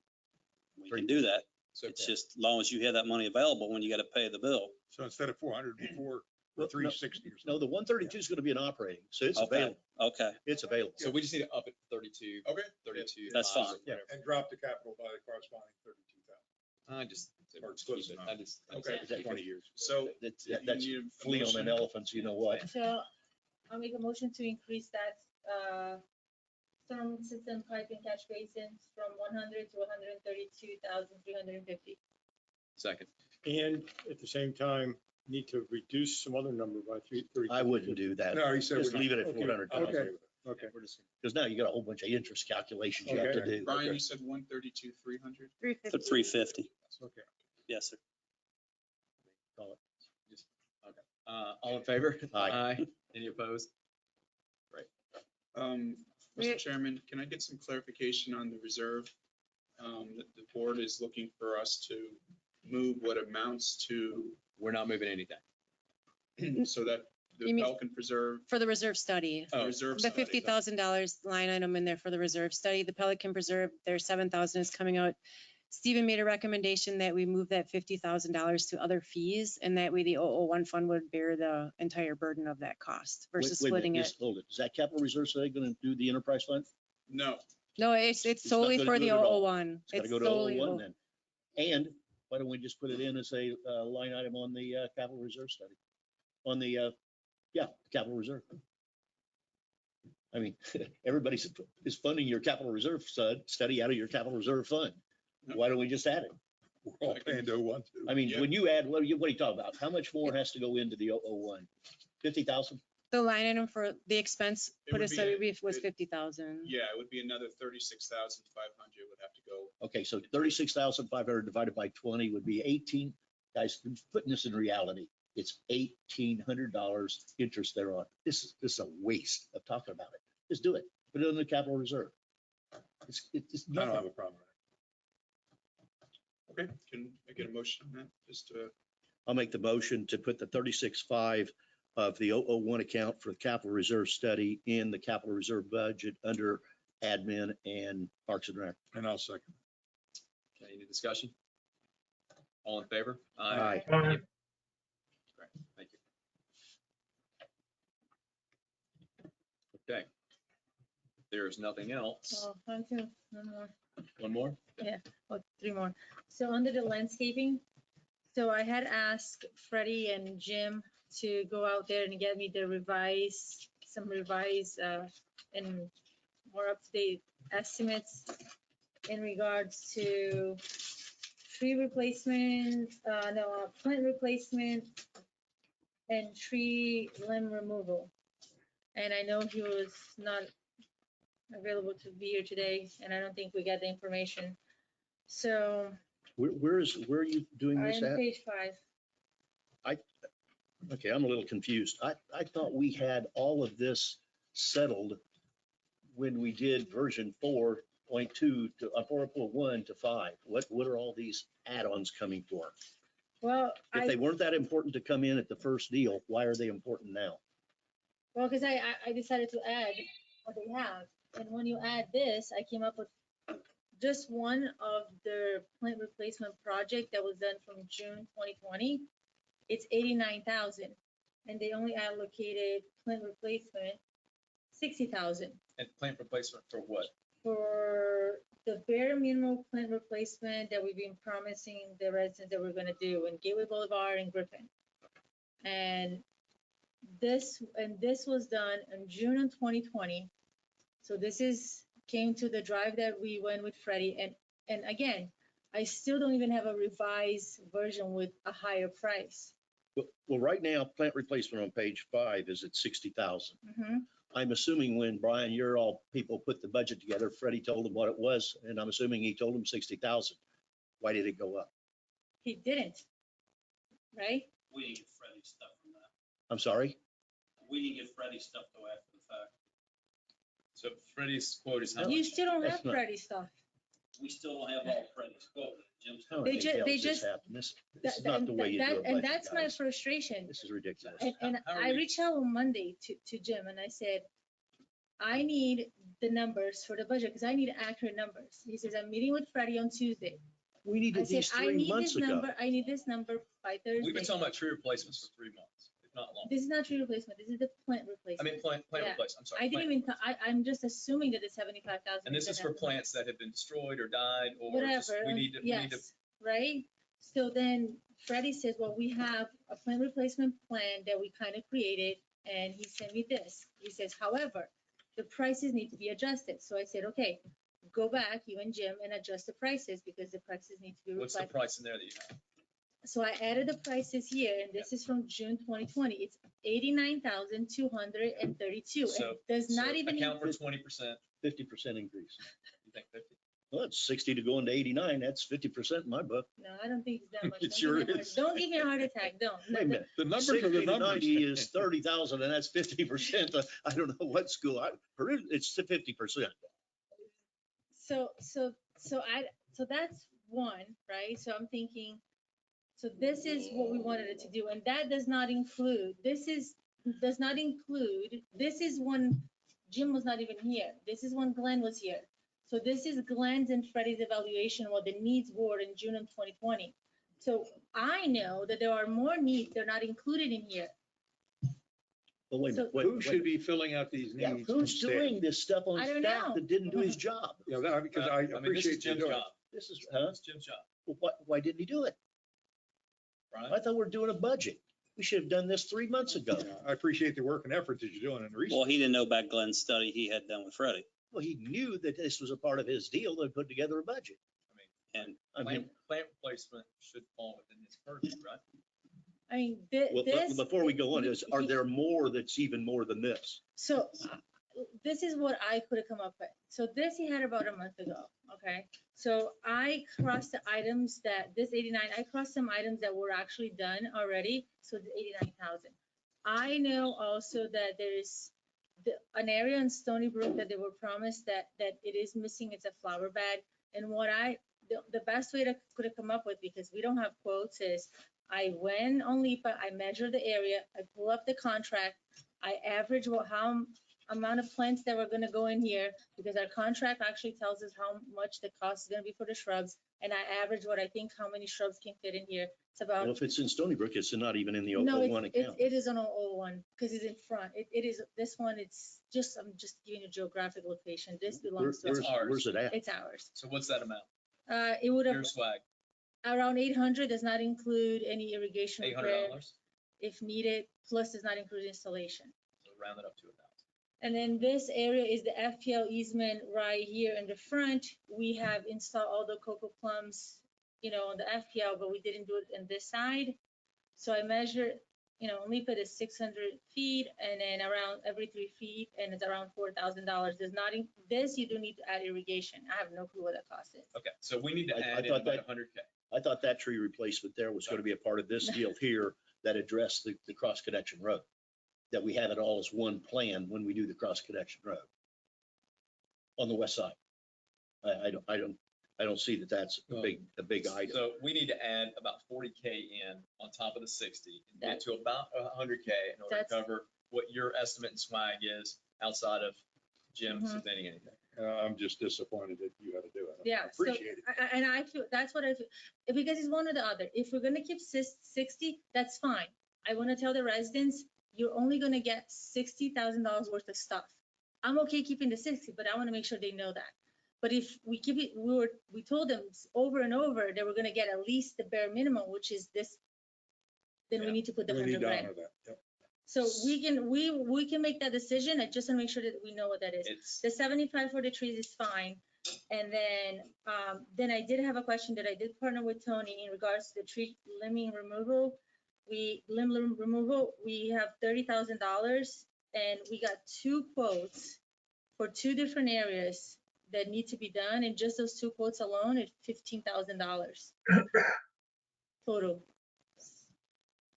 we can do that. So It's just as long as you have that money available when you got to pay the bill. So instead of 400, before Well, no, 360 or something. No, the 132 is going to be an operating, so it's Okay, available. okay, It's available. So we just need to up it to 32. Okay. 32. That's fine. Yeah. And drop the capital by the corresponding 32,000. I just. Or close keep it. enough. I just. Okay. Is that 20 years. So That's, if you that's need a flea on an motion- elephant, you know what? So I'll make a motion to increase that, storm system pipe and catch basins from 100 to 132,350. Second. And at the same time, need to reduce some other number by 330. I wouldn't do that. No, he said. Just we're not- leave it at Okay, 400,000. okay. Okay. Because now you got a whole bunch of interest calculations you have to Okay. do. Brian, you said 132,300? for 350. Okay. Yes, sir. All in favor? Aye. Any opposed? Mr. Chairman, can I get some clarification on the reserve? That the board is looking for us to move what amounts to, We're not moving anything. so that the You mean- Pelican Preserve. For the reserve study. Oh, Reserve The study. $50,000 line item in there for the reserve study, the Pelican Preserve, their 7,000 is coming out. Stephen made a recommendation that we move that $50,000 to other fees, and that way the 001 fund would bear the entire burden of that cost versus Wait a minute, splitting it. just hold it. Is that capital reserve study going to do the enterprise fund? No, No, it's It's not solely gonna for do the it at all. 001. It's got to It's go to solely 001 then. And why don't we just put it in as a line item on the capital reserve study? On the, capital reserve. I mean, everybody is funding your capital reserve study out of your capital reserve fund. Why don't we just add it? We're all paying to 01 too. I mean, Yeah. when you add, what are you talking about? How much more has to go into the 001? 50,000? The line item for the expense It put would be aside a- was it- 50,000. yeah, it would be another 36,500 would have to go. Okay, so 36,500 divided by 20 would be 18. Guys, putting this in reality, it's $1,800 interest thereon. This is a waste of talking about it. Just do it. Put it in the capital reserve. It's I don't have nothing. a problem with Okay, can I get a motion on that? Just I'll make the motion to put the 36.5 of the 001 account for the capital reserve study in the capital reserve budget under admin and Parks and Rec. it. And I'll second. Okay, any discussion? All in favor? Aye. Great, thank you. Okay. If there's nothing else. Oh, one, two, one more. One more? Yeah, oh, 3 more. So under the landscaping, so I had asked Freddie and Jim to go out there and get me some revised and more up-to-date estimates in regards to tree replacement, plant replacement and tree limb removal. And I know he was not available to be here today, and I don't think we got the information. So Where are you doing I this am at? page 5. Okay, I'm a little confused. I thought we had all of this settled when we did version 4.2 to 4.1 to 5. What are all these add-ons coming for? Well, If they weren't that important to come in at the first deal, why are they important now? well, because I decided to add what they have. And when you add this, I came up with just one of the plant replacement project that was done from June 2020. It's 89,000, and they only allocated plant replacement 60,000 And plant replacement for what? for the bare minimum plant replacement that we've been promising the residents that we're gonna do in Gateway Boulevard and Griffin. And this was done in June of 2020. So this came to the drive that we went with Freddie. And again, I still don't even have a revised version with a higher price. Well, right now, plant replacement on page 5 is at 60,000. I'm assuming when, Brian, people put the budget together, Freddie told them what it was, and I'm assuming he told them 60,000. Why did it go up? He didn't, right? We didn't get Freddie stuff from that. I'm sorry? We didn't get Freddie stuff though after the fact. So Freddie's quote is how much? You still don't That's have not- Freddie stuff. We still don't have all Freddie's quote. Jim's. How They the ju- hell they does this just- happen? This is not the way you do a budget, And that's my guys. frustration. This is ridiculous. And How are I we- reached out on Monday to Jim and I said, I need the numbers for the budget because I need accurate numbers. He says, I'm meeting with Freddie on Tuesday. We I needed said, these I 3 need months this ago. number, I need this number by Thursday. We've been talking about tree replacements for 3 months, if not longer. This is not tree replacement, this is the plant I replacement. mean, plant Yeah. replacement, I'm sorry. I didn't plant even, I'm just assuming that it's 75,000. And this is for plants that have been destroyed or died or just, Whatever, we need to, yes, right? So then Freddie says, well, we have a plant replacement plan that we kind of created, and he sent me this. He says, however, the prices need to be adjusted. So I said, okay, go back, you and Jim, and adjust the prices because the prices need to be what's the reflected. price in there that you have? So I added the prices here, and this is from June 2020. It's 89,232. So- And does So not even account for include, 20%, 50% increase. you think 50? Well, it's 60 to go into 89. That's 50% in my book. no, I don't think it's that much. It Don't sure give me a heart- is. Don't give me a heart attack, don't. Wait a minute. The numbers 60 are the to numbers. 90 is 30,000 and that's 50%. I don't know what school. I heard it's the 50%. So that's one, right? So I'm thinking, so this is what we wanted it to do, and that does not include, this is when Jim was not even here. This is when Glenn was here. So this is Glenn's and Freddie's evaluation, what the needs were in June of 2020. So I know that there are more needs, they're not included in here. But wait a minute. Who should be filling out these Yeah, needs? who's instead? doing this stuff on I don't staff know. that didn't do his job? You know, because I I mean, this is appreciate you Jim's doing it. job. This is, huh? It's Jim's job, Why didn't he do it? right? I thought we were doing a budget. We should have done this 3 months ago. I appreciate the work and effort that you're doing in the research. Well, he didn't know about Glenn's study he had done with Freddie. Well, he knew that this was a part of his deal to put together a budget. And I mean, Plant replacement should fall within his purview, right? I mean, well, this. before we go on, are there more that's even more than this? So this is what I could have come up with. So this he had about a month ago, okay? So I crossed the items that, this 89, I crossed some items that were actually done already, so the 89,000. I know also that there's an area in Stony Brook that they were promised that it is missing, it's a flower bed. And what the best way to could have come up with, because we don't have quotes, is I went on LIPA, I measured the area, I pull up the contract, I average how amount of plants that were gonna go in here, because our contract actually tells us how much the cost is gonna be for the shrubs, and I average what I think how many shrubs can fit in here. It's about. Well, if it's in Stony Brook, it's not even in the No, 01 account. it is on 01, because it's in front. It is, this one, it's just, I'm just giving you a geographic location. This belongs to us. Where's it at? It's ours. So what's that amount? It would have, Your swag, around 800, does not include any irrigation repair $800, so if needed, plus does not include installation. round it up to 1,000. And then this area is the FPL easement right here in the front. We have installed all the cocoa plums, on the FPL, but we didn't do it on this side. So I measured, only put is 600 feet, and then around every 3 feet, and it's around $4,000. Does not, this you do need to add irrigation. I have no clue what that cost is. Okay, so we need to I add in thought about that- 100K. I thought that tree replacement there was going to be a part of this deal here that addressed the cross connection road. That we have it all as one plan when we do the cross connection road on the west side. I don't see that that's a big item. So we need to add about 40K in on top of the 60 and get to about 100K in order to cover what your estimate and swag is outside of Jim submitting anything. I'm just disappointed that you had to do it. I Yeah, appreciate it. and I feel, that's what I feel, because it's one or the other. If we're gonna keep 60, that's fine. I wanna tell the residents, you're only gonna get $60,000 worth of stuff. I'm okay keeping the 60, but I wanna make sure they know that. But if we keep it, we told them over and over that we're gonna get at least the bare minimum, which is this then we Yeah. need to put the We need 100 to grand. honor that. Yep. So we can make that decision. I just want to make sure that we know what that is. It's, The 75 for the trees is fine. And then I did have a question that I did partner with Tony in regards to the tree limbing removal. Limb removal, we have $30,000 and we got 2 quotes for 2 different areas that need to be done. And just those 2 quotes alone is $15,000 total.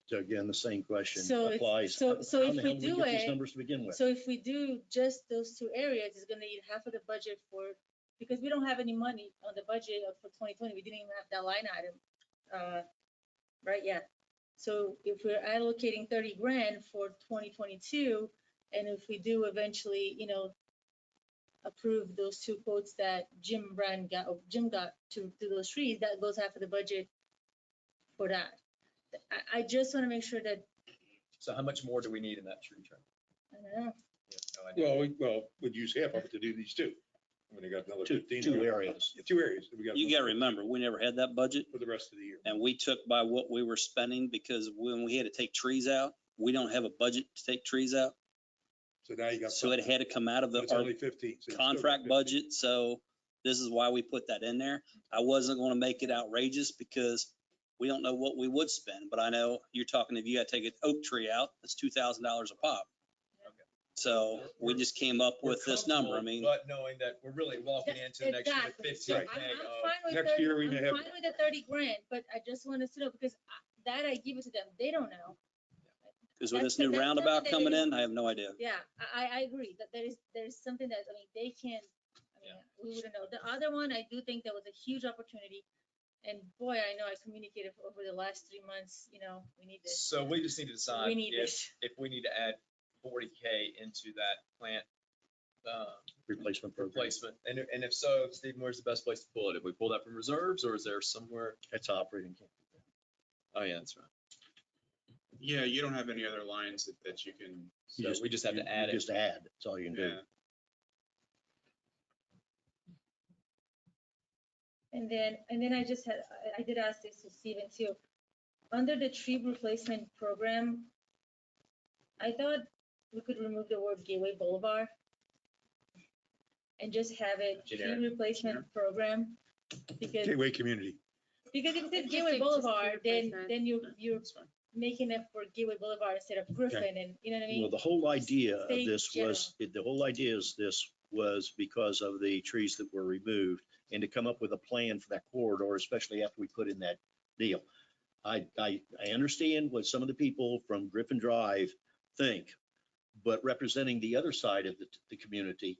So again, the same question So applies. so How if the we hell did do get these it, numbers to begin with? so if we do just those 2 areas, it's gonna eat half of the budget because we don't have any money on the budget for 2020. We didn't even have that line item, right? Yeah. So if we're allocating 30 grand for 2022, and if we do eventually, approve those 2 quotes that Jim got to do those trees, that goes half of the budget for that. I just want to make sure that, so how much more do we need in that tree trim? I don't know. Well, we'd use half of it to do these 2. When you got another 15. 2 areas. Yeah, 2 areas. We got You gotta remember, we never had that budget for the rest of the year. and we took by what we were spending because when we had to take trees out, we don't have a budget to take trees out. So now you got. So it had to come out of It's our only 15. So you still got contract 15. budget. So this is why we put that in there. I wasn't gonna make it outrageous because we don't know what we would spend, but I know you're talking, if you gotta take an oak tree out, that's $2,000 a pop. So we just came up We're with this number. I mean, But knowing that we're really walking into next year with Exactly. So 15K I'm of. fine with Next 30 year, we may I'm have- fine with the 30 grand, but I just want us to know because that I give it to them. They don't know. because with That's this new something roundabout that coming they- in, I have no idea. Yeah, I agree that there's something that, they can't, we wouldn't know. The other one, I do think that was a huge opportunity. And boy, I know I communicated over the last 3 months, we need this. So we just need to decide We need if, this. if we need to add 40K into that plant Replacement program. replacement. And if so, Stephen, where's the best place to pull it? If we pull that from reserves or is there somewhere? It's operating. Oh, yeah, that's right. Yeah, you don't have any other lines that you can. So we just have to add it. Just add, that's all you can do. Yeah. And then I did ask this to Stephen too. Under the tree replacement program, I thought we could remove the word Gateway Boulevard and just have it tree Generic. replacement program. Because Gateway community. if it says Just Gateway say just tree Boulevard, then replacement. you're making it for Gateway Boulevard instead of Griffin and, you know what I mean? Well, the whole idea of Stay this was, the whole idea is this was because of the trees that were removed and to come up with a plan for that corridor, especially after we put in that deal. I understand what some of the people from Griffin Drive think, but representing the other side of the community,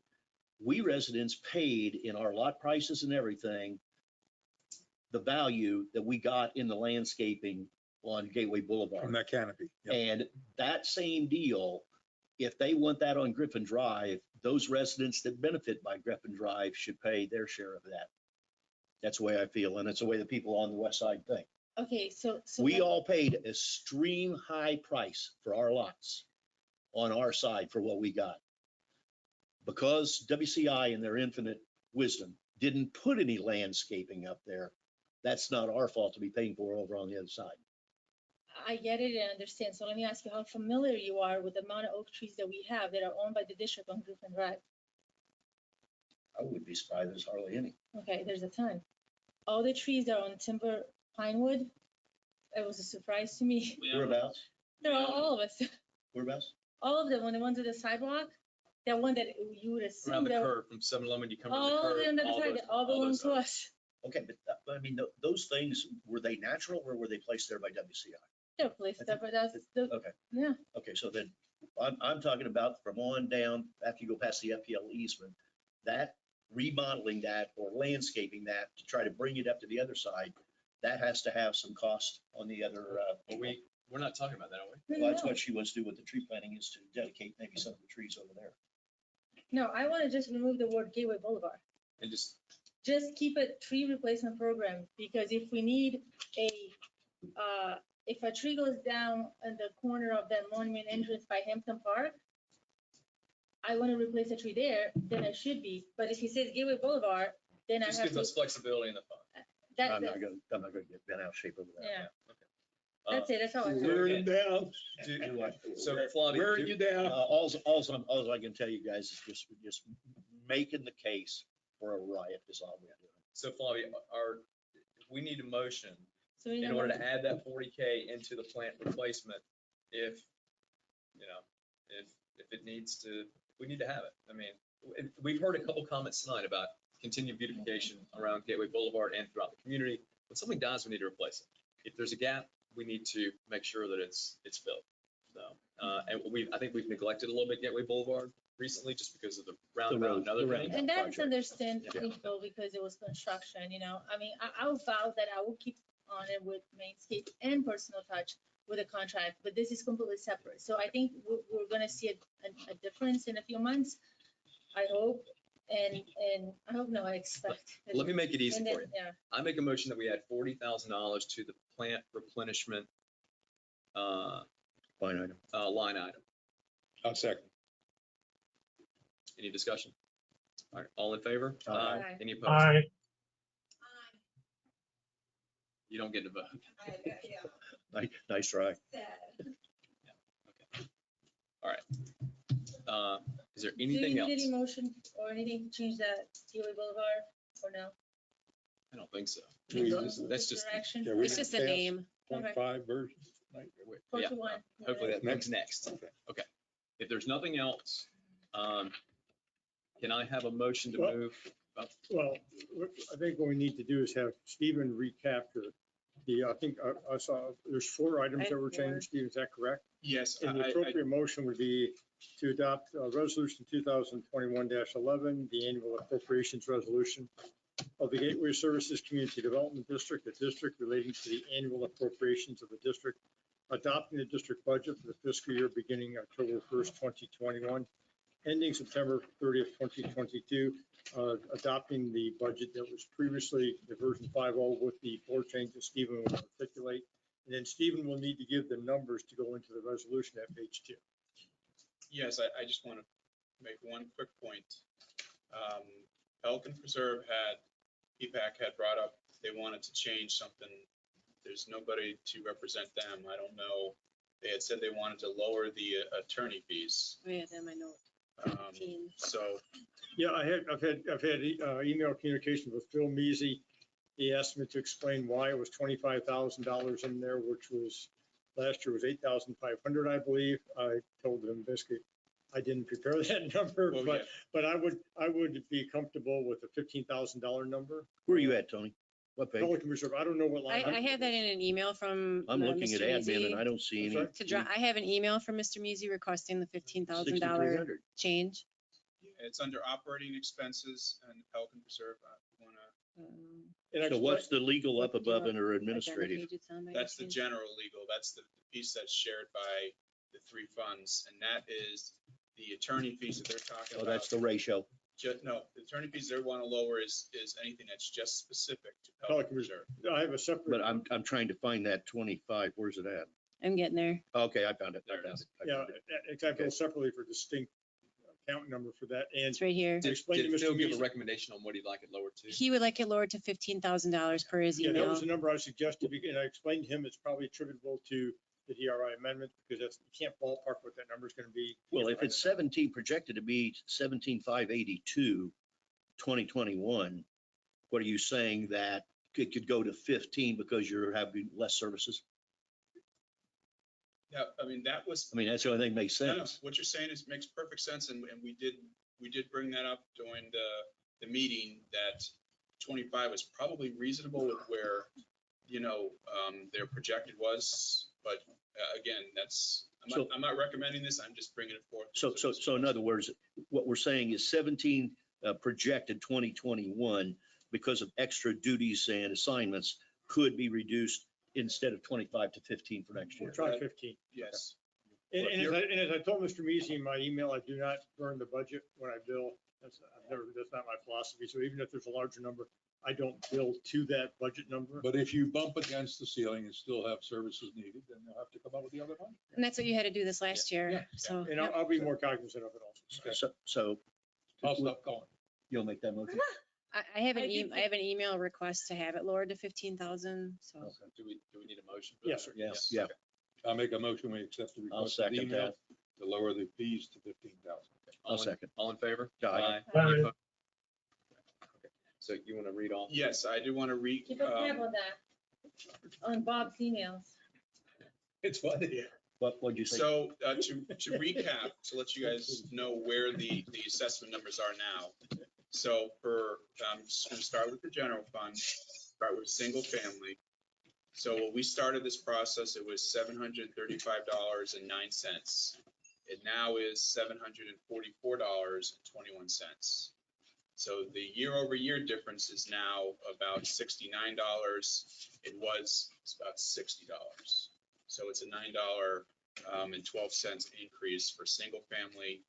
we residents paid in our lot prices and everything, the value that we got in the landscaping on Gateway Boulevard. From that canopy. Yep. And that same deal, if they want that on Griffin Drive, those residents that benefit by Griffin Drive should pay their share of that. That's the way I feel, and it's the way the people on the west side think. Okay, so. We all paid a extreme high price for our lots on our side for what we got. Because WCI in their infinite wisdom didn't put any landscaping up there, that's not our fault to be paying for over on the other side. I get it and understand. So let me ask you how familiar you are with the amount of oak trees that we have that are owned by the district on Griffin Drive. I wouldn't be surprised there's hardly any. Okay, there's a ton. All the trees that are on timber pinewood, it was a surprise to me. Whereabouts? They're all of us. Whereabouts? All of them, when they went to the sidewalk, that one that you would assume. Around the that- curve from 7-Eleven, you come around the All curve. the other all side, those- all belong those to are- us. Okay, but I mean, those things, were they natural or were they placed there by WCI? They're placed there, but that's the, Okay, yeah. okay, so then I'm talking about from on down, after you go past the FPL easement, that remodeling that or landscaping that to try to bring it up to the other side, that has to have some cost on the other. But we're not talking about that, are we? Well, that's what she wants to do with the tree planting, is to dedicate maybe some of the trees over there. No, I want to just remove the word Gateway Boulevard. And just, Keep a tree replacement program, because if we need if a tree goes down in the corner of that monument entrance by Hampton Park, I want to replace a tree there, then I should be. But if he says Gateway Boulevard, then I just have gives to. us flexibility in the fund. That, I'm not gonna get bent out of shape over that. yeah. That's it, that's all. I have. Wear them down. So Flavia, Wearing you down. All I can tell you guys is just making the case for a riot is all we're doing. so Flavia, we need a motion So we in need a order to motion. add that 40K into the plant replacement if, if it needs to, we need to have it. I mean, we've heard a couple comments tonight about continued beautification around Gateway Boulevard and throughout the community. When something dies, we need to replace it. If there's a gap, we need to make sure that it's filled. So, and I think we've neglected a little bit Gateway Boulevard recently just because of the roundabout and other things. And that is understandable because it was construction, you know, I mean, I will vow that I will keep on it with Mainscape and Personal Touch with a contract, but this is completely separate. So I think we're gonna see a difference in a few months, I hope, and I hope, no, I expect. Let me make it easy And then, for you. yeah. I make a motion that we add $40,000 to the plant replenishment Line item. line item. I'll second. Any discussion? All right, all in favor? Aye. Any opposed? Aye. You don't get to vote. Nice try. All right. Is there Do you anything need else? any motion or anything to change that Gateway Boulevard or no? I don't think so. That's just. Direction? Yeah, we It's just a name. Point Okay. 5 version. Four Yeah, to one. hopefully that comes next. Okay. If there's nothing else, can I have a motion to Well- move? Well, I think what we need to do is have Stephen recapture I think I saw, there's 4 items that were changed. Stephen, is that correct? Yes, And the appropriate motion would be to adopt Resolution 2021-11, the annual appropriations resolution of the Gateway Services Community Development District, the district relating to the annual appropriations of the district, adopting the district budget for the fiscal year beginning October 1st, 2021, ending September 30th, 2022, adopting the budget that was previously the version 5.0 with the 4 changes Stephen will articulate. And then Stephen will need to give the numbers to go into the resolution at page 2. Yes, I just want to make one quick point. Pelican Preserve PPAC had brought up, they wanted to change something. There's nobody to represent them. I don't know. They had said they wanted to lower the attorney fees. Oh, yeah, that's my note. So, Yeah, I've had email communication with Phil Measy. He asked me to explain why it was $25,000 in there, which was last year was $8,500, I believe. I told him basically I didn't prepare that number, Well, but I would be comfortable with the $15,000 number. Where are you at, Tony? What page? Pelican Reserve. I don't know what line. I had that in an email from I'm looking at Mr. admin and I Measy. don't see any. I have an email from Mr. Measy requesting the $15,000 $6,300. change. it's under operating expenses and Pelican Preserve. So what's the legal up above under administrative? That's the general legal. That's the piece that's shared by the 3 funds. And that is the attorney fees that they're talking Oh, about. that's the ratio. No, the attorney fees they want to lower is anything that's just specific to Pelican Pelican Reserve. I have a separate. But I'm trying to find that 25. Where's it at? I'm getting there. Okay, I found it. I found it. Yeah, exactly, separately for distinct account number for that. And It's right here. to explain to Did Phil Mr. give a Measy. recommendation on what he'd like it lowered to? He would like it lowered to $15,000 per his Yeah, that email. was the number I suggested, and I explained to him it's probably attributable to the DRI amendment, because that's, you can't ballpark what that number is going to be. Well, if it's 17, projected to be 17,582, 2021, what are you saying that it could go to 15 because you're having less services? Yeah, I mean, that was. I mean, that's the only thing that makes No, sense. what you're saying makes perfect sense, and we did bring that up during the meeting, that 25 was probably reasonable with where, their projected was, but again, I'm not recommending this, I'm just bringing it forth. So in other words, what we're saying is 17 projected 2021 because of extra duties and assignments could be reduced instead of 25 to 15 for next year. Try 15. Yes. And as I told Mr. Measy in my email, I do not burn the budget when I bill. That's not my philosophy. So even if there's a larger number, I don't bill to that budget number. But if you bump against the ceiling and still have services needed, then they'll have to come up with the other money. And that's what you had to do this last year. So, And I'll be more cognizant of it also. So I'll stop calling. you'll make that motion? I have I did I have an email request to have it lowered to 15,000, so. Do we need a motion? for Yes, that? sir. Yes, yeah. I'll make a motion, we accept the I'll request of the second email that. to lower the fees to 15,000. All in- second. All in favor? Aye. Any Aye. opposed? Okay. So you want to read off? Yes, I do want to read. Keep a tab on that, on Bob's emails. It's funny. What'd you say? So to recap, to let you guys know where the assessment numbers are now. So for, just going to start with the general fund, start with single family. So when we started this process, it was $735.09. It now is $744.21. So the year over year difference is now about $69. It was about $60. So it's a $9.12 increase for single family.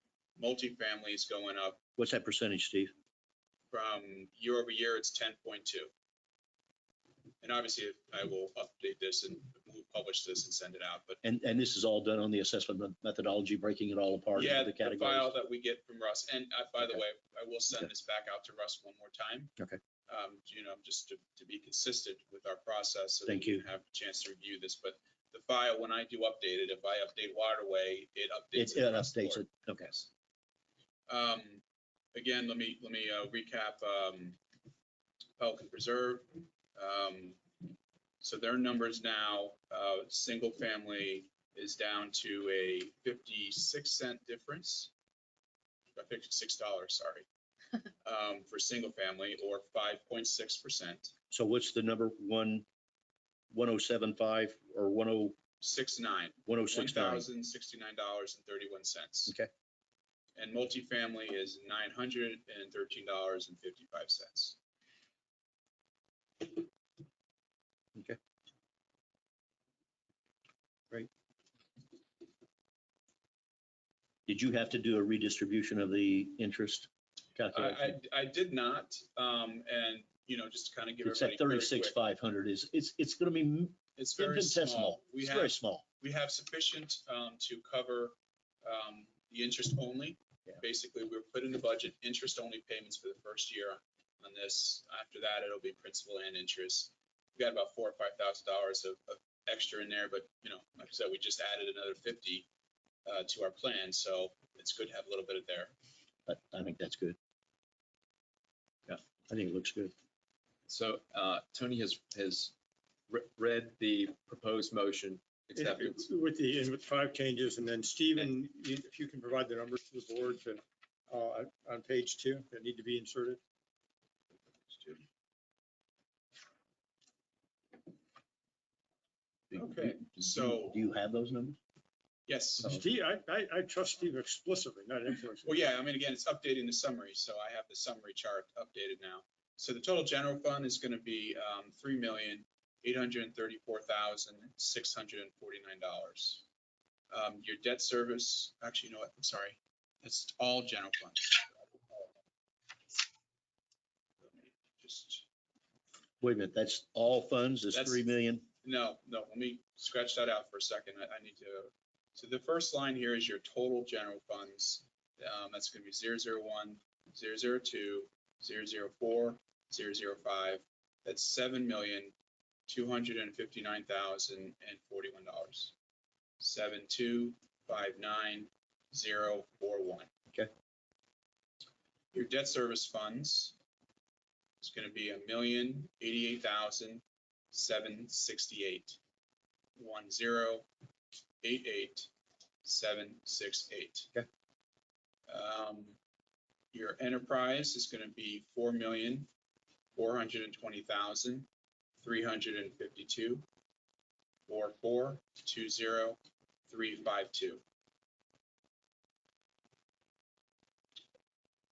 Multifamily is going up What's that percentage, Steve? from year over year, it's 10.2. And obviously I will update this and we'll publish this and send it out, but And this is all done on the assessment methodology, breaking it all apart yeah, into the the categories? file that we get from Russ, and by the Okay. way, I will send this back out to Russ one more time. Okay. Just to be consistent with our process. So that Thank we you. can have a chance to review this, but the file, when I do update it, if I update Waterway, it updates. It across the updates board. it, okay. Yes. Again, let me recap Pelican Preserve. So their numbers now, single family is down to a 56-cent difference, $56, sorry, for single family, or 5.6%. So what's the number? 1075 or 69. 1069? $1,069.31. Okay. And multifamily is $913.55. Okay. Great. Did you have to do a redistribution of the interest calculation? I did not, and just to kind of give It's everybody. at 36,500 it's going to be It's very infinitesimal. small. It's very small. We have sufficient to cover the interest only. Yeah. Basically, we're put in the budget interest only payments for the first year on this. After that, it'll be principal and interest. We got about $4,000 or $5,000 of extra in there, but like I said, we just added another 50 to our plan, so it's good to have a little bit of there. But I think that's good. Yeah, I think it looks good. So Tony has read the proposed motion acceptance. With 5 changes, and then Stephen, if you can provide the numbers to the board on page 2 that need to be inserted. Okay, so. Do you have those numbers? Yes. Steve, I trust Steve explicitly, not implicitly. Well, yeah, again, it's updating the summary, so I have the summary chart updated now. So the total general fund is going to be $3,834,649. Your debt service, actually, you know what? I'm sorry. It's all general fund. Wait a minute, that's all funds, is 3 million? No, let me scratch that out for a second. I need to. So the first line here is your total general funds. That's going to be 001, 002, 004, 005. That's $7,259,041. 7259041. Okay. Your debt service funds is going to be $1,088,768. 1088768. Okay. Your enterprise is going to be $4,420,352. 4420352.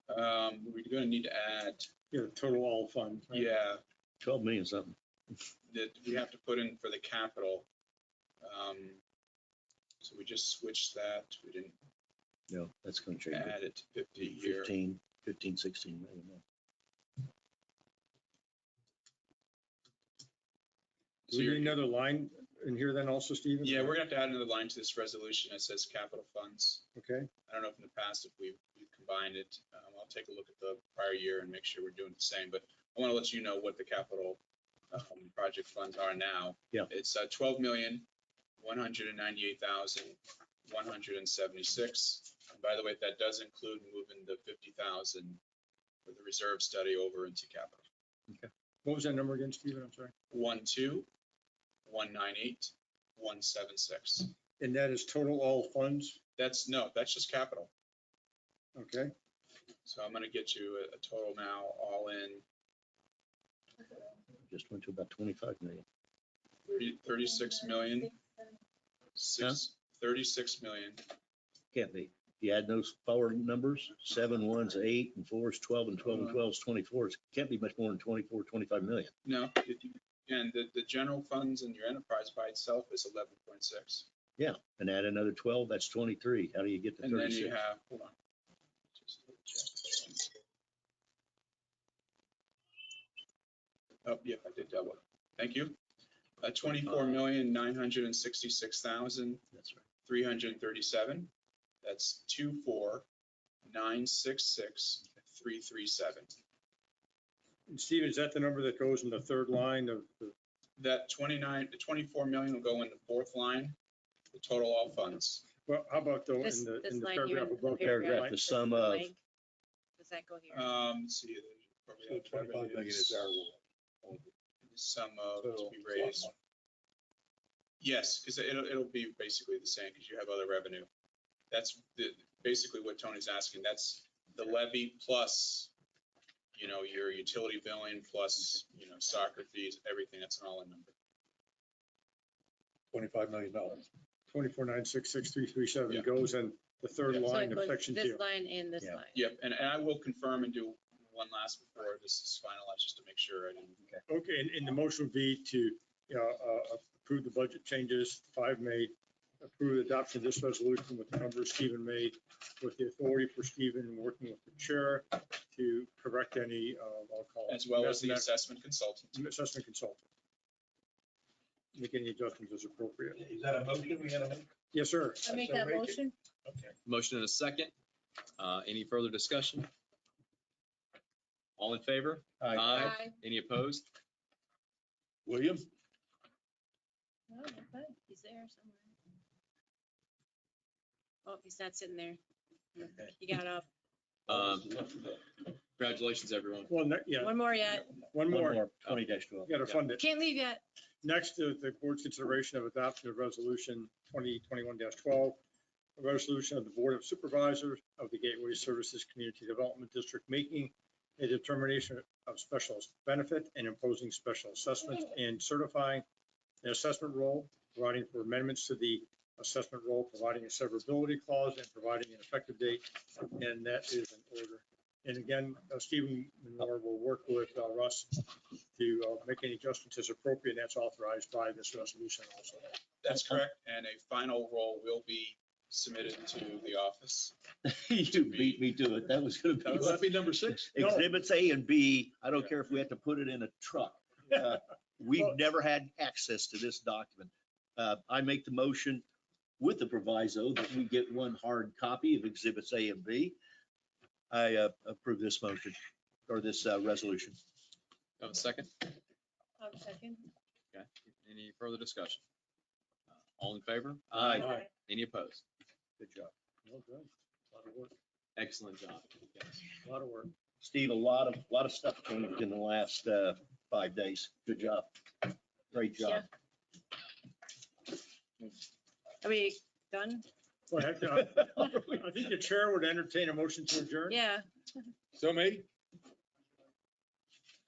We're going to need to add. Yeah, total all fund. Right? Yeah. 12 million something. That we have to put in for the capital. So we just switched that. We didn't. No, that's going to change. Add it to 50 here. 15, 16 million. Do we need another line in here then also, Stephen? Yeah, we're going to have to add another line to this resolution that says capital funds. Okay. I don't know if in the past if we've combined it. I'll I'll take a look at the prior year and make sure we're doing the same, but I want to let you know what the capital project funds are now. Yeah. It's 12,198,176. And by the way, that does include moving the 50,000 for the reserve study over into capital. What was that number again, Stephen? I'm sorry. 12,198,176. And that is total all funds? That's just capital. Okay. So I'm gonna get you a total now, all in Just went to about 25 million. 36 million. 36 million. Can't be. You add those forward numbers, 7 1s 8 and 4s 12 and 12 and 12s 24. It can't be much more than 24, 25 million. No, and the general funds in your enterprise by itself is 11.6. Yeah, and add another 12, that's 23. How do you get to And then 36? you have, hold on. Just check. Oh, yeah, I did double. Thank you. 24,966,337. That's right. 337. That's 24,966,337. And Stephen, is that the number that goes in the third line of the? That 24 million will go in the fourth line, the total all funds. Well, how about though, This in the line here paragraph in the above? Paragraph, the sum of, Does that go here? Let's see. So 25 million is our rule. Sum of to be raised. Yes, because it'll be basically the same because you have other revenue. That's basically what Tony's asking. That's the levy plus, your utility billing plus, soccer fees, everything. That's an all-in number. $25 million. 24,966,337 goes in the third So line it of goes section this 2. line and this line. Yep, and I will confirm and do one last before this is finalized, just to make sure I didn't. Okay, and the motion would be to approve the budget changes 5 made, approve the adoption of this resolution with the numbers Stephen made, with the authority for Stephen working with the chair to correct any, I'll call it. As well as the assessment consultant. Assessment consultant. Make any adjustments as appropriate. Is that a motion we gotta make? Yes, sir. I make that motion. Okay. Motion and a second. Any further discussion? All in favor? Aye. Any opposed? William? Oh, okay. He's there somewhere. Oh, he's not sitting there. He got up. Congratulations, everyone. Well, yeah, One more yet. one more. 20-12. Got to fund it. Can't leave yet. Next is the board's consideration of adoption of resolution 2021-12, a resolution of the Board of Supervisors of the Gateway Services Community Development District making a determination of special benefit and imposing special assessments and certifying an assessment role, providing for amendments to the assessment role, providing a severability clause, and providing an effective date. And that is in order. And again, Stephen Menor will work with Russ to make any adjustments as appropriate. And that's authorized by this resolution also. That's correct. And a final roll will be submitted to the office. You beat me to it. That was going to be. That'd be number 6. Exhibits A and B, I don't care if we have to put it in a truck. We've never had access to this document. I make the motion with the proviso that we get one hard copy of exhibits A and B. I approve this motion or this resolution. Have a second? I'll second. Okay. Any further discussion? All in favor? Aye. Any opposed? Good job. Well done. A lot of work. Excellent job. Yes. A lot of work. Steve, a lot of stuff changed in the last 5 days. Good job. Great job. Are we done? Well, heck, I think the chair would entertain a motion to adjourn. Yeah. So made.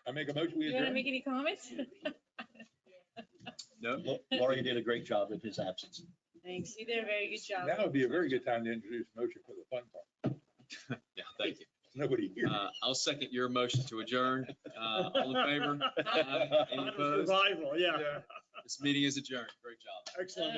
I make a motion, we You want to adjourn. make any comments? No? Laurie did a great job in his absence. Thanks. You did a very good job. Now would be a very good time to introduce a motion for the fun part. Yeah, thank you. Nobody here. I'll second your motion to adjourn. All in favor? Aye. Any opposed? Survival, yeah. This meeting is adjourned. Great job. Excellent.